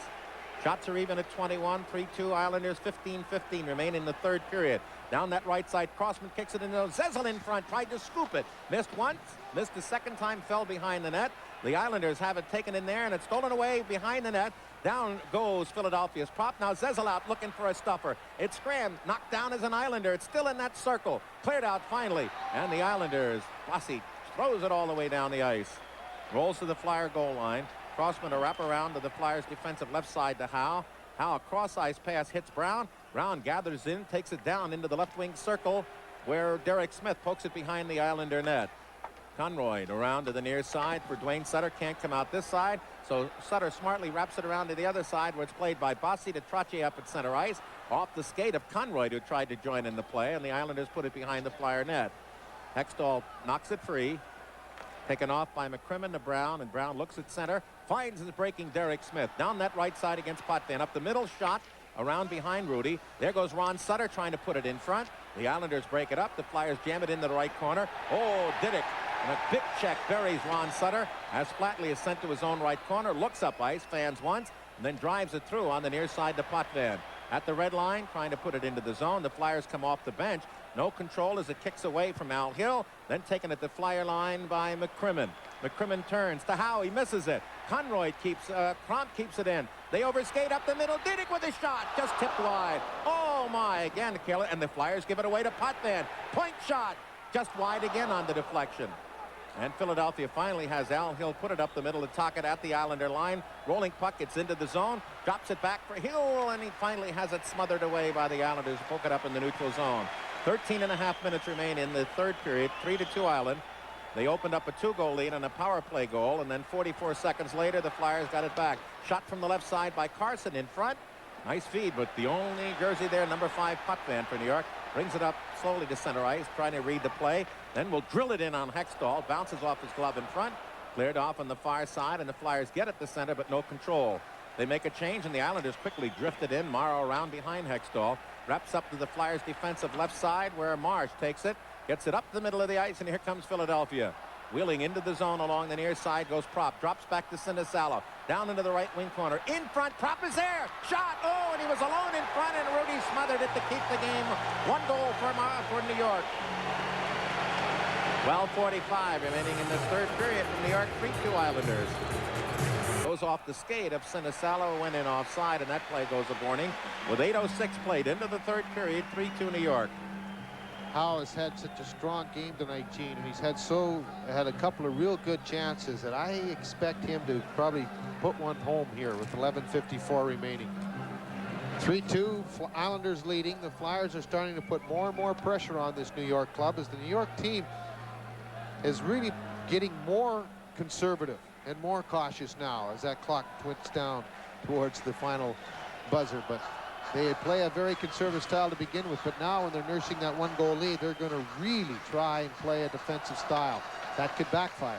Shots are even at 21, 3-2 Islanders, 15-15 remain in the third period. Down that right side, Crossman kicks it into Zezel in front, tried to scoop it. Missed once, missed the second time, fell behind the net. The Islanders have it taken in there, and it's stolen away behind the net. Down goes Philadelphia's prop. Now Zezel out looking for a stuffer. It's Graham, knocked down as an Islander. It's still in that circle. Cleared out finally, and the Islanders, Bossy throws it all the way down the ice. Rolls to the Flyer goal line. Crossman a wraparound to the Flyers' defensive left side to Howe. Howe, a cross-ice pass hits Brown. Brown gathers in, takes it down into the left wing circle where Derek Smith pokes it behind the Islander net. Konroyd around to the near side for Duane Sutter. Can't come out this side, so Sutter smartly wraps it around to the other side where it's played by Bossy to Tocchet up at center ice. Off the skate of Konroyd, who tried to join in the play, and the Islanders put it behind the Flyer net. Hextall knocks it free. Taken off by McCrimmon to Brown, and Brown looks at center, finds his breaking Derek Smith. Down that right side against Potvin. Up the middle, shot around behind Hrudey. There goes Ron Sutter trying to put it in front. The Islanders break it up. The Flyers jam it into the right corner. Oh, Diduck, and a big check buries Ron Sutter as Flatley is sent to his own right corner. Looks up ice, fans once, and then drives it through on the near side to Potvin. At the red line, trying to put it into the zone. The Flyers come off the bench. No control as it kicks away from Al Hill. Then taken at the Flyer line by McCrimmon. McCrimmon turns to Howe. He misses it. Konroyd keeps, Kromm keeps it in. They overskate up the middle. Diduck with a shot. Just tipped wide. Oh, my. Again, kill it. And the Flyers give it away to Potvin. Point shot. Just wide again on the deflection. And Philadelphia finally has Al Hill put it up the middle to Tocchet at the Islander line. Rolling puck, it's into the zone. Drops it back for Hill, and he finally has it smothered away by the Islanders. Poke it up in the neutral zone. 13.5 minutes remain in the third period. 3-2 Island. They opened up a 2-goal lead on a power play goal, and then 44 seconds later, the Flyers got it back. Shot from the left side by Carson in front. Nice feed, but the only jersey there, number 5, Potvin for New York. Brings it up slowly to center ice, trying to read the play. Then will drill it in on Hextall. Bounces off his glove in front. Cleared off on the far side, and the Flyers get it to center, but no control. They make a change, and the Islanders quickly drifted in. Morrow around behind Hextall. Wraps up to the Flyers' defensive left side, where Marsh takes it. Gets it up the middle of the ice, and here comes Philadelphia. Wheeling into the zone along the near side goes Propp. Drops back to Sinisalo. Down into the right wing corner. In front, Propp is there. Shot. Oh, and he was alone in front, and Hrudey smothered it to keep the game. 1 goal for New York. 12:45 remaining in this third period from New York. 3-2 Islanders. Goes off the skate of Sinisalo, went in offside, and that play goes a warning. With 8:06 played into the third period, 3-2 New York. Howe has had such a strong game tonight, Gene, and he's had a couple of real good chances that I expect him to probably put one home here with 11:54 remaining. 3-2 Islanders leading. The Flyers are starting to put more and more pressure on this New York club as the New York team is really getting more conservative and more cautious now as that clock twits down towards the final buzzer. But they play a very conservative style to begin with, but now when they're nursing that 1-goal lead, they're going to really try and play a defensive style. That could backfire.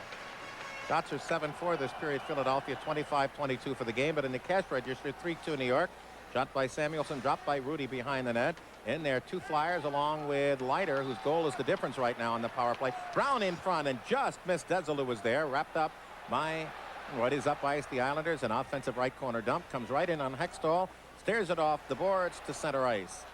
Shots are 7-4 this period. Philadelphia 25-22 for the game, but in the cash register, 3-2 New York. Shot by Samuelson, dropped by Hrudey behind the net. In there, 2 Flyers along with Leiter, whose goal is the difference right now on the power play. Brown in front and just missed Zezel, who was there. Wrapped up by what is up ice the Islanders. An offensive right corner dump. Comes right in on Hextall. Steers it off the boards to center ice.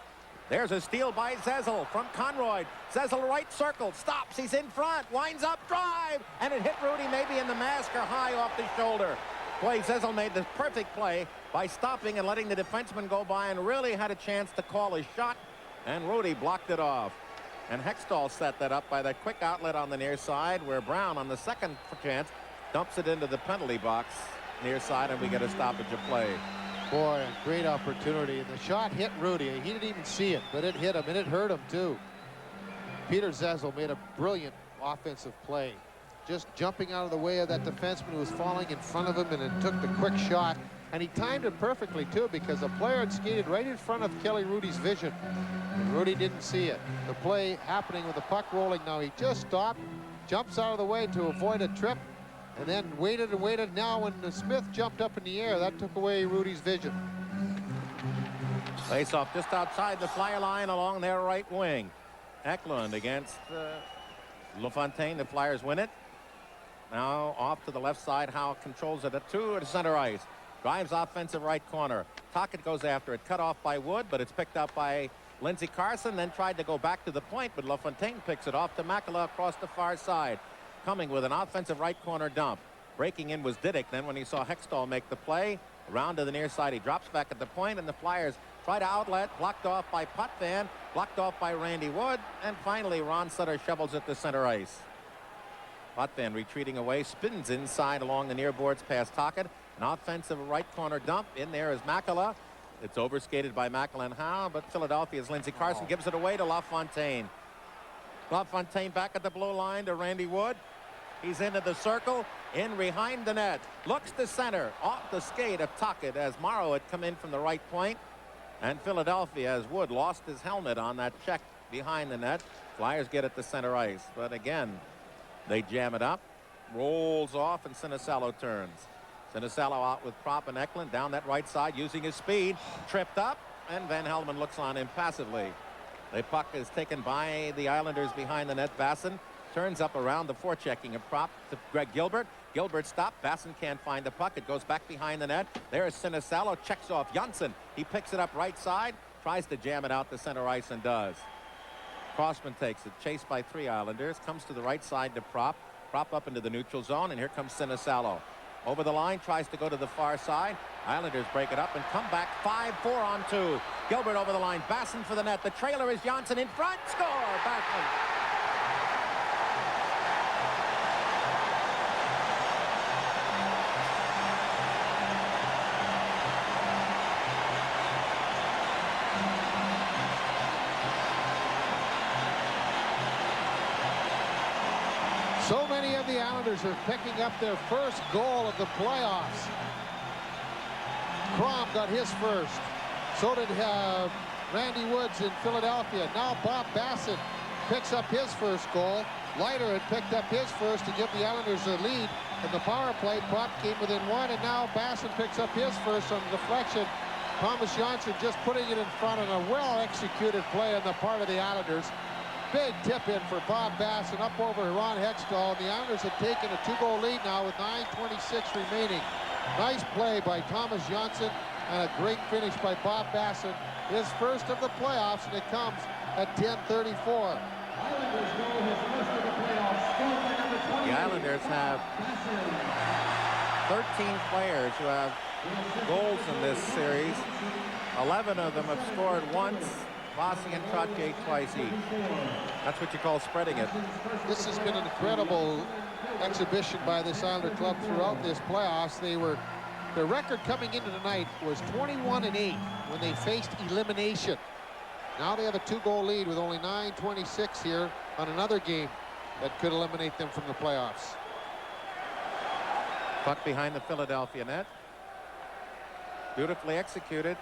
There's a steal by Zezel from Konroyd. Zezel right circle. Stops. He's in front. Winds up. Drive. And it hit Hrudey maybe in the mask or high off the shoulder. Boy, Zezel made the perfect play by stopping and letting the defenseman go by and really had a chance to call his shot. And Hrudey blocked it off. And Hextall set that up by that quick outlet on the near side where Brown on the second chance dumps it into the penalty box near side, and we get a stoppage of play. Boy, a great opportunity. And the shot hit Hrudey. He didn't even see it, but it hit him, and it hurt him too. Peter Zezel made a brilliant offensive play. Just jumping out of the way of that defenseman who was falling in front of him, and then took the quick shot. And he timed it perfectly too, because the player had skated right in front of Kelly Hrudey's vision. And Hrudey didn't see it. The play happening with the puck rolling now. He just stopped, jumps out of the way to avoid a trip, and then waited and waited. Now when the Smith jumped up in the air, that took away Hrudey's vision. Face off just outside the Flyer line along their right wing. Eklund against LaFontaine. The Flyers win it. Now off to the left side. Howe controls it to center ice. Drives offensive right corner. Tocchet goes after it. Cut off by Wood, but it's picked up by Lindsey Carson. Then tried to go back to the point, but LaFontaine picks it off to Makela across the far side. Coming with an offensive right corner dump. Breaking in was Diduck. Then when he saw Hextall make the play, around to the near side, he drops back at the point, and the Flyers try to outlet. Blocked off by Potvin. Blocked off by Randy Wood. And finally, Ron Sutter shovels it to center ice. Potvin retreating away, spins inside along the near boards past Tocchet. An offensive right corner dump. In there is Makela. It's overskated by Makela and Howe, but Philadelphia's Lindsey Carson gives it away to LaFontaine. LaFontaine back at the blue line to Randy Wood. He's into the circle, in behind the net. Looks to center, off the skate of Tocchet as Morrow had come in from the right point. And Philadelphia, as Wood lost his helmet on that check behind the net. Flyers get it to center ice, but again, they jam it up. Rolls off, and Sinisalo turns. Sinisalo out with Propp and Eklund down that right side using his speed. Tripped up, and Van Helmond looks on impassively. The puck is taken by the Islanders behind the net. Bassen turns up around the forechecking of Propp to Greg Gilbert. Gilbert stopped. Bassen can't find the puck. It goes back behind the net. There's Sinisalo. Checks off Jonsson. He picks it up right side. Tries to jam it out to center ice and does. Crossman takes it. Chased by 3 Islanders. Comes to the right side to Propp. Propp up into the neutral zone. And here comes Sinisalo. Over the line. Tries to go to the far side. Islanders break it up and come back 5-4 on 2. Gilbert over the line. Bassen for the net. The trailer is Jonsson in front. Score! Bassen. So many of the Islanders are picking up their first goal of the playoffs. Kromm got his first. So did Randy Woods in Philadelphia. Now Bob Bassett picks up his first goal. Leiter had picked up his first to give the Islanders a lead in the power play. Puck came within one, and now Bassen picks up his first on the deflection. Tomas Jonsson just putting it in front on a well-executed play on the part of the Islanders. Big tip in for Bob Bassen up over Ron Hextall. The Islanders have taken a 2-goal lead now with 9:26 remaining. Nice play by Tomas Jonsson and a great finish by Bob Bassen. His first of the playoffs, and it comes at 10:34. The Islanders have 13 players who have goals in this series. 11 of them have scored once. Bossy and Tocchet twice each. That's what you call spreading it. This has been an incredible exhibition by this Islander club throughout this playoffs. Their record coming into tonight was 21-8 when they faced elimination. Now they have a 2-goal lead with only 9:26 here on another game that could eliminate them from the playoffs. Puck behind the Philadelphia net. Beautifully executed.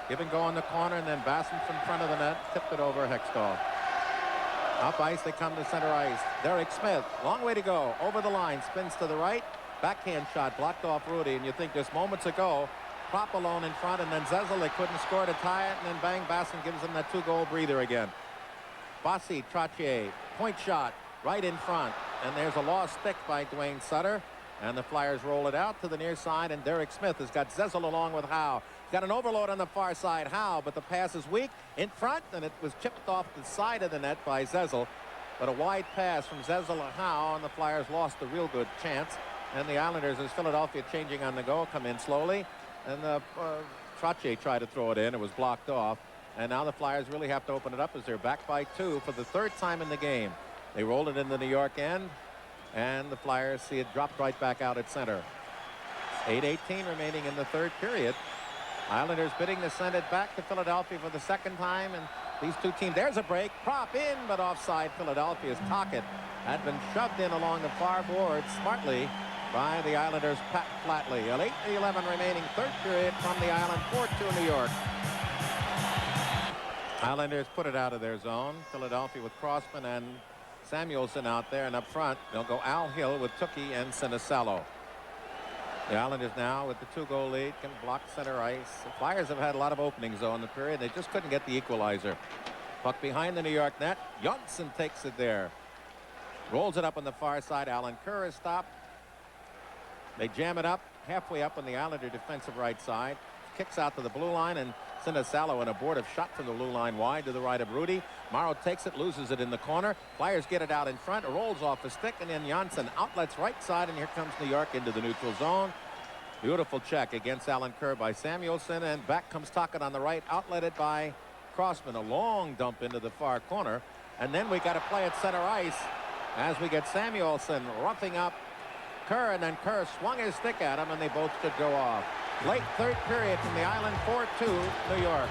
Give and go on the corner, and then Bassen from front of the net, tipped it over Hextall. Up ice, they come to center ice. Derek Smith, long way to go. Over the line, spins to the right. Backhand shot, blocked off Hrudey, and you think just moments ago, Kromm alone in front, and then Zezel, they couldn't score to tie it, and then bang, Bassen gives them that 2-goal breather again. Bossy, Trottier, point shot, right in front, and there's a lost stick by Duane Sutter, and the Flyers roll it out to the near side, and Derek Smith has got Zezel along with Howe. Got an overload on the far side, Howe, but the pass is weak in front, and it was chipped off the side of the net by Zezel. But a wide pass from Zezel to Howe, and the Flyers lost a real good chance. And the Islanders, as Philadelphia changing on the go, come in slowly. And Tocchet tried to throw it in. It was blocked off. And now the Flyers really have to open it up as they're back by 2 for the 3rd time in the game. They rolled it in the New York end, and the Flyers see it dropped right back out at center. 8:18 remaining in the 3rd period. Islanders bidding to send it back to Philadelphia for the 2nd time, and these two teams, there's a break, prop in, but offside. Philadelphia's Tocchet had been shoved in along the far board smartly by the Islanders' Pat Flatley. 8:11 remaining, 3rd period from the Island, 4-2 New York. Islanders put it out of their zone. Philadelphia with Crossman and Samuelson out there, and up front they'll go Al Hill with Tocchet and Sinicello. The Islanders now with the 2-goal lead can block center ice. The Flyers have had a lot of openings though in the period. They just couldn't get the equalizer. Puck behind the New York net. Jonsson takes it there. Rolls it up on the far side. Alan Kerr is stopped. They jam it up halfway up on the Islander defensive right side. Kicks out to the blue line, and Sinicello, an abortive shot from the blue line wide to the right of Hrudey. Morrow takes it, loses it in the corner. Flyers get it out in front, rolls off a stick, and then Jonsson outlets right side, and here comes New York into the neutral zone. Beautiful check against Alan Kerr by Samuelson, and back comes Tocchet on the right, outletted by Crossman. A long dump into the far corner, and then we got to play at center ice as we get Samuelson roughing up Kerr, and then Kerr swung his stick at him, and they both should go off. Late 3rd period from the Island, 4-2 New York.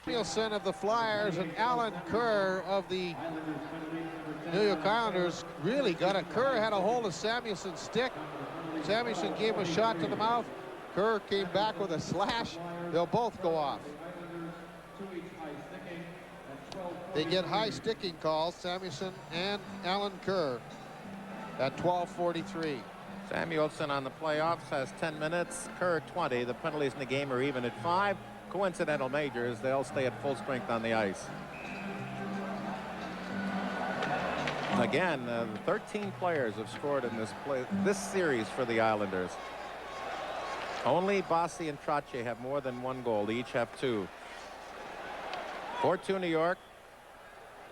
Samuelson of the Flyers and Alan Kerr of the New York Islanders really got it. Kerr had a hold of Samuelson's stick. Samuelson gave him a shot to the mouth. Kerr came back with a slash. They'll both go off. They get high sticking calls, Samuelson and Alan Kerr, at 12:43. Samuelson on the playoffs has 10 minutes. Kerr 20. The penalties in the game are even at 5. Coincidental majors. They'll stay at full strength on the ice. Again, 13 players have scored in this series for the Islanders. Only Bossy and Trottier have more than 1 goal. They each have 2. 4-2 New York.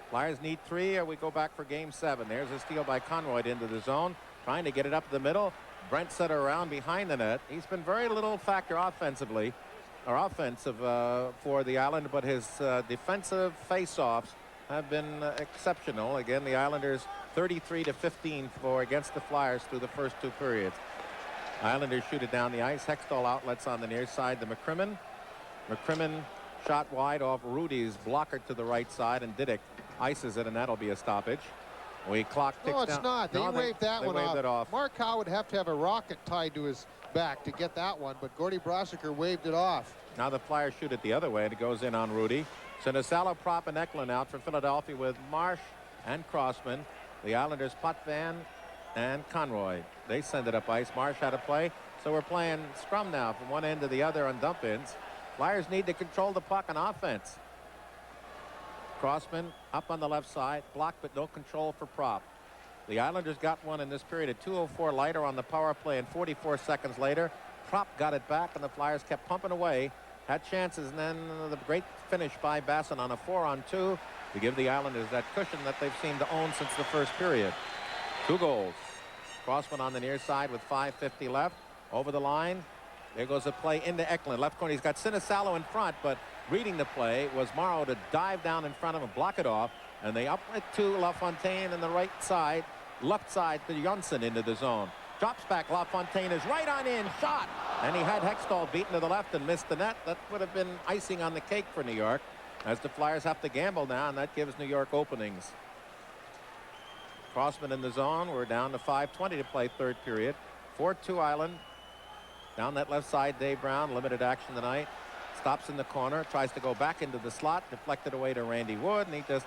Flyers need 3, or we go back for game 7. There's a steal by Konroyd into the zone, trying to get it up the middle. Brent Sutter around behind the net. He's been very little factor offensively, or offensive for the Island, but his defensive face-offs have been exceptional. Again, the Islanders 33-15 against the Flyers through the first 2 periods. Islanders shoot it down the ice. Hextall outlets on the near side to McCrimmon. McCrimmon shot wide off Hrudey's blocker to the right side, and Diduck ices it, and that'll be a stoppage. Clock ticks down. No, it's not. They waved that one off. Maek Howe would have to have a rocket tied to his back to get that one, but Gordy Brosiker waved it off. Now the Flyers shoot it the other way, and it goes in on Hrudey. Sinisalo, Propp, and Eklund out for Philadelphia with Marsh and Crossman. The Islanders, Potvin and Konroyd. They send it up ice. Marsh had a play. So we're playing scrum now from one end to the other on dump ins. Flyers need to control the puck on offense. Crossman up on the left side. Blocked, but no control for Propp. The Islanders got one in this period at 2:04 Leiter on the power play, and 44 seconds later, Propp got it back, and the Flyers kept pumping away. Had chances, and then the great finish by Bassen on a 4-on-2 to give the Islanders that cushion that they've seemed to own since the first period. 2 goals. Crossman on the near side with 5:50 left. Over the line. There goes a play into Eklund. Left corner. He's got Sinisalo in front, but reading the play was Morrow to dive down in front of him, block it off, and they up it to LaFontaine in the right side. Left side to Jonsson into the zone. Drops back. LaFontaine is right on in. Shot. And he had Hextall beaten to the left and missed the net. That would have been icing on the cake for New York, as the Flyers have to gamble now, and that gives New York openings. Crossman in the zone. We're down to 5:20 to play third period. 4-2 Island. Down that left side, Dave Brown, limited action tonight. Stops in the corner, tries to go back into the slot, deflected away to Randy Wood, and he just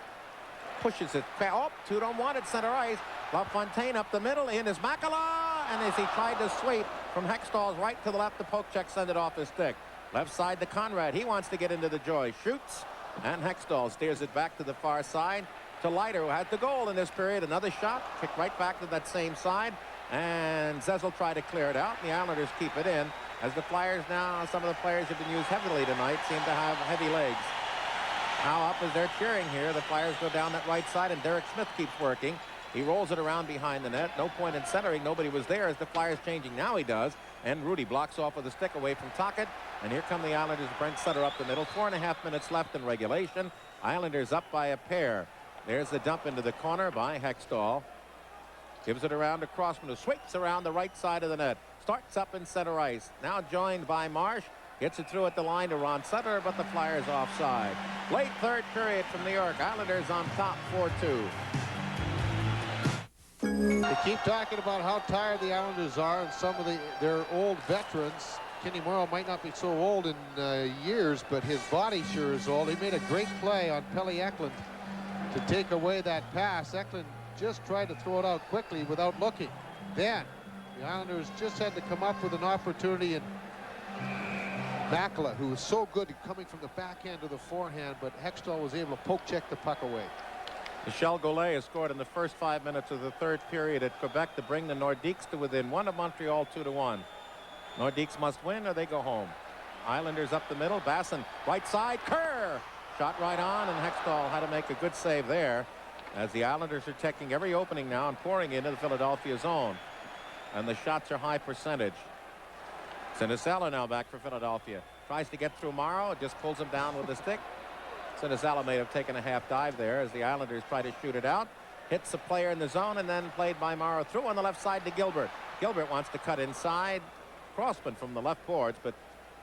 pushes it. Oh, 2-on-1 at center ice. LaFontaine up the middle, in is Makela, and as he tried to sweep from Hextall's right to the left, the poke check sent it off his stick. Left side to Conrad. He wants to get into the joy. Shoots, and Hextall steers it back to the far side to Leiter, who had the goal in this period. Another shot, kicked right back to that same side. And Zezel tried to clear it out. And the Islanders keep it in, as the Flyers now, some of the players have been used heavily tonight, seem to have heavy legs. Now up as they're cheering here, the Flyers go down that right side, and Derek Smith keeps working. He rolls it around behind the net. No point in centering. Nobody was there as the Flyers changing. Now he does. And Hrudey blocks off with a stick away from Tocchet. And here come the Islanders. Brent Sutter up the middle. 4.5 minutes left in regulation. Islanders up by a pair. There's the dump into the corner by Hextall. Gives it around to Crossman, who sweeps around the right side of the net. Starts up in center ice. Now joined by Marsh. Gets it through at the line to Ron Sutter, but the Flyers offside. Late third period from New York. Islanders on top 4-2. They keep talking about how tired the Islanders are, and some of their old veterans. Kenny Morrow might not be so old in years, but his body sure is old. He made a great play on Pelle Eklund to take away that pass. Eklund just tried to throw it out quickly without looking. Then the Islanders just had to come up with an opportunity, and Makela, who was so good at coming from the backhand to the forehand, but Hextall was able to poke check the puck away. Michel Goulet has scored in the first 5 minutes of the third period at Quebec to bring the Nordiques to within 1 of Montreal 2-1. Nordiques must win or they go home. Islanders up the middle. Bassen right side. Kerr shot right on, and Hextall had to make a good save there, as the Islanders are taking every opening now and pouring into the Philadelphia zone, and the shots are high percentage. Sinisalo now back for Philadelphia. Tries to get through Morrow. Just pulls him down with a stick. Sinisalo may have taken a half dive there as the Islanders try to shoot it out. Hits the player in the zone, and then played by Morrow through on the left side to Gilbert. Gilbert wants to cut inside. Crossman from the left boards, but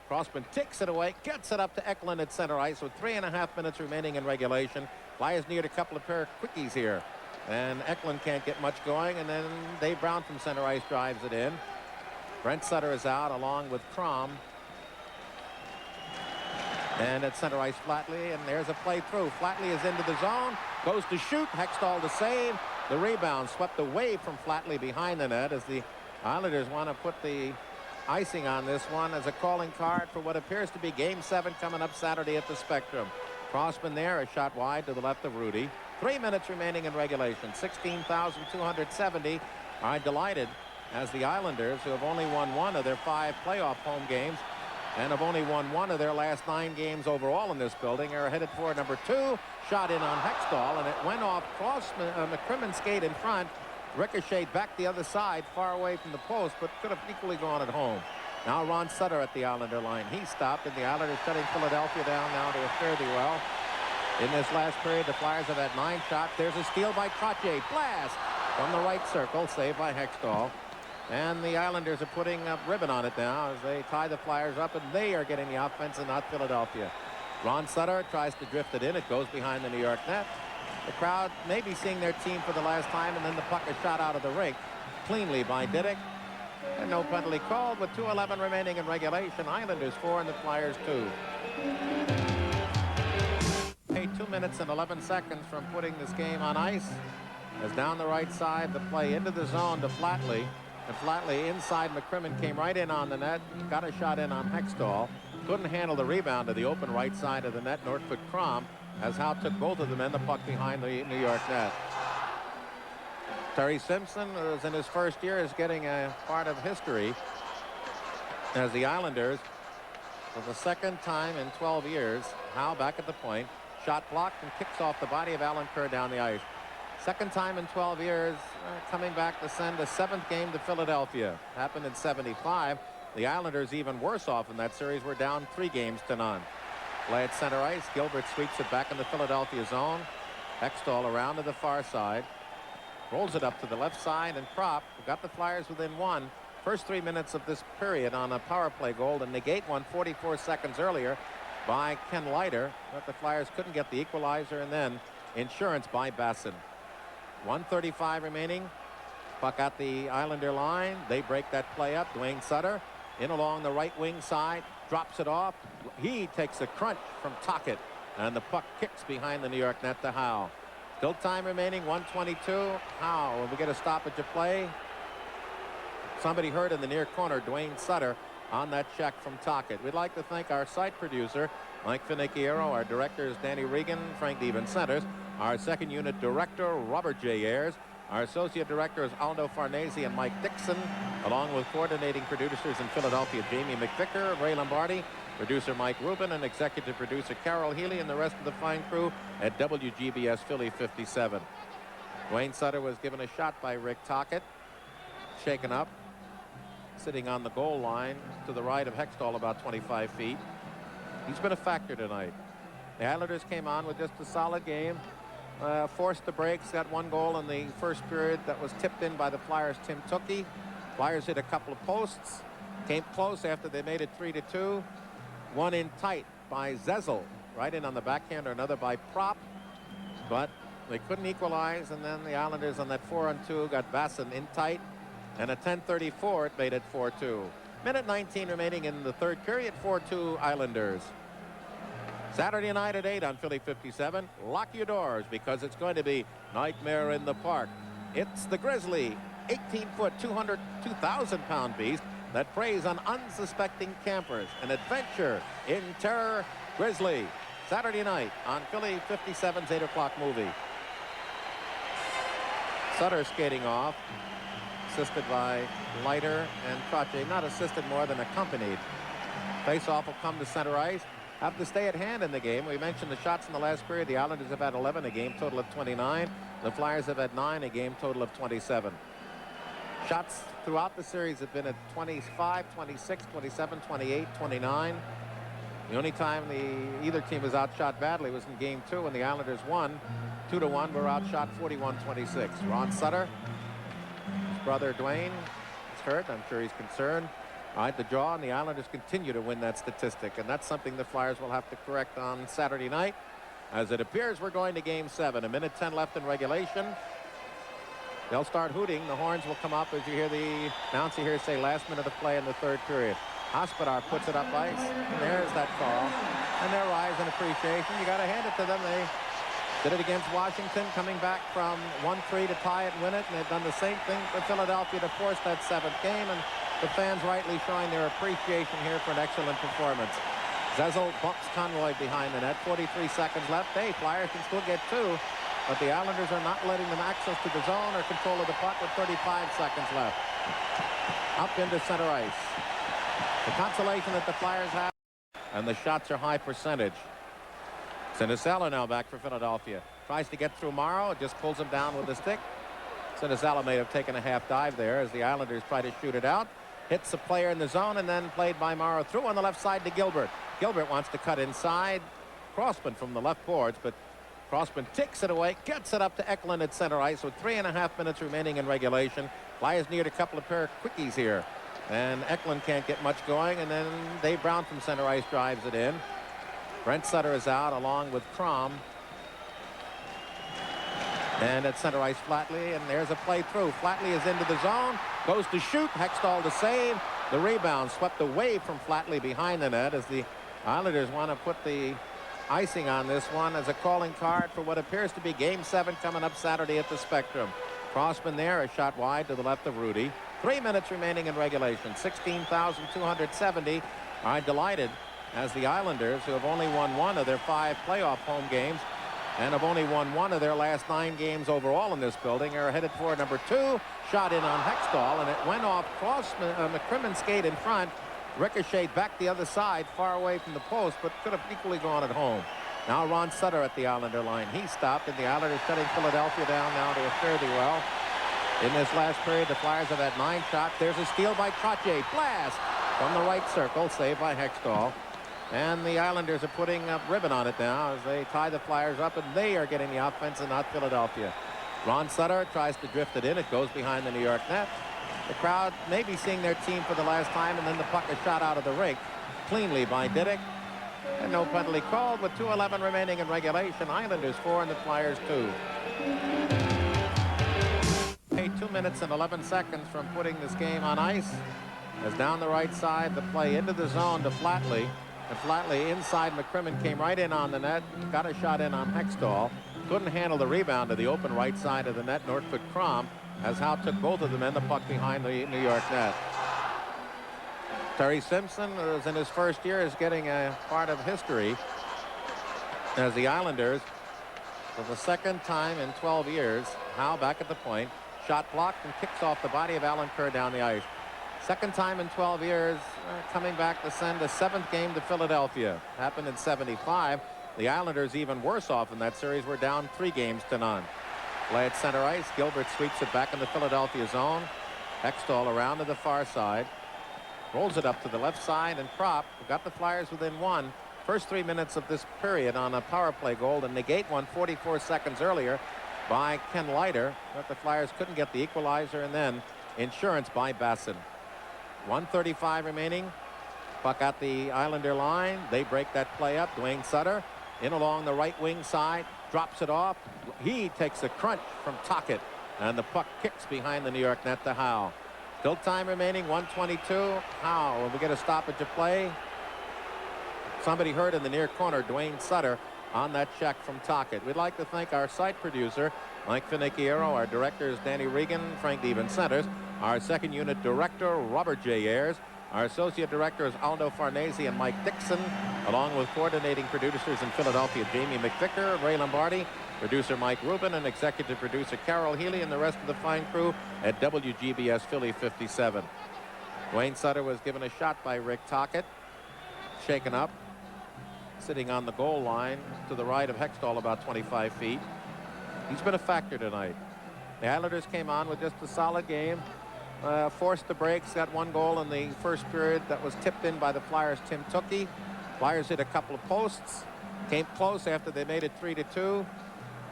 Crossman takes it away, gets it up to Eklund at center ice with 3.5 minutes remaining in regulation. Flyers need a couple of pair of quickies here, and Eklund can't get much going, and then Dave Brown from center ice drives it in. Brent Sutter is out along with Kromm. And at center ice, Flatley, and there's a play through. Flatley is into the zone, goes to shoot. Hextall to save. The rebound swept away from Flatley behind the net, as the Islanders want to put the icing on this one as a calling card for what appears to be Game 7 coming up Saturday at the Spectrum. Crossman there, a shot wide to the left of Hrudey. 3 minutes remaining in regulation. 16,270 are delighted, as the Islanders, who have only won 1 of their 5 playoff home games and have only won 1 of their last 9 games overall in this building, are headed for number 2. Shot in on Hextall, and it went off Crossman. McCrimmon skate in front, ricocheted back the other side, far away from the post, but could have equally gone at home. Now Ron Sutter at the Islander line. He stopped, and the Islanders shutting Philadelphia down now to a fare-thee-well. In this last period, the Flyers have had 9 shots. There's a steal by Tocchet. Blast from the right circle, saved by Hextall. And the Islanders are putting a ribbon on it now as they tie the Flyers up, and they are getting the offense and not Philadelphia. Ron Sutter tries to drift it in. It goes behind the New York net. The crowd may be seeing their team for the last time, and then the puck is shot out of the rink cleanly by Diduck. And no penalty called with 2:11 remaining in regulation. Islanders 4 and the Flyers 2. only 2 minutes and 11 seconds from putting this game on ice. As down the right side, the play into the zone to Flatley. And Flatley inside McCrimmon came right in on the net, got a shot in on Hextall. Couldn't handle the rebound to the open right side of the net. Northfoot Kromm, as Howe took both of them in, the puck behind the New York net. Terry Simpson, who is in his first year, is getting a part of history as the Islanders, for the second time in 12 years, Howe back at the point, shot blocked and kicks off the body of Alan Kerr down the ice. Second time in 12 years, coming back to send a 7th game to Philadelphia. Happened in '75. The Islanders, even worse off in that series, were down 3-0. Play at center ice. Gilbert sweeps it back in the Philadelphia zone. Hextall around to the far side. Rolls it up to the left side, and Kromm got the Flyers within 1. First 3 minutes of this period on a power play goal to negate one 44 seconds earlier by Ken Leiter. But the Flyers couldn't get the equalizer, and then insurance by Bassen. 1:35 remaining. Puck at the Islander line. They break that play up. Duane Sutter in along the right wing side. Drops it off. He takes a crunch from Tocchet. And the puck kicks behind the New York net to Howe. Still time remaining. 1:22. Howe. Will we get a stoppage of play? Somebody hurt in the near corner. Duane Sutter on that check from Tocchet. We'd like to thank our site producer, Mike Finicchiero, our directors, Danny Regan, Frank Deven-Centers, our second unit director, Robert J. Ayers, our associate directors, Aldo Farnese and Mike Dixon, along with coordinating producers in Philadelphia, Jamie McVicker, Ray Lombardi, producer Mike Rubin, and executive producer Carol Healy, and the rest of the fine crew at WGBS Philly 57. Duane Sutter was given a shot by Rick Tocchet, shaken up, sitting on the goal line to the right of Hextall about 25 feet. He's been a factor tonight. The Islanders came on with just a solid game, forced the breaks, got 1 goal in the first period that was tipped in by the Flyers' Tim Tocchet. Flyers hit a couple of posts, came close after they made it 3-2. One in tight by Zezel, right in on the backhander, another by Prop, but they couldn't equalize, and then the Islanders on that 4-on-2 got Bassen in tight, and at 10:34 it made it 4-2. Minute 19 remaining in the third period. 4-2 Islanders. Saturday night at 8 on Philly 57. Lock your doors because it's going to be Nightmare in the Park. It's the Grizzly, 18-foot, 202,000-pound beast that preys on unsuspecting campers. An adventure in terror. Grizzly, Saturday night on Philly 57's 8 o'clock movie. Sutter skating off, assisted by Leiter and Tocchet. Not assisted, more than accompanied. Face-off will come to center ice. Have to stay at hand in the game. We mentioned the shots in the last period. The Islanders have had 11, a game total of 29. The Flyers have had 9, a game total of 27. Shots throughout the series have been at 25, 26, 27, 28, 29. The only time either team was outshot badly was in game 2 when the Islanders won 2-1. Were outshot 41-26. Ron Sutter, his brother Duane, is hurt. I'm sure he's concerned. All right, the jaw, and the Islanders continue to win that statistic, and that's something the Flyers will have to correct on Saturday night. As it appears, we're going to game 7. A minute 10 left in regulation. They'll start hooting. The horns will come up as you hear the announcer here say last minute of play in the third period. Hospodar puts it up ice, and there's that call. And their rise in appreciation. You got to hand it to them. They did it against Washington, coming back from 1-3 to tie it and win it, and they've done the same thing for Philadelphia to force that 7th game, and the fans rightly showing their appreciation here for an excellent performance. Zezel bumps Konroyd behind the net. 43 seconds left. Hey, Flyers can still get 2, but the Islanders are not letting them access to the zone or control of the puck with 35 seconds left. Up into center ice. The consolation that the Flyers have, and the shots are high percentage. Zezel now back for Philadelphia. Tries to get through Morrow. Just pulls him down with a stick. Zezel may have taken a half dive there as the Islanders try to shoot it out. Hits a player in the zone, and then played by Morrow through on the left side to Gilbert. Gilbert wants to cut inside. Crossman from the left boards, but Crossman takes it away, gets it up to Eklund at center ice with 3.5 minutes remaining in regulation. Flyers need a couple of pair of quickies here, and Eklund can't get much going, and then Dave Brown from center ice drives it in. Brent Sutter is out along with Kromm. And at center ice, Flatley, and there's a play through. Flatley is into the zone, goes to shoot, Hextall to save. The rebound swept away from Flatley behind the net as the Islanders want to put the icing on this one as a calling card for what appears to be Game 7 coming up Saturday at the Spectrum. Crossman there, a shot wide to the left of Hrudey. 3 minutes remaining in regulation. 16,270 are delighted as the Islanders, who have only won 1 of their 5 playoff home games and have only won 1 of their last 9 games overall in this building, are headed for number 2. Shot in on Hextall, and it went off Crossman, McCrimmon's skate in front, ricocheted back the other side, far away from the post, but could have equally gone at home. Now Ron Sutter at the Islander line. He stopped, and the Islanders shutting Philadelphia down now to a fairly well. In this last period, the Flyers have had 9 shots. There's a steal by Tocchet. Blast from the right circle, saved by Hextall. And the Islanders are putting a ribbon on it now as they tie the Flyers up, and they are getting the offense and not Philadelphia. Ron Sutter tries to drift it in. It goes behind the New York net. The crowd may be seeing their team for the last time, and then the puck is shot out of the rink cleanly by Diduck. And no penalty called with 2:11 remaining in regulation. Islanders 4 and the Flyers 2. 2 minutes and 11 seconds from putting this game on ice. As down the right side, the play into the zone to Flatley. And Flatley inside McCrimmon came right in on the net. Got a shot in on Hextall. Couldn't handle the rebound to the open right side of the net. North foot Kromm, as Howe took both of them in, the puck behind the New York net. Terry Simpson, who is in his first year, is getting a part of history as the Islanders, for the second time in 12 years, Howe back at the point, shot blocked and kicks off the body of Alan Kerr down the ice. Second time in 12 years, coming back to send a 7th game to Philadelphia. Happened in '75. The Islanders even worse off in that series. Were down 3 games to none. Play at center ice. Gilbert sweeps it back in the Philadelphia zone. Hextall around to the far side. Rolls it up to the left side, and Kromm got the Flyers within 1. First 3 minutes of this period on a power play goal to negate one 44 seconds earlier by Ken Leiter. But the Flyers couldn't get the equalizer, and then insurance by Bassen. 1:35 remaining. Puck at the Islander line. They break that play up. Duane Sutter in along the right wing side. Drops it off. He takes a crunch from Tocchet. And the puck kicks behind the New York net to Howe. Still time remaining. 1:22. Howe. Will we get a stoppage of play? Somebody hurt in the near corner. Duane Sutter on that check from Tocchet. We'd like to thank our site producer, Mike Finicchiero, our directors, Danny Regan, Frank Devon-Centers, our second unit director, Robert J. Ayers, our associate directors, Aldo Farnese and Mike Dixon, along with coordinating producers in Philadelphia, Jamie McVicker, Ray Lombardi, producer Mike Rubin, and executive producer Carol Healy, and the rest of the fine crew at WGBS Philly 57. Duane Sutter was given a shot by Rick Tocchet, shaken up, sitting on the goal line to the right of Hextall about 25 feet. He's been a factor tonight. The Islanders came on with just a solid game. Forced the breaks, got 1 goal in the first period that was tipped in by the Flyers' Tim Tocchet. Flyers hit a couple of posts, came close after they made it 3-2.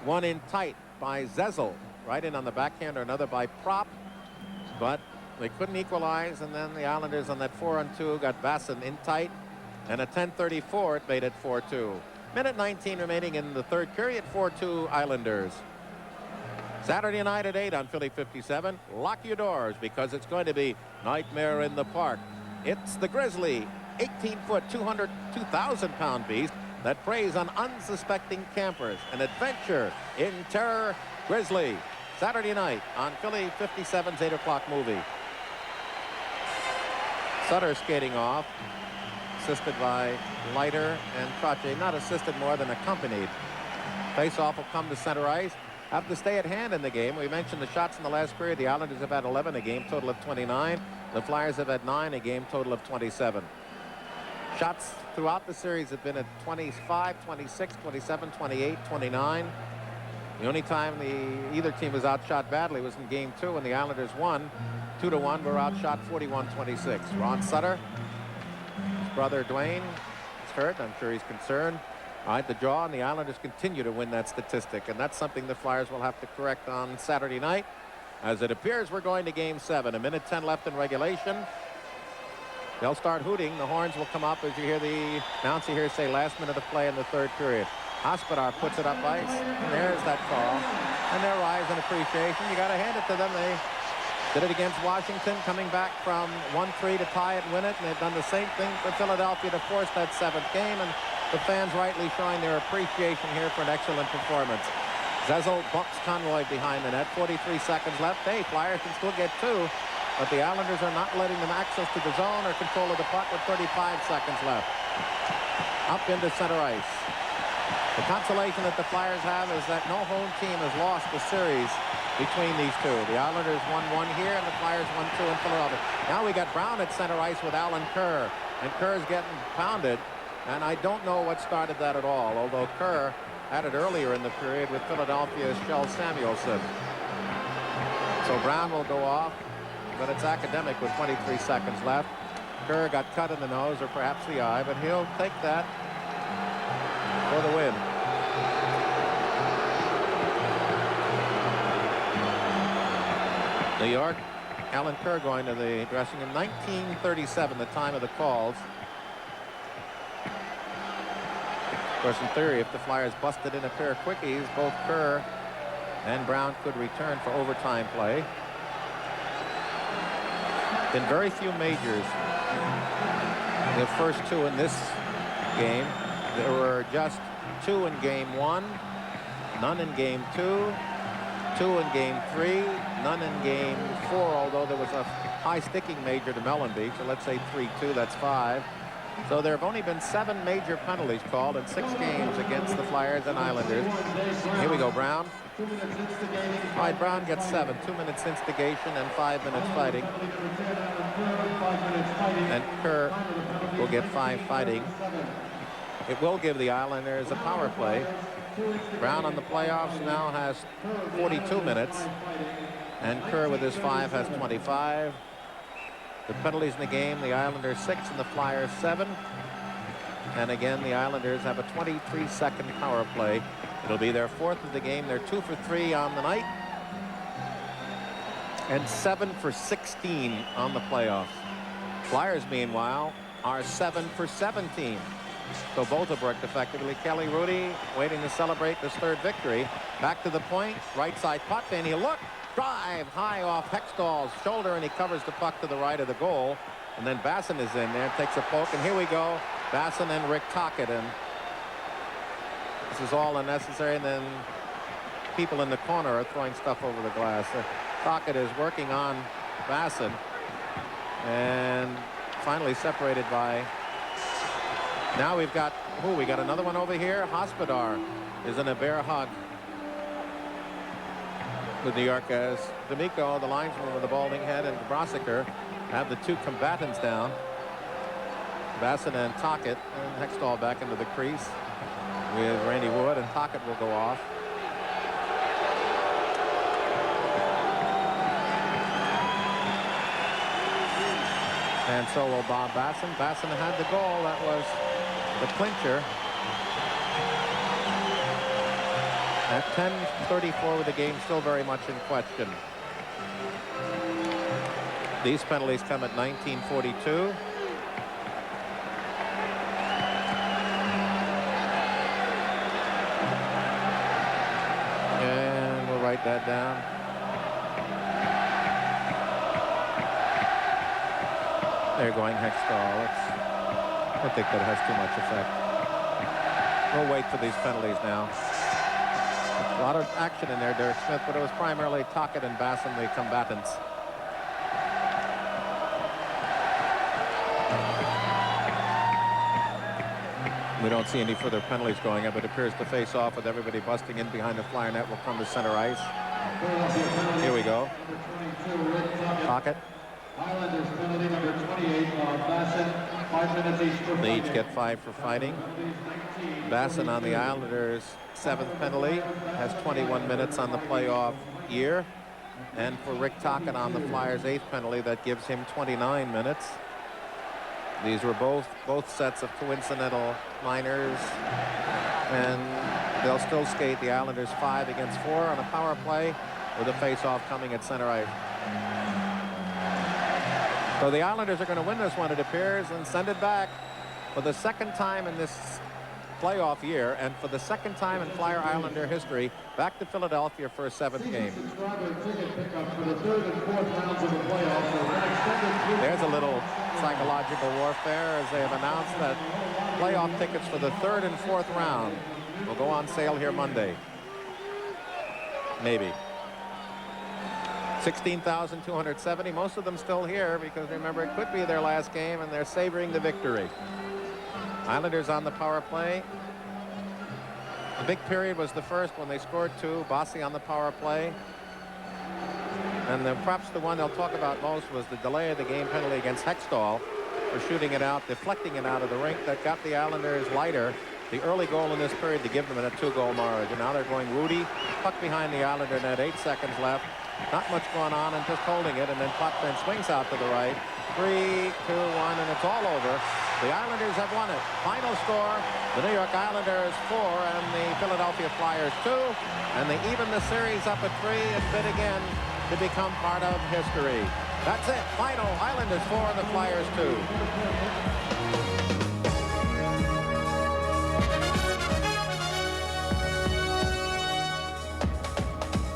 One in tight by Zezel, right in on the backhander, another by Prop, but they couldn't equalize, and then the Islanders on that 4-on-2 got Bassen in tight, and at 10:34 it made it 4-2. Minute 19 remaining in the third period. 4-2 Islanders. Saturday night at 8 on Philly 57. Lock your doors because it's going to be Nightmare in the Park. It's the Grizzly, 18-foot, 202,000-pound beast that preys on unsuspecting campers. An adventure in terror. Grizzly, Saturday night on Philly 57's 8 o'clock movie. Sutter skating off, assisted by Leiter and Tocchet. Not assisted, more than accompanied. Face-off will come to center ice. Have to stay at hand in the game. We mentioned the shots in the last period. The Islanders have had 11, a game total of 29. The Flyers have had 9, a game total of 27. Shots throughout the series have been at 25, 26, 27, 28, 29. The only time either team was outshot badly was in game 2 when the Islanders won 2-1. Were outshot 41-26. Ron Sutter, his brother Duane, is hurt. I'm sure he's concerned. All right, the jaw, and the Islanders continue to win that statistic, and that's something the Flyers will have to correct on Saturday night. As it appears, we're going to game 7. 1:10 left in regulation. They'll start hooting. The horns will come up as you hear the announcer here say last minute of play in the third period. Hospodar puts it up ice, and there's that call. And their rise in appreciation. You got to hand it to them. They did it against Washington, coming back from 1-3 to tie it and win it, and they've done the same thing for Philadelphia to force that 7th game, and the fans rightly showing their appreciation here for an excellent performance. Zezel bumps Konroyd behind the net. 43 seconds left. Hey, Flyers can still get 2, but the Islanders are not letting them access to the zone or control of the puck with 35 seconds left. Up into center ice. The consolation that the Flyers have is that no home team has lost the series between these two. The Islanders won 1 here, and the Flyers won 2 in Philadelphia. Now we got Brown at center ice with Alan Kerr, and Kerr's getting pounded, and I don't know what started that at all, although Kerr had it earlier in the period with Philadelphia's Kjell Samuelsson. So Brown will go off, but it's academic with 23 seconds left. Kerr got cut in the nose or perhaps the eye, but he'll take that for the win. New York, Alan Kerr going to the dressing room. 1937, the time of the calls. Of course, in theory, if the Flyers busted in a pair of quickies, both Kerr and Brown could return for overtime play. Been very few majors. The first 2 in this game. There were just 2 in game 1, none in game 2, 2 in game 3, none in game 4, although there was a high sticking major to Mellon Beach. So let's say 3-2, that's 5. So there have only been 7 major penalties called in 6 games against the Flyers and Islanders. Here we go, Brown. All right, Brown gets 7. 2 minutes instigation and 5 minutes fighting. And Kerr will get 5 fighting. It will give the Islanders a power play. Brown on the playoffs now has 42 minutes, and Kerr with his 5 has 25. The penalties in the game, the Islanders 6 and the Flyers 7. And again, the Islanders have a 23-second power play. It'll be their 4th of the game. They're 2 for 3 on the night, and 7 for 16 on the playoffs. Flyers, meanwhile, are 7 for 17. So both have worked effectively. Kelly Hrudey waiting to celebrate this 3rd victory. Back to the point, right side Potvin. He look, drive high off Hextall's shoulder, and he covers the puck to the right of the goal. And then Bassen is in there, takes a poke, and here we go. Bassen and Rick Tocchet, and this is all unnecessary. And then people in the corner are throwing stuff over the glass. Tocchet is working on Bassen, and finally separated by. Now we've got, we got another one over here. Hospodar is in a bear hug with New York as D'Amico, the linesman with the balding head, and Brossiker have the 2 combatants down. Bassen and Tocchet, and Hextall back into the crease with Randy Wood, and Tocchet will go off. And so will Bob Bassen. Bassen had the goal. That was the clincher. At 10:34 with the game still very much in question. These penalties come at 19:42. And we'll write that down. They're going Hextall. I think that has too much effect. We'll wait for these penalties now. A lot of action in there, Derek Smith, but it was primarily Tocchet and Bassen, the combatants. We don't see any further penalties going up. It appears to face off with everybody busting in behind the Flyer net will come to center ice. Here we go. Tocchet. Islanders penalty number 28 on Bassen. 5 minutes each for They each get 5 for fighting. Bassen on the Islanders' 7th penalty has 21 minutes on the playoff year. And for Rick Tocchet on the Flyers' 8th penalty, that gives him 29 minutes. These were both sets of coincidental minors, and they'll still skate the Islanders 5 against 4 on a power play with a face-off coming at center ice. So the Islanders are going to win this one, it appears, and send it back for the 2nd time in this playoff year, and for the 2nd time in Flyer Islander history, back to Philadelphia for a 7th game. There's a little psychological warfare as they have announced that playoff tickets for the 3rd and 4th round will go on sale here Monday. Maybe. 16,270. Most of them still here because remember it could be their last game and they're savoring the victory. Islanders on the power play. The big period was the first when they scored 2. Bossy on the power play. And perhaps the one they'll talk about most was the delay of the game penalty against Hextall for shooting it out, deflecting it out of the rink that got the Islanders Leiter the early goal in this period to give them a 2-goal margin. Now they're going Hrudey, puck behind the Islander net, 8 seconds left. Not much going on and just holding it, and then Potvin swings out to the right. 3, 2, 1, and it's all over. The Islanders have won it. Final score, the New York Islanders 4 and the Philadelphia Flyers 2. And they even the series up at 3 and bid again to become part of history. That's it. Final, Islanders 4 and the Flyers 2.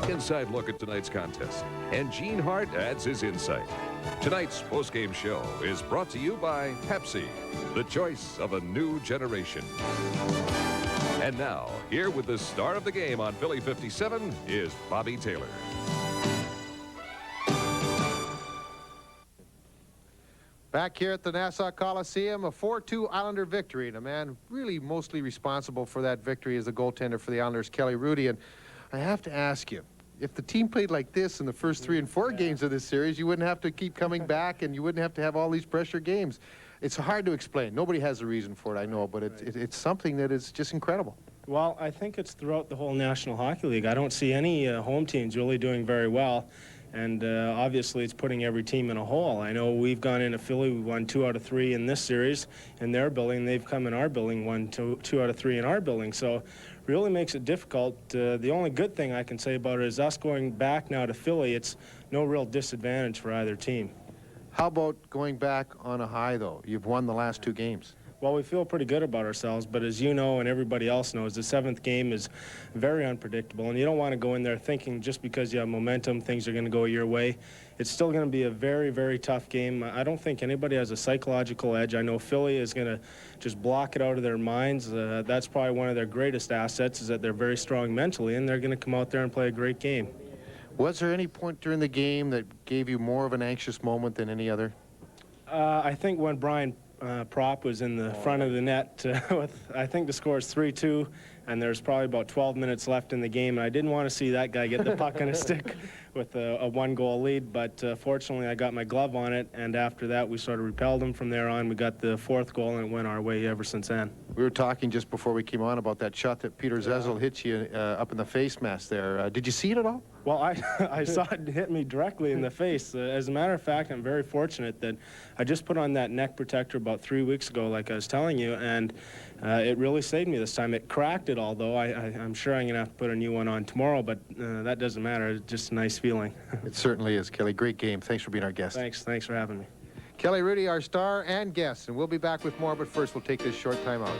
Inside look at tonight's contest, and Gene Hart adds his insight. Tonight's postgame show is brought to you by Pepsi, the choice of a new generation. And now, here with the star of the game on Philly 57 is Bobby Taylor. Back here at the Nassau Coliseum, a 4-2 Islander victory, and a man really mostly responsible for that victory is the goaltender for the Islanders, Hrudey. And I have to ask you, if the team played like this in the first 3 and 4 games of this series, you wouldn't have to keep coming back and you wouldn't have to have all these pressure games. It's hard to explain. Nobody has a reason for it, I know, but it's something that is just incredible. Well, I think it's throughout the whole National Hockey League. I don't see any home teams really doing very well. And obviously, it's putting every team in a hole. I know we've gone into Philly. We won 2 out of 3 in this series in their building. They've come in our building, won 2 out of 3 in our building. So really makes it difficult. The only good thing I can say about it is us going back now to Philly. It's no real disadvantage for either team. How about going back on a high, though? You've won the last 2 games. Well, we feel pretty good about ourselves, but as you know and everybody else knows, the 7th game is very unpredictable, and you don't want to go in there thinking just because you have momentum, things are going to go your way. It's still going to be a very, very tough game. I don't think anybody has a psychological edge. I know Philly is going to just block it out of their minds. That's probably one of their greatest assets is that they're very strong mentally, and they're going to come out there and play a great game. Was there any point during the game that gave you more of an anxious moment than any other? I think when Bryan Prop was in the front of the net with, I think the score is 3-2, and there's probably about 12 minutes left in the game, and I didn't want to see that guy get the puck on a stick with a 1-goal lead, but fortunately I got my glove on it, and after that we sort of repelled him from there on. We got the 4th goal, and it went our way ever since then. We were talking just before we came on about that shot that Peter Zezel hit you up in the face mask there. Did you see it at all? Well, I saw it hit me directly in the face. As a matter of fact, I'm very fortunate that I just put on that neck protector about 3 weeks ago, like I was telling you, and it really saved me this time. It cracked it, although I'm sure I'm going to have to put a new one on tomorrow, but that doesn't matter. It's just a nice feeling. It certainly is, Kelly. Great game. Thanks for being our guest. Thanks for having me. Hrudey, our star and guest, and we'll be back with more, but first we'll take this short time out.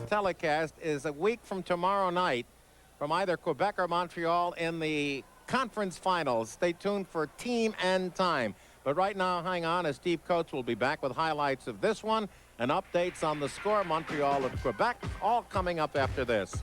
Telecast is a week from tomorrow night from either Quebec or Montreal in the conference finals. Stay tuned for Team and Time. But right now, hang on, as Steve Coates will be back with highlights of this one and updates on the score, Montreal and Quebec, all coming up after this.